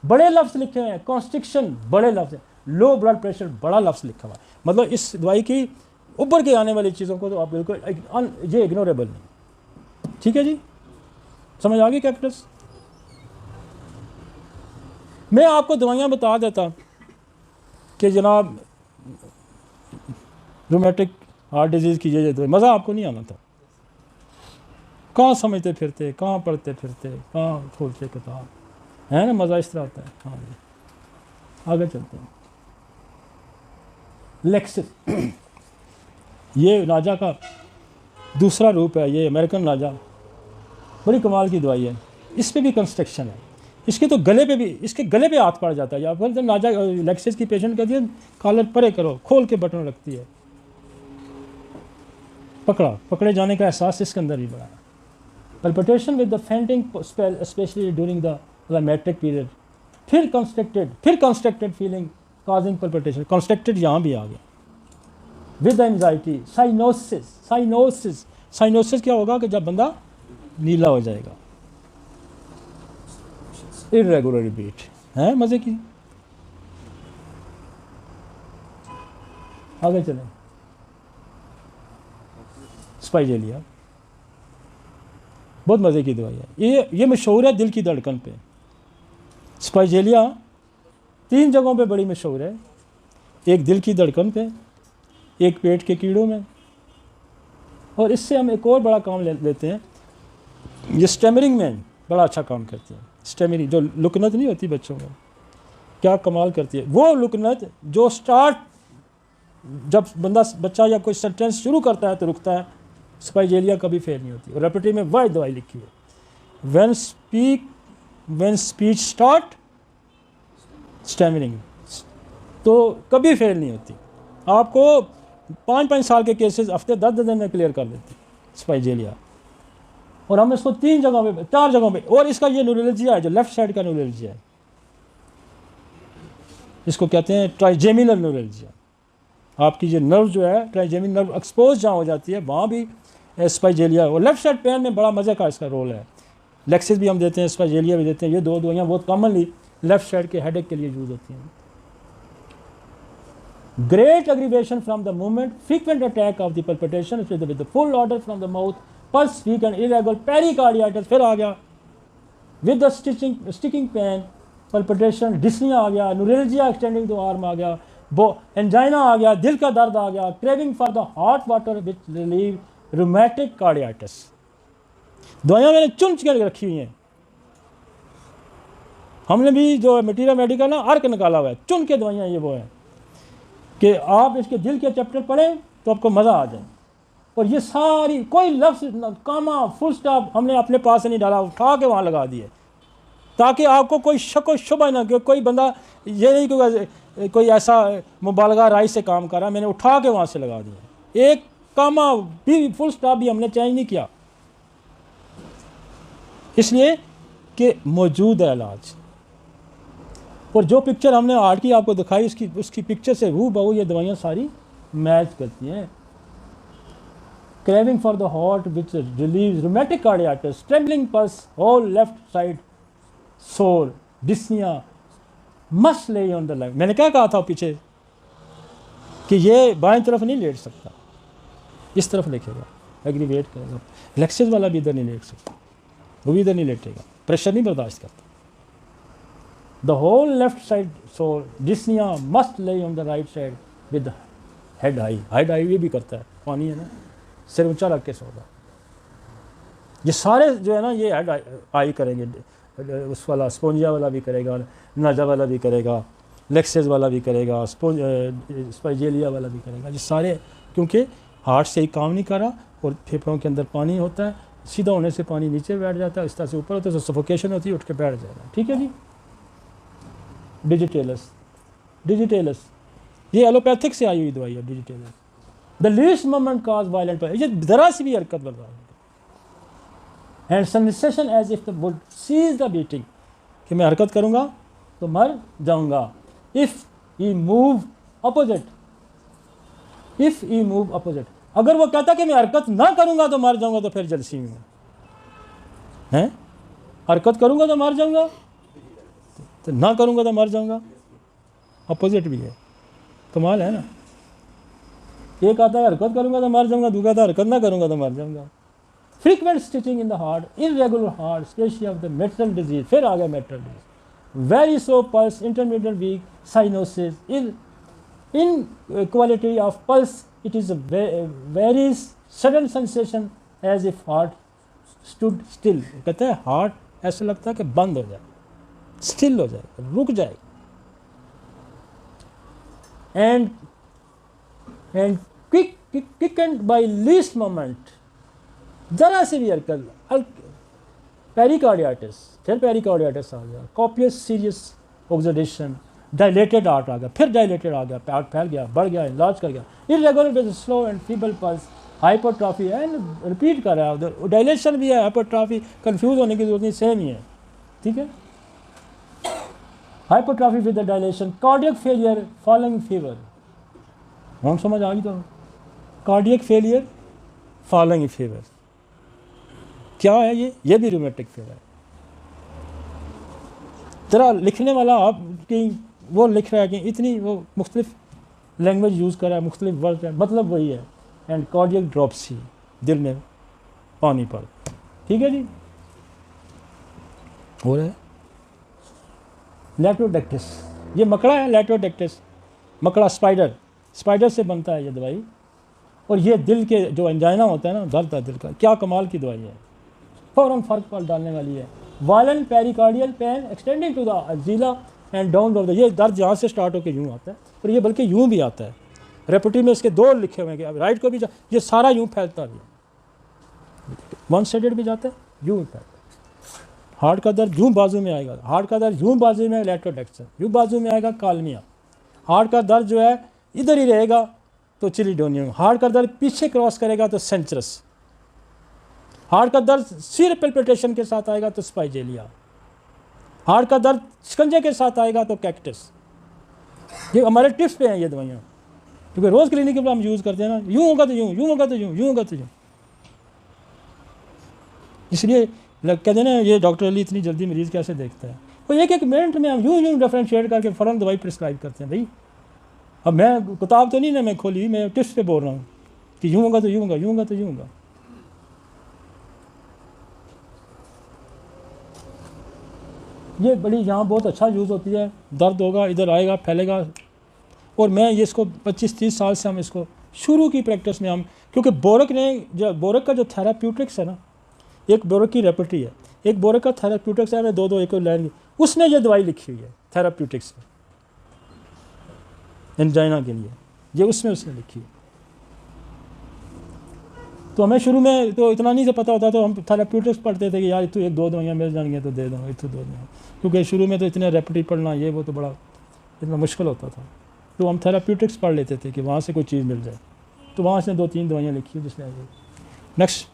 बड़े लफ्ज़ लिखे हुए हैं। कॉन्स्ट्रिक्शन बड़े लफ्ज़ है, लो ब्लड प्रेशर बड़ा लफ्ज़ लिखा हुआ है। मतलब इस दवाई की ऊपर के आने वाली चीज़ों को तो आप बिल्कुल ये इग्नोरेबल नहीं। ठीक है जी, समझ आ गई कैक्टस। मैं आपको दवाइयाँ बता देता कि जनाब रूमेटिक हार्ट डिजीज़ की ये दवाई, मज़ा आपको नहीं आना था। कहाँ समझते फिरते, कहाँ पढ़ते फिरते, कहाँ खोलते किताब, है ना, मज़ा इस तरह आता है। हाँ जी, आगे चलते हैं। लेक्सिस ये नाजा का दूसरा रूप है, ये अमेरिकन नाजा, बड़ी कमाल की दवाई है। इस पे भी कंस्ट्रक्शन है, इसके तो गले पे भी, इसके गले पे हाथ पड़ जाता है। या फिर जब नाजा लेक्सिस की पेशेंट कहती है कॉलर परे करो, खोल के बटन रखती है, पकड़े जाने का एहसास इसके अंदर भी बड़ा है। Palpitation with the fainting spell specially during the climacteric period, फिर constricted feeling causing palpitation, constricted यहाँ भी आ गया, विद एंजाइटी, साइनोसिस क्या होगा कि जब बंदा नीला हो जाएगा, इर्रेगुलर बीट है। मजे की आगे चलें। स्पाइजेलिया बहुत मज़े की दवाई है, ये मशहूर है दिल की धड़कन पे। स्पाइजेलिया 3 जगहों पे बड़ी मशहूर है, एक दिल की धड़कन पे, एक पेट के कीड़ों में, और इससे हम एक और बड़ा काम लेते हैं, ये स्टेमरिंग में बड़ा अच्छा काम करती है। स्टेमरिंग जो लुकनत नहीं होती बच्चों में, क्या कमाल करती है वो लुकनत जो स्टार्ट जब बच्चा या कोई सेंटेंस शुरू करता है तो रुकता है, स्पाइजेलिया कभी फेल नहीं होती। और रेपेटरी में वही दवाई लिखी है, व्हेन स्पीच स्टार्ट स्टेमरिंग, तो कभी फेल नहीं होती। आपको 5-5 साल के केसेस हफ्ते 10 दिन में क्लियर कर देती स्पाइजेलिया। और हम इसको 3 जगहों पे 4 जगहों पे, और इसका ये न्यूरोलॉजिया है जो लेफ्ट साइड का न्यूरोलॉजिया है, इसको कहते हैं ट्राइजेमिनल न्यूरोलॉजिया। आपकी जो नर्व जो है ट्राइजेमिनल नर्व एक्सपोज जहाँ हो जाती है वहाँ भी स्पाइजेलिया, और लेफ्ट साइड पेन में बड़ा मज़े का इसका रोल है। लेक्सिस भी हम देते हैं, स्पाइजेलिया भी देते हैं। ये 2 दवाइयाँ बहुत कॉमनली लेफ्ट साइड के हेडेक के लिए यूज होती हैं। Great aggravation from the movement, frequent attack of the palpitation with the full order from the mouth, pulse weak and irregular, pericarditis फिर आ गया, with the sticking pain, palpitation, dyspnea आ गया, neuralgia extending to arm आ गया, angina आ गया, दिल का दर्द आ गया, craving for the hot water which relieve rheumatic carditis। दवाइयाँ मैंने चुन के रखी हुई हैं, हमने भी जो मटीरियल मेडिकल ना अर्क निकाला हुआ है, चुन के दवाइयाँ ये वो है कि आप इसके दिल के चैप्टर पढ़ें तो आपको मज़ा आ जाए। और ये सारी कोई लफ्ज़ कामा फुल स्टॉप हमने अपने पास से नहीं डाला, उठा के वहाँ लगा दिए ताकि आपको कोई शक व शुबा ना कि कोई बंदा ये नहीं कि कोई ऐसा मुबालगा राय से काम कर रहा, मैंने उठा के वहाँ से लगा दिया। एक कामा भी फुल स्टॉप भी हमने चेंज नहीं किया, इसलिए कि मौजूद है इलाज। और जो पिक्चर हमने आर्ट की आपको दिखाई उसकी पिक्चर से हूबहू ये दवाइयाँ सारी मैच करती हैं। Craving for the hot which relieves rheumatic carditis, trembling pulse, whole left side sore, dyspnoea, must lie on the left. मैंने क्या कहा था पीछे कि ये बाएं तरफ नहीं लेट सकता, इस तरफ लिखेगा, एग्रीवेट करेगा। लेक्सेस वाला भी इधर नहीं लेट सकता, वो भी इधर नहीं लेटेगा, प्रेशर नहीं बर्दाश्त करता। The whole left side sore, dyspnea must lay on the right side with head high। head high ये भी करता है, पानी है ना, सिर ऊंचा रख के सोगा। ये सारे जो है ना ये हेड हाई करेंगे, उस वाला स्पोंजिया वाला भी करेगा, नाजा वाला भी करेगा, लेक्सेस वाला भी करेगा, स्पाइजेलिया वाला भी करेगा। ये सारे क्योंकि हार्ट से ही काम नहीं कर रहा और फेफड़ों के अंदर पानी होता है, सीधा होने से पानी नीचे बैठ जाता है, इस तरह से ऊपर होता है तो सफोकेशन होती है, उठ के बैठ जाएगा। ठीक है जी। डिजिटेलस ये एलोपैथिक से आई हुई दवाई है। Digitalis the least moment cause violent, ये ज़रा सी भी हरकत बर्दाश्त and sensation as if the would cease the beating, कि मैं हरकत करूँगा तो मर जाऊँगा। इफ़ ही मूव अपोजिट, अगर वो कहता कि मैं हरकत ना करूँगा तो मर जाऊँगा तो फिर जलसी में है, हरकत करूँगा तो मर जाऊँगा, तो ना करूँगा तो मर जाऊँगा, अपोजिट भी है। कमाल है ना। एक आता है हरकत करूँगा तो मर जाऊँगा, दूसरा आता है हरकत ना करूँगा तो मर जाऊँगा। Frequent stitching in the heart, irregular heart, specially of the mitral disease, फिर आ गया mitral disease, very slow pulse, intermediate weak, cyanosis, in quality of pulse, it is very sudden sensation as if heart stood still. कहते हैं heart ऐसा लगता है कि बंद हो जाए, स्टिल हो जाएगा, रुक जाएगा। And quickened by least moment, जरा से भी हरकत। पेरिकार्डियाटिस, फिर पेरिकार्डियाटिस आ गया, copious serious oxidation, dilated heart आ गया, फिर डायलेटेड आ गया, हार्ट फैल गया, बढ़ गया, इलाज कर गया। Irregular with slow and feeble pulse, hypertrophy है, रिपीट कर रहा है, डायलेशन भी है, हाइपरट्रॉफी, कंफ्यूज होने की जरूरत नहीं, सेम ही है, ठीक है। Hypertrophy with the dilation, cardiac failure following fever, हम समझ आ गई तो, कार्डियक फेलियर फॉलोइंग फीवर क्या है, ये भी रूमेटिक फीवर है। जरा लिखने वाला आपकी वो लिख रहा है कि इतनी वो मुख्तलिफ लैंग्वेज यूज़ कर रहा है, मुख्तलिफ वर्ड है, मतलब वही है, एंड कार्डियक ड्रॉप्सी, दिल में पानी पड़, ठीक है जी। हो रहा है लेटोडेक्टिस, ये मकड़ा है, लेटोडेक्टिस मकड़ा, स्पाइडर से बनता है ये दवाई, और ये दिल के जो एंजाइना होता है ना, दर्द है दिल का, क्या कमाल की दवाई है, फ़ौरन फ़र्क पर डालने वाली है। Violent pericardial pain extending to the axilla and down of the, ये दर्द यहाँ से स्टार्ट होकर यूँ आता है, और ये बल्कि यूँ भी आता है, रेपटी में इसके दो लिखे हुए हैं कि राइट को भी ये सारा यूँ फैलता भी, वन साइडेड भी जाता है, यूँ फैलता है। हार्ट का दर्द यूँ बाजू में आएगा, हार्ट का दर्द यूँ बाजू में लेटोडेक्सन, यूँ बाजू में आएगा कालमिया, हार्ट का दर्द जो है इधर ही रहेगा तो चिलिडोनियम, हार्ट का दर्द पीछे क्रॉस करेगा तो सेंचरस, हार्ट का दर्द सिर पेल्पिटेशन के साथ आएगा तो स्पाइजेलिया, हार्ट का दर्द शिकंजे के साथ आएगा तो कैक्टस। ये हमारे टिप्स पे हैं ये दवाइयाँ, क्योंकि रोज़ क्लिनिक पर हम यूज़ करते हैं ना, यूँ होगा तो यूँ, यूँ होगा तो यूँ, यूँ होगा तो यूँ, इसलिए कहते हैं ना ये डॉक्टर अली इतनी जल्दी मरीज़ कैसे देखता है, वो एक मिनट में हम यूँ डिफरेंशिएट करके फ़ौरन दवाई प्रिस्क्राइब करते हैं। भाई अब मैं किताब तो नहीं ना मैं खोली, मैं टिप्स पे बोल रहा हूँ कि यूँ होगा तो यूँ होगा, यूँ होगा तो यूँ होगा। ये बड़ी यहाँ बहुत अच्छा यूज़ होती है, दर्द होगा इधर आएगा फैलेगा, और मैं ये इसको 25-30 साल से हम इसको शुरू की प्रैक्टिस में हम, क्योंकि बोरक ने जो बोरक का जो थेराप्यूटिक्स है ना, एक बोरक की रेपटी है, एक बोरक का थेराप्यूटिक्स है, मैं दो एक लाइन, उसने ये दवाई लिखी हुई है थेराप्यूटिक्स एंजाइना के लिए, ये उसमें उसने लिखी है। तो हमें शुरू में तो इतना नहीं से पता होता, तो हम थेराप्यूटिक्स पढ़ते थे कि यार तो एक दो दवाइयाँ मिल जाएंगी तो दे दो, एक तो दो दवाइयाँ, क्योंकि शुरू में तो इतने रेपटी पढ़ना ये वो तो बड़ा इतना मुश्किल होता था, तो हम थेराप्यूटिक्स पढ़ लेते थे कि वहाँ से कोई चीज़ मिल जाए, तो वहाँ से 2-3 दवाइयाँ लिखी जिसमें आई। नेक्स्ट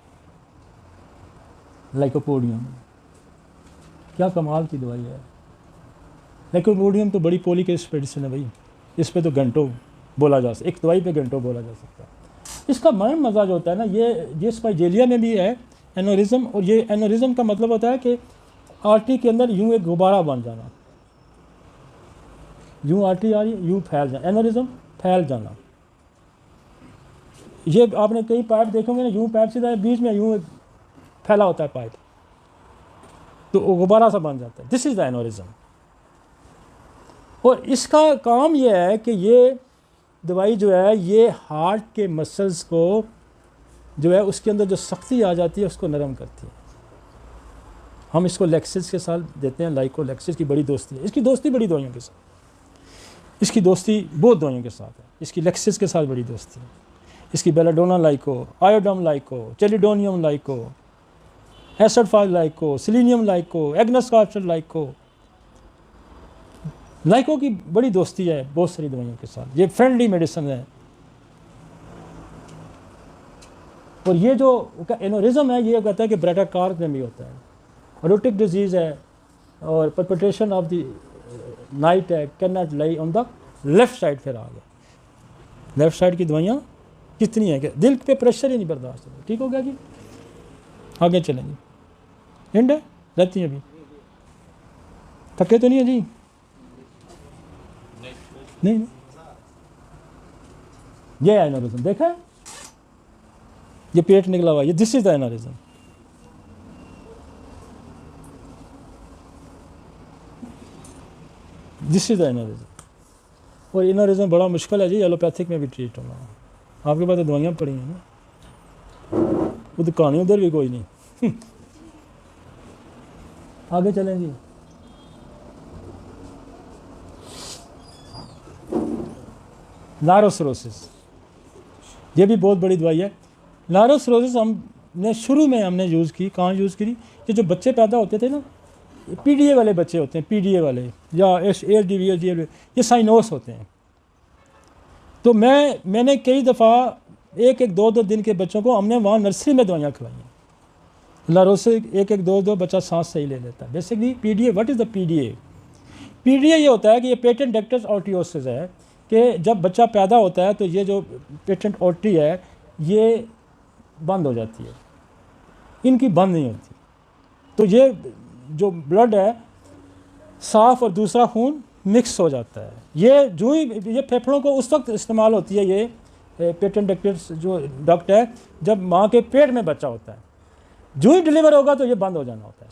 लाइकोपोडियम, क्या कमाल की दवाई है लाइकोपोडियम, तो बड़ी पोलिक मेडिसिन है भाई, इस पर तो घंटों बोला जा सकता, एक दवाई पे घंटों बोला जा सकता है। इसका मज़ा जो होता है ना, ये स्पाइजेलिया में भी है एनोरिज्म, और ये एनोरिज्म का मतलब होता है कि आर्टरी के अंदर यूँ एक गुब्बारा बन जाना, यूँ आर्टरी आ रही है यूँ फैल जाना, एनोरिज्म फैल जाना। ये आपने कई पाइप देखेंगे ना, यूँ पाइप सीधा बीच में यूँ फैला होता है पाइप, तो वो गुब्बारा सा बन जाता है, दिस इज़ द एनोरिज्म। और इसका काम ये है कि ये दवाई जो है ये हार्ट के मसल्स को जो है उसके अंदर जो सख्ती आ जाती है उसको नरम करती है। हम इसको लेक्सिस के साथ देते हैं, लाइकोलेक्सिस की बड़ी दोस्ती है, इसकी दोस्ती बड़ी दवाइयों के साथ, इसकी दोस्ती बहुत दवाइयों के साथ है, इसकी लेक्सिस के साथ बड़ी दोस्ती है, इसकी बेलाडोना लाइको, आयोडम लाइको, चेलिडोनियम लाइको, एसिडफाज लाइको, सिलीनियम लाइको, एग्नस कार्चर लाइको, लाइको की बड़ी दोस्ती है बहुत सारी दवाइयों के साथ, ये फ्रेंडली मेडिसिन है। और ये जो एनोरिज्म है ये कहता है कि ब्रेडाकार्प में भी होता है, रोटिक डिजीज़ है, और परपेट्रेशन ऑफ द नाइट है, can not lie on the left side. फिर आ गया लेफ्ट साइड की दवाइयाँ कितनी है कि दिल पे प्रेशर ही नहीं बर्दाश्त होता, ठीक हो गया जी। आगे चलेंगे, एंड है रहती है अभी, थके तो नहीं है जी, नहीं ये है एनोरिज्म, देखा है ये पेट निकला हुआ, ये this is the aneurysm. This is the aneurysm. और एनोरिज्म बड़ा मुश्किल है जी, एलोपैथिक में भी ट्रीट होना, आपके पास तो दवाइयाँ पड़ी हैं ना, वो तो कहानी उधर भी कोई नहीं। आगे चलें जी, लारोसिरोसिस, ये भी बहुत बड़ी दवाई है। लारोसिरोसिस हमने शुरू में हमने यूज़ की, कहाँ यूज़ की, कि जो बच्चे पैदा होते थे ना, पीडीए वाले बच्चे होते हैं, पीडीए वाले या एलडीवी ये साइनोस होते हैं। तो मैंने कई दफ़ा एक एक दो दो दिन के बच्चों को हमने वहाँ नर्सरी में दवाइयाँ खिलाई हैं। लारोसे एक एक दो दो बच्चा सांस सही ले लेता है। Basically PDA, what is the PDA? PDA ये होता है कि ये पेटेंट डक्टस ऑर्टियोसिस है, कि जब बच्चा पैदा होता है तो ये जो पेटेंट ऑर्टरी है ये बंद हो जाती है, इनकी बंद नहीं होती। तो ये जो ब्लड है साफ़ और दूसरा खून मिक्स हो जाता है। ये जो ही ये फेफड़ों को उस वक्त इस्तेमाल होती है, ये पेटेंट डक्टस जो डक्ट है, जब माँ के पेट में बच्चा होता है। जो ही डिलीवर होगा तो ये बंद हो जाना होता है।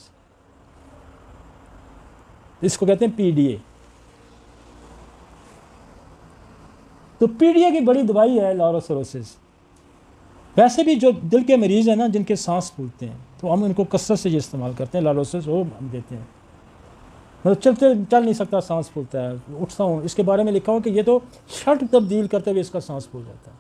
इसको कहते हैं पीडीए। तो पीडीए की बड़ी दवाई है लारोसिरोसिस। वैसे भी जो दिल के मरीज़ हैं ना, जिनके सांस फूलते हैं, तो हम इनको कसरत से ये इस्तेमाल करते हैं। लारोसिस वो हम देते हैं। मतलब चल नहीं सकता, सांस फूलता है, उठता हूँ, इसके बारे में लिखा हो कि ये तो शर्ट तब्दील करते हुए इसका सांस फूल जाता है।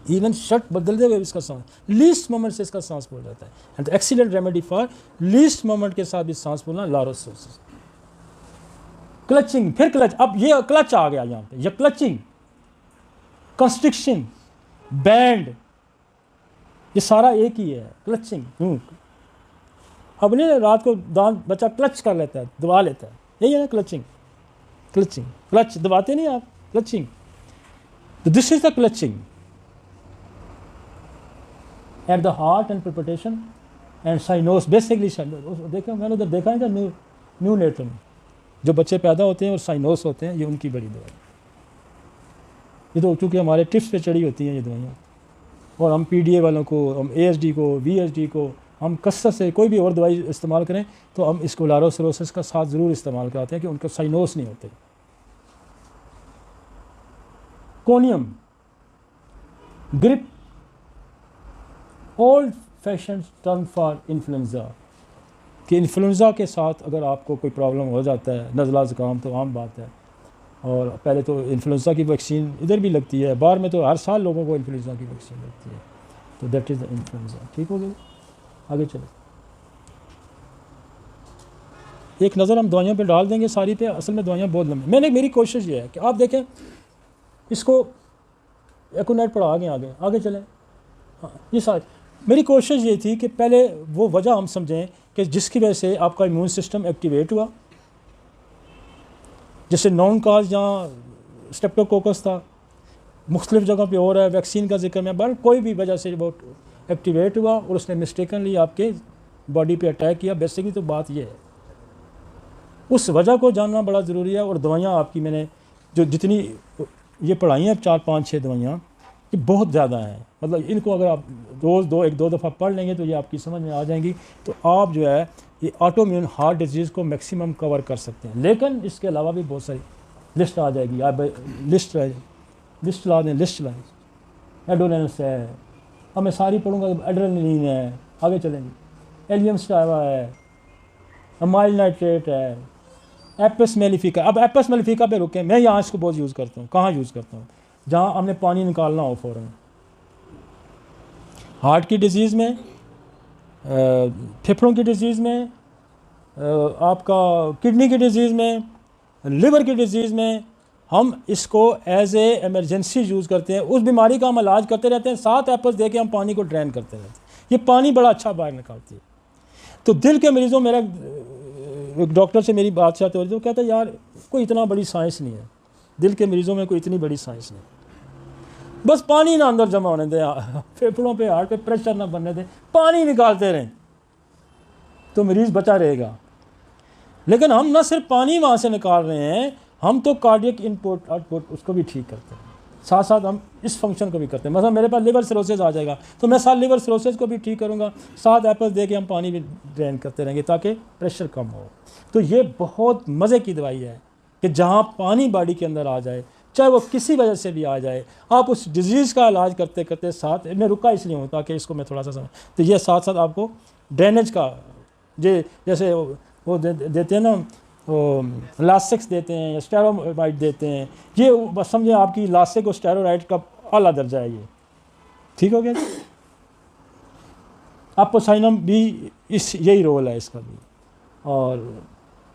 इवन शर्ट बदलते हुए इसका सांस, लीस्ट मोमेंट से इसका सांस फूल जाता है। And excellent remedy for least moment के साथ भी सांस फूलना, लारोसिरोसिस। क्लचिंग, फिर क्लच, अब ये क्लच आ गया यहाँ पे, ये क्लचिंग, कंस्ट्रिक्शन, बैंड, ये सारा एक ही है। क्लचिंग, अब नहीं रात को दांत बच्चा क्लच कर लेता है, दबा लेता है, यही है ना क्लचिंग। क्लचिंग, क्लच दबाते नहीं आप, क्लचिंग। तो this is the clutching at the heart and palpitation and cyanosis. Basically देखो, मैंने उधर देखा है न्यू नेटर में जो बच्चे पैदा होते हैं और साइनोस होते हैं, ये उनकी बड़ी दवाई। ये तो चूँकि हमारे टिप्स पे चढ़ी होती हैं ये दवाइयाँ, और हम पीडीए वालों को, हम एएसडी को, वीएसडी को, हम कसरत से कोई भी और दवाई इस्तेमाल करें तो हम इसको लारोसिरोसिस का साथ ज़रूर इस्तेमाल कराते हैं कि उनका साइनोस नहीं होते। Conium, grip, old fashion term for influenza, कि इन्फ्लुएंजा के साथ अगर आपको कोई प्रॉब्लम हो जाता है, नज़ला ज़ुकाम, तो आम बात है। और पहले तो इन्फ्लुएंजा की वैक्सीन इधर भी लगती है, बाहर में तो हर साल लोगों को इन्फ्लुएंजा की वैक्सीन लगती है। तो दैट इज़ द इन्फ्लुएंजा। ठीक हो गया, आगे चले। एक नज़र हम दवाइयों पे डाल देंगे सारी पे, असल में दवाइयाँ बहुत लंबी। मेरी कोशिश ये है कि आप देखें इसको, एकोनेट पर आगे चलें। हाँ, ये सारी मेरी कोशिश ये थी कि पहले वो वजह हम समझें कि जिसकी वजह से आपका इम्यून सिस्टम एक्टिवेट हुआ। जैसे नॉन काज जहाँ स्टेप्टोकोकस था, मुख्तलिफ जगह पे हो रहा है, वैक्सीन का जिक्र में, बट कोई भी वजह से वो एक्टिवेट हुआ और उसने मिस्टेकनली आपके बॉडी पे अटैक किया। बेसिकली तो बात ये है, उस वजह को जानना बड़ा ज़रूरी है। और दवाइयाँ आपकी मैंने जो जितनी ये पढ़ाई हैं, 4-5-6 दवाइयाँ, ये बहुत ज़्यादा हैं। मतलब इनको अगर आप रोज़ एक दो दफ़ा पढ़ लेंगे तो ये आपकी समझ में आ जाएंगी। तो आप जो है ये ऑटोइम्यून हार्ट डिजीज़ को मैक्सिमम कवर कर सकते हैं। लेकिन इसके अलावा भी बहुत सारी लिस्ट आ जाएगी, आप लिस्ट ला दें, लिस्ट लाएँ। एडोनेंस है, अब मैं सारी पढ़ूँगा, एड्रेनलिन है, आगे चलेंगे, एलियम स्टाइवा है, अमाइल नाइट्रेट है, एपिस मेलिफिका। अब एपिस मेलिफिका पे रुकें, मैं यहाँ इसको बहुत यूज़ करता हूँ। कहाँ यूज़ करता हूँ? जहाँ हमने पानी निकालना हो फ़ौरन, हार्ट की डिज़ीज़ में, फेफड़ों की डिज़ीज़ में, आपका किडनी की डिज़ीज़ में, लिवर की डिज़ीज़ में, हम इसको एज ए एमरजेंसी यूज़ करते हैं। उस बीमारी का हम इलाज करते रहते हैं, 7 एप्पल्स दे के हम पानी को ड्रेन करते रहते हैं। ये पानी बड़ा अच्छा बाहर निकालती है। तो दिल के मरीज़ों, मेरा एक डॉक्टर से मेरी बातचीत हो रही थी, वो कहता है यार कोई इतना बड़ी साइंस नहीं है, दिल के मरीज़ों में कोई इतनी बड़ी साइंस नहीं, बस पानी ना अंदर जमा होने दें, फेफड़ों पे, हार्ट पे प्रेशर ना बनने दें, पानी निकालते रहें तो मरीज़ बचा रहेगा। लेकिन हम ना सिर्फ पानी वहाँ से निकाल रहे हैं, हम तो कार्डियक इनपुट आउटपुट उसको भी ठीक करते हैं, साथ साथ हम इस फंक्शन को भी करते हैं। मतलब मेरे पास लिवर सिरोसिस आ जाएगा तो मैं साथ लिवर सिरोसिस को भी ठीक करूँगा, 7 एप्पल दे के हम पानी भी ड्रेन करते रहेंगे ताकि प्रेशर कम हो। तो ये बहुत मज़े की दवाई है कि जहाँ पानी बॉडी के अंदर आ जाए, चाहे वो किसी वजह से भी आ जाए, आप उस डिजीज़ का इलाज करते करते साथ, मैं रुका इसलिए हूँ ताकि इसको मैं थोड़ा सा समझ, तो ये साथ साथ आपको ड्रेनेज का, जैसे वो देते हैं ना, वो लासिक्स देते हैं या स्टेरॉइड देते हैं, ये बस समझे आपकी लासिक और स्टेरॉइड का आला दर्जा है ये। ठीक हो गया? अपोसाइनम भी यही रोल है इसका भी, और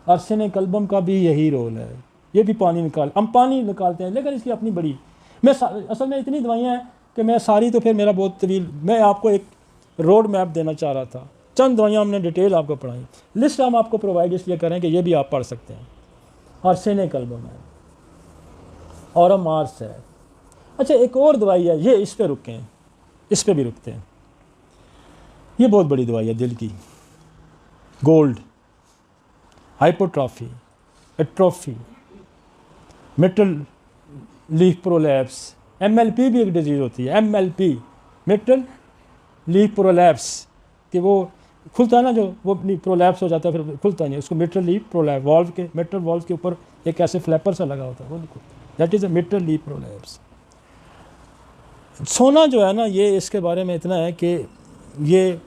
आर्सेनिक एल्बम का भी यही रोल है। ये भी पानी हम पानी निकालते हैं, लेकिन इसकी अपनी बड़ी, असल में इतनी दवाइयाँ हैं कि मैं सारी तो फिर मेरा बहुत तवील, मैं आपको एक रोड मैप देना चाह रहा था, चंद दवाइयाँ हमने डिटेल आपको पढ़ाई, लिस्ट हम आपको प्रोवाइड इसलिए करें कि ये भी आप पढ़ सकते हैं। और सेनेकल्बम है, और मार्स है। अच्छा एक और दवाई है, ये इस पे रुके हैं, इस पे भी रुकते हैं, ये बहुत बड़ी दवाई है दिल की, gold, hypotrophy, atrophy, mitral leaf prolapse, MLP भी एक डिजीज़ होती है, MLP मिटल लीफ प्रोलैप्स, कि वो खुलता है ना, जो वो प्रोलैप्स हो जाता है फिर खुलता नहीं, उसको मिटल लीफ प्रोलैप्स, वॉल्व के मिटल वॉल्व के ऊपर एक ऐसे फ्लैपर सा लगा होता है, वो दैट इज़ अ मिटल लीफ प्रोलैप्स। सोना जो है ना, ये इसके बारे में इतना है कि ये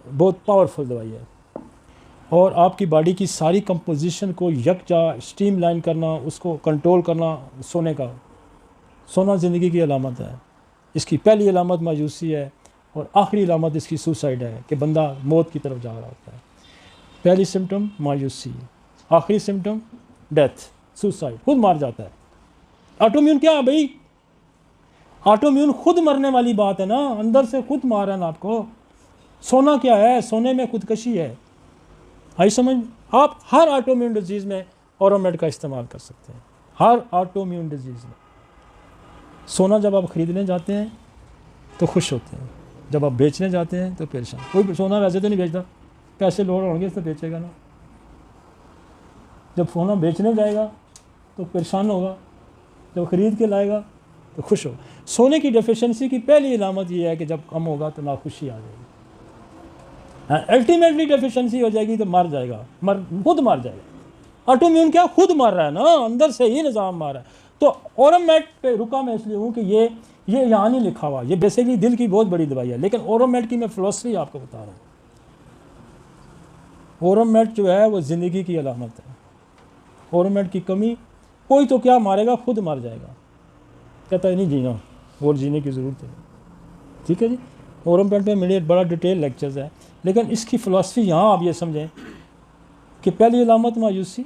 बहुत पावरफुल दवाई है, और आपकी बॉडी की सारी कंपोजिशन को यकजा स्ट्रीमलाइन करना, उसको कंट्रोल करना, सोना ज़िंदगी की अलामत है। इसकी पहली अलामत मायूसी है, और आखिरी अलामत इसकी सुसाइड है कि बंदा मौत की तरफ जा रहा होता है। पहली सिम्टम मायूसी, आखिरी सिम्टम डेथ, सुसाइड, खुद मार जाता है। ऑटोम्यून क्या है भाई? ऑटोम्यून खुद मरने वाली बात है ना, अंदर से खुद मारन आपको। सोना क्या है? सोने में खुदकशी है। आई समझ? आप हर ऑटोम्यून डिजीज़ में ऑरोमेड का इस्तेमाल कर सकते हैं, हर ऑटोम्यून डिजीज़ में। सोना जब आप ख़रीदने जाते हैं तो खुश होते हैं, जब आप बेचने जाते हैं तो परेशान। कोई सोना वैसे तो नहीं बेचता, पैसे लोड होंगे तो बेचेगा ना। जब सोना बेचने जाएगा तो परेशान होगा, जब ख़रीद के लाएगा तो खुश होगा। सोने की डेफिशिएंसी की पहली अलामत ये है कि जब कम होगा तो नाखुशी आ जाएगी, अल्टीमेटली डेफिशिएंसी हो जाएगी तो मर जाएगा, खुद मर जाएगा। ऑटोम्यून क्या? खुद मर रहा है ना, अंदर से ही निज़ाम मार रहा है। तो ओरोमेड पे रुका मैं इसलिए हूँ कि ये यहाँ नहीं लिखा हुआ, ये बेसिकली दिल की बहुत बड़ी दवाई है, लेकिन ओरोमेड की मैं फिलॉसफी आपको बता रहा हूँ। ओरोमेड जो है वो ज़िंदगी की अलामत है। ओरोमेड की कमी, कोई तो क्या मारेगा, खुद मर जाएगा, कहता है नहीं जीना, और जीने की ज़रूरत है। ठीक है जी, ओरोमेड में मेरे बड़ा डिटेल लेक्चर्स है, लेकिन इसकी फ़िलॉसफी यहाँ आप ये समझें कि पहली अलामत मायूसी,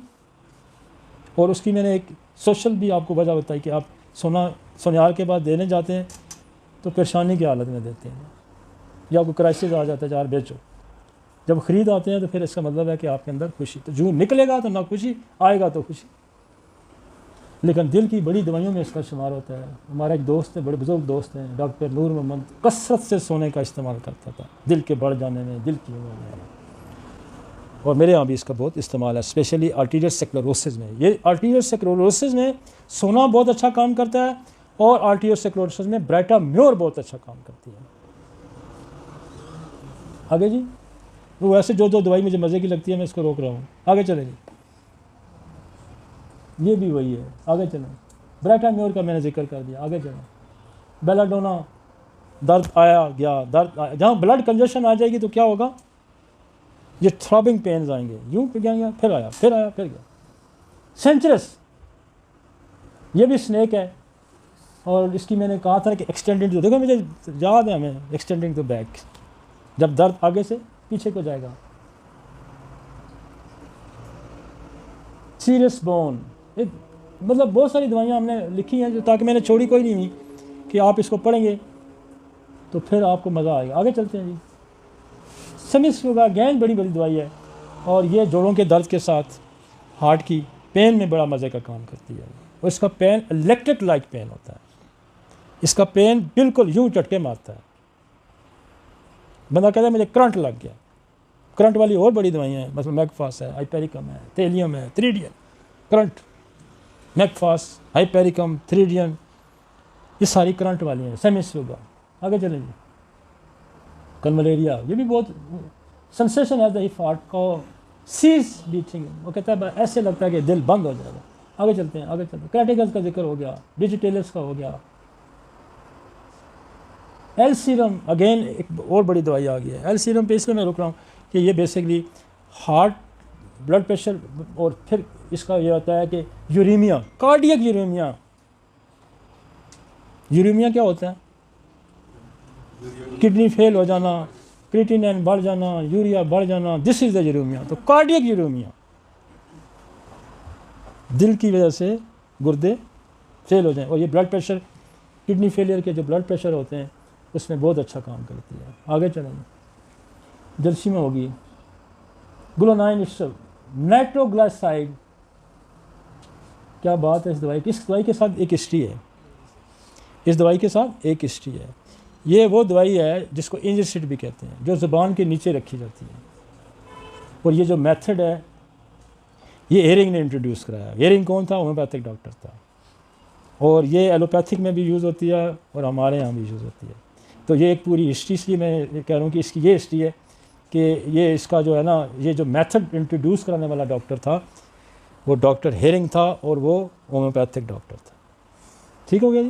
और उसकी मैंने एक सोशल भी आपको वजह बताई कि आप सोनार के बाद देने जाते हैं तो परेशानी की हालत में देते हैं, या आपको क्राइसिस आ जाता है, यार बेचो। जब ख़रीद आते हैं तो फिर इसका मतलब है कि आपके अंदर खुशी, तो जून निकलेगा तो ना खुशी आएगा तो खुशी। लेकिन दिल की बड़ी दवाइयों में इसका शुमार होता है। हमारा एक दोस्त है, बड़े बुजुर्ग दोस्त हैं, डॉक्टर नूर मोहम्मद, कसरत से सोने का इस्तेमाल करता था दिल के बढ़ जाने में, दिल की उम्र में, और मेरे यहाँ भी इसका बहुत इस्तेमाल है, स्पेशली आर्टीरियल स्क्लेरोसिस में। ये आर्टीरियल स्क्लेरोसिस में सोना बहुत अच्छा काम करता है, और आर्टीरियल स्क्लेरोसिस में ब्राटाम्योर बहुत अच्छा काम करती है। आगे जी, वो वैसे जो दवाई मुझे मज़े की लगती है मैं इसको रोक रहा हूँ, आगे चलेंगे। ये भी वही है, आगे चलें। ब्राटाम्योर का मैंने जिक्र कर दिया, आगे चलें। बेलाडोना, दर्द आया गया, दर्द आया, जहाँ ब्लड कंजेशन आ जाएगी तो क्या होगा, ये थ्रॉबिंग पेन्स आएंगे, यूँ गया, फिर आया, फिर आया, फिर गया। सेंचरस, ये भी स्नेक है, और इसकी मैंने कहा था कि एक्सटेंडिंग टू, देखो मुझे याद है हमें, एक्सटेंडिंग टू बैक, जब दर्द आगे से पीछे को जाएगा। सीरियस बोन, मतलब बहुत सारी दवाइयाँ हमने लिखी हैं जो, ताकि मैंने छोड़ी कोई नहीं हुई, कि आप इसको पढ़ेंगे तो फिर आपको मज़ा आएगा। आगे चलते हैं जी। सेमिस होगा, गैंग बड़ी बड़ी दवाई है, और ये जोड़ों के दर्द के साथ हार्ट की पेन में बड़ा मज़े का काम करती है। और इसका पेन इलेक्ट्रिक लाइक पेन होता है, इसका पेन बिल्कुल यूँ झटके मारता है, बंदा कहता है मुझे करंट लग गया। करंट वाली और बड़ी दवाइयाँ हैं, मतलब मैगफास है, हाइपेरिकम है, थेलियम है, थ्रीडियन, करंट, मैगफास, हाइपेरिकम, थ्रीडियन, ये सारी करंट वाली हैं। सेमिस होगा, आगे चलेंगे। कल मलेरिया, ये भी बहुत सेंसेशन है, द हार्ट को सीज बीटिंग, वो कहता है ऐसे लगता है कि दिल बंद हो जाएगा। आगे चलते हैं, आगे चलते हैं। कैटेगल्स का जिक्र हो गया, डिजिटेलस का हो गया। एल सीरम, अगेन एक और बड़ी दवाई आ गई है। एल सीरम पे इसलिए मैं रुक रहा हूँ कि ये बेसिकली हार्ट, ब्लड प्रेशर, और फिर इसका ये होता है कि यूरेमिया, कार्डियक यूरेमिया। यूरेमिया क्या होता है? किडनी फेल हो जाना, क्रिएटिनिन बढ़ जाना, यूरिया बढ़ जाना, दिस इज द यूरेमिया। तो कार्डियक यूरेमिया, दिल की वजह से गुर्दे फेल हो जाए, और ये ब्लड प्रेशर किडनी फेलियर के जो ब्लड प्रेशर होते हैं उसमें बहुत अच्छा काम करती है। आगे चलेंगे। जर्सी में होगी ग्लूकोनाइन नाइट्रोग्लाइसाइड। क्या बात है इस दवाई की। इस दवाई के साथ एक हिस्ट्री है, इस दवाई के साथ एक हिस्ट्री है। ये वो दवाई है जिसको इंजेक्शन भी कहते हैं, जो ज़ुबान के नीचे रखी जाती है। और ये जो मेथड है ये हेरिंग ने इंट्रोड्यूस कराया। हेरिंग कौन था? होम्योपैथिक डॉक्टर था। और ये एलोपैथिक में भी यूज़ होती है और हमारे यहाँ भी यूज़ होती है। तो ये एक पूरी हिस्ट्री, इसलिए मैं कह रहा हूँ कि इसकी ये हिस्ट्री है कि ये इसका जो है ना, ये जो मेथड इंट्रोड्यूस कराने वाला डॉक्टर था वो डॉक्टर हेरिंग था और वो होम्योपैथिक डॉक्टर था। ठीक हो गया जी।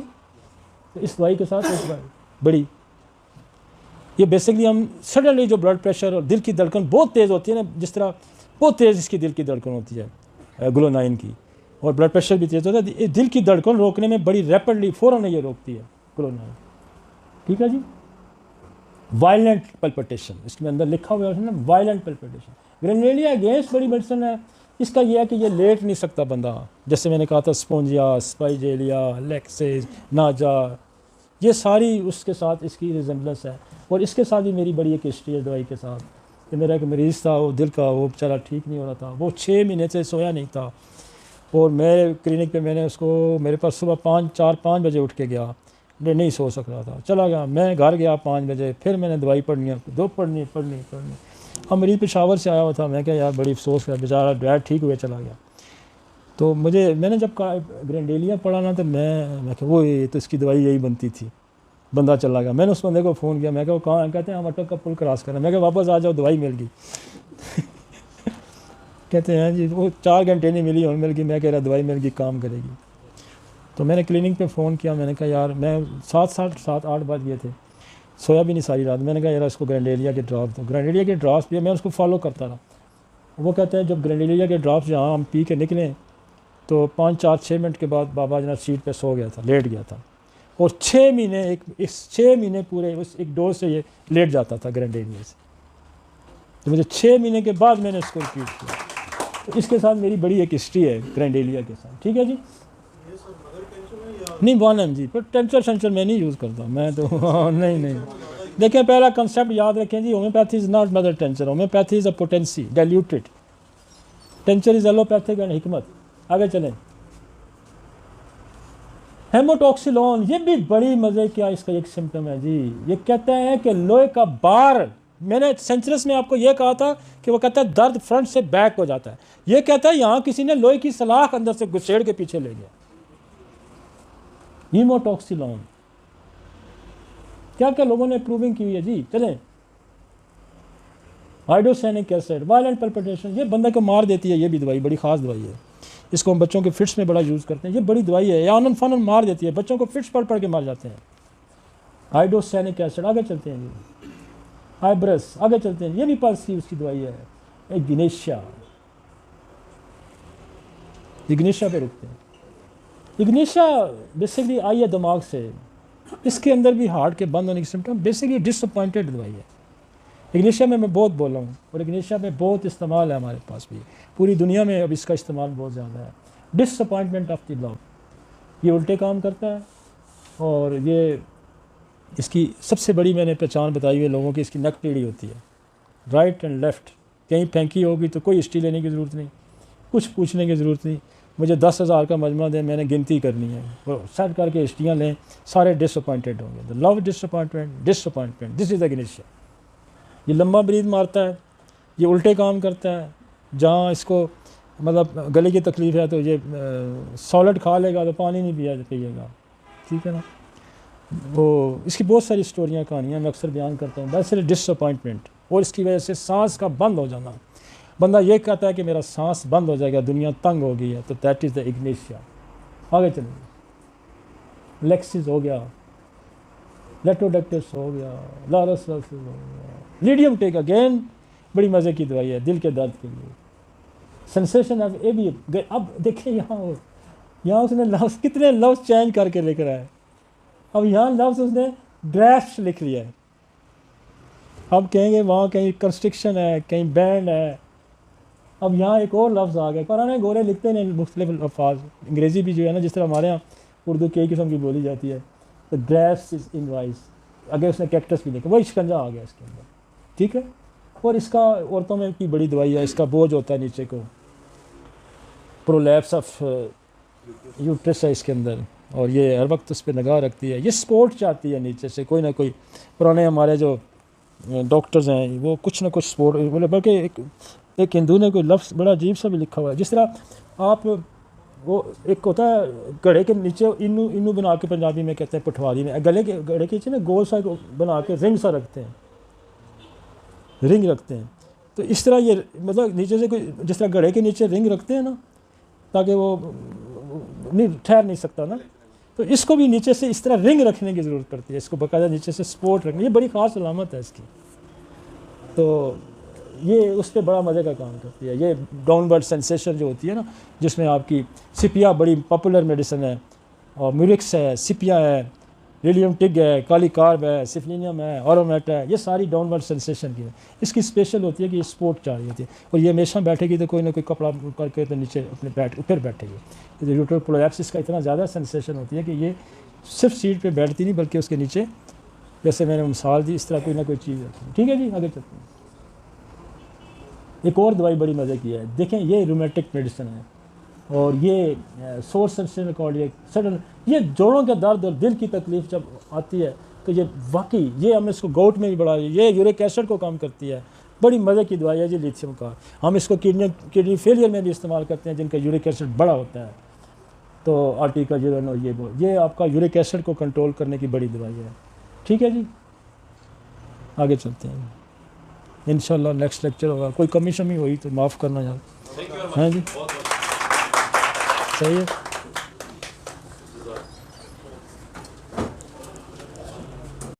तो इस दवाई के साथ एक बड़ी, ये बेसिकली हम सडनली जो ब्लड प्रेशर और दिल की धड़कन बहुत तेज़ होती है ना, जिस तरह बहुत तेज़ इसकी दिल की धड़कन होती है ग्लूकोनाइन की, और ब्लड प्रेशर भी तेज़ होता है, दिल की धड़कन रोकने में बड़ी रैपिडली फ़ौरन ये रोकती है ग्लूकोनाइन। ठीक है जी। वायलेंट पल्पिटेशन, इसके अंदर लिखा हुआ है ना, वायलेंट पल्पिटेशन। ग्रेनेलिया अगेंस्ट बड़ी मेडिसिन है। इसका यह है कि ये लेट नहीं सकता बंदा, जैसे मैंने कहा था स्पोंजिया, स्पाइजेलिया, लेक्सेस, नाजा, ये सारी उसके साथ इसकी रिजेंबलेंस है। और इसके साथ भी मेरी बड़ी एक हिस्ट्री है दवाई के साथ कि मेरा एक मरीज़ था, वो दिल का, वो बेचारा ठीक नहीं हो रहा था, वो 6 महीने से सोया नहीं था। और मेरे क्लिनिक पे मैंने उसको, मेरे पास सुबह 5 बजे उठ के गया, नहीं सो सक रहा था, चला गया। मैं घर गया 5 बजे, फिर मैंने दवाई पढ़नी, दो पढ़नी। अब मरीज़ पेशावर से आया हुआ था। मैं क्या यार बड़ी अफसोस है, बेचारा डैड ठीक हुए चला गया। तो मैंने जब ग्रेनेलिया पढ़ा ना, तो मैं वो ये तो इसकी दवाई यही बनती थी। बंदा चला गया। मैंने उस बंदे को फ़ोन किया, मैं क्या वो कहाँ है? कहते हैं हम अटक का पुल क्रॉस करना। मैं क्या वापस आ जाओ, दवाई मिल गई। कहते हैं जी वो 4 घंटे नहीं मिली और मिल गई। मैं कह रहा दवाई मिल गई, काम करेगी। तो मैंने क्लिनिक पे फ़ोन किया, मैंने कहा यार, मैं 7-8 बज गए थे, सोया भी नहीं सारी रात। मैंने कहा यार इसको ग्रेनेलिया के ड्रॉप्स दो। ग्रेनेलिया के ड्रॉप्स दिए, मैं उसको फॉलो करता रहा। वो कहते हैं जब ग्रेनेलिया के ड्रॉप्स जहाँ हम पी के निकलें तो 5-4-6 मिनट के बाद बाबा जना सीट पे सो गया था, लेट गया था। और 6 महीने इस 6 महीने पूरे उस एक डोज से ये लेट जाता था ग्रेनेलिया से। तो मुझे 6 महीने के बाद मैंने इसको रिपीट किया। तो इसके साथ मेरी बड़ी एक हिस्ट्री है ग्रेनेलिया के साथ। ठीक है जी। नहीं बोलन जी, पर टेंशन मैं नहीं यूज़ करता मैं तो। नहीं देखें, पहला कंसेप्ट याद रखें जी, homeopathy is not mother tincture. Homeopathy is a potency diluted. Tincture is allopathic and हिकमत। आगे चलें। हेमोटॉक्सिलोन, ये भी बड़ी मज़े का इसका एक सिम्टम है जी। ये कहते हैं कि लोहे का बार, मैंने सेंचुरस में आपको ये कहा था कि वो कहता है दर्द फ्रंट से बैक हो जाता है। ये कहता है यहाँ किसी ने लोहे की सलाख अंदर से घुसेड़ के पीछे ले गया। हीमोटॉक्सिलोन क्या क्या लोगों ने प्रूविंग की हुई है जी। चलें। हाइड्रोसायनिक एसिड, वायलेंट पल्पिटेशन, ये बंदे को मार देती है। ये भी दवाई बड़ी ख़ास दवाई है, इसको हम बच्चों के फिट्स में बड़ा यूज़ करते हैं। ये बड़ी दवाई है, या आनन फानन मार देती है, बच्चों को फिट्स पढ़ के मार जाते हैं। Hydrocyanic acid. आगे चलते हैं जी। हाइब्रस, आगे चलते हैं। ये भी पास की उसकी दवाई है। इग्निशिया पे रुकते हैं। इग्निशिया बेसिकली आई है दिमाग से, इसके अंदर भी हार्ट के बंद होने की सिम्टम। बेसिकली डिसअपॉइंटेड दवाई है। इग्निशिया में मैं बहुत बोल रहा हूँ और इग्निशिया में बहुत इस्तेमाल है हमारे पास भी, पूरी दुनिया में अब इसका इस्तेमाल बहुत ज़्यादा है। डिसअपॉइंटमेंट ऑफ द लव, ये उल्टे काम करता है। और ये इसकी सबसे बड़ी मैंने पहचान बताई हुई लोगों की, इसकी नक टेढ़ी होती है, राइट एंड लेफ़्ट। कहीं फेंकी होगी तो कोई हिस्ट्री लेने की ज़रूरत नहीं, कुछ पूछने की ज़रूरत नहीं। मुझे 10,000 का मजमा दें, मैंने गिनती करनी है, वो सेट करके हिस्ट्रियाँ लें, सारे डिसअपॉइंटेड होंगे। The love disappointment, this is the Ignatia. ये लंबा ब्रीथ मारता है, ये उल्टे काम करता है। जहाँ इसको मतलब गले की तकलीफ़ है तो ये सॉलिड खा लेगा तो पानी नहीं पिएगा। ठीक है ना। वो इसकी बहुत सारी स्टोरियाँ, कहानियाँ मैं अक्सर बयान करता हूँ। वैसे डिसअपॉइंटमेंट और इसकी वजह से सांस का बंद हो जाना। बंदा ये कहता है कि मेरा सांस बंद हो जाएगा, दुनिया तंग हो गई है, तो दैट इज़ द इग्निशिया। आगे चलेंगे। लेक्सिस हो गया, लेटोडेक्टिस हो गया, लारस हो गया। लीडियम टेक अगेन बड़ी मज़े की दवाई है दिल के दर्द के लिए। सेंसेशन ऑफ ए भी। अब देखिए यहाँ उसने लफ्ज़ कितने लफ्ज़ चेंज करके लिख रहा है। अब यहाँ लफ्ज़ उसने ड्रेस लिख लिया है। अब कहेंगे वहाँ कहीं कंस्ट्रक्शन है, कहीं बैंड है। अब यहाँ एक और लफ्ज़ आ गया। पुराने गोरे लिखते हैं मुख्तलिफ अल्फाज, अंग्रेज़ी भी जो है ना, जिस तरह हमारे यहाँ उर्दू कई किस्म की बोली जाती है, the grass is in wise, अगर उसने कैक्टस भी देखा, वही शिकंजा आ गया इसके अंदर, ठीक है। और इसका औरतों में की बड़ी दवाई है, इसका बोझ होता है नीचे को, प्रोलैप्स ऑफ यूट्रस है इसके अंदर, और ये हर वक्त उस पर निगाह रखती है। ये सपोर्ट चाहती है नीचे से, कोई ना कोई पुराने हमारे जो डॉक्टर्स हैं वो कुछ ना कुछ सपोर्ट, मतलब बल्कि एक हिंदू ने कोई लफ्ज़ बड़ा अजीब सा भी लिखा हुआ है, जिस तरह आप वो एक होता है घड़े के नीचे इनू इनू बना के, पंजाबी में कहते हैं पठवारी में, गले के घड़े के नीचे ना गोल सा बना के रिंग सा रखते हैं, रिंग रखते हैं। तो इस तरह ये मतलब नीचे से कोई जिस तरह घड़े के नीचे रिंग रखते हैं ना, ताकि वो नहीं ठहर नहीं सकता ना, तो इसको भी नीचे से इस तरह रिंग रखने की ज़रूरत पड़ती है, इसको बाकायदा नीचे से सपोर्ट रखनी, ये बड़ी ख़ास अलामत है इसकी। तो ये उस पर बड़ा मज़े का काम करती है। ये डाउनवर्ड सेंसेशन जो होती है ना, जिसमें आपकी सिपिया बड़ी पॉपुलर मेडिसिन है, और म्यूरिक्स है, सिपिया है, लिलियम टिग है, काली कार्ब है, सिफलिनियम है, ऑरोमेट है, ये सारी डाउनवर्ड सेंसेशन की है। इसकी स्पेशल होती है कि ये सपोर्ट चाह रही होती है, और ये हमेशा बैठेगी तो कोई ना कोई कपड़ा करके तो नीचे अपने फिर बैठेगी। तो यूट्रल प्रोलैप्स का इतना ज़्यादा सेंसेशन होती है कि ये सिर्फ सीट पे बैठती नहीं, बल्कि उसके नीचे, जैसे मैंने मिसाल दी, इस तरह कोई ना कोई चीज़ रखी। ठीक है जी, आगे चलते हैं। एक और दवाई बड़ी मज़े की है, देखें, ये रूमेटिक मेडिसिन है, और ये सोर्स सेंसेशन कार्डियक सडन, ये जोड़ों के दर्द और दिल की तकलीफ जब आती है तो ये वाकई, ये हम इसको गोट में भी बड़ा, ये यूरिक एसिड को कम करती है, बड़ी मज़े की दवाई है जी लिथियम का। हम इसको किडनी फेलियर में भी इस्तेमाल करते हैं, जिनका यूरिक एसिड बड़ा होता है, तो आर्टिकाजुरन और ये आपका यूरिक एसिड को कंट्रोल करने की बड़ी दवाई है। ठीक है जी, आगे चलते हैं। इंशाल्लाह नेक्स्ट लेक्चर होगा, कोई कमी शमी हुई तो माफ़ करना यार। हाँ जी, सही है।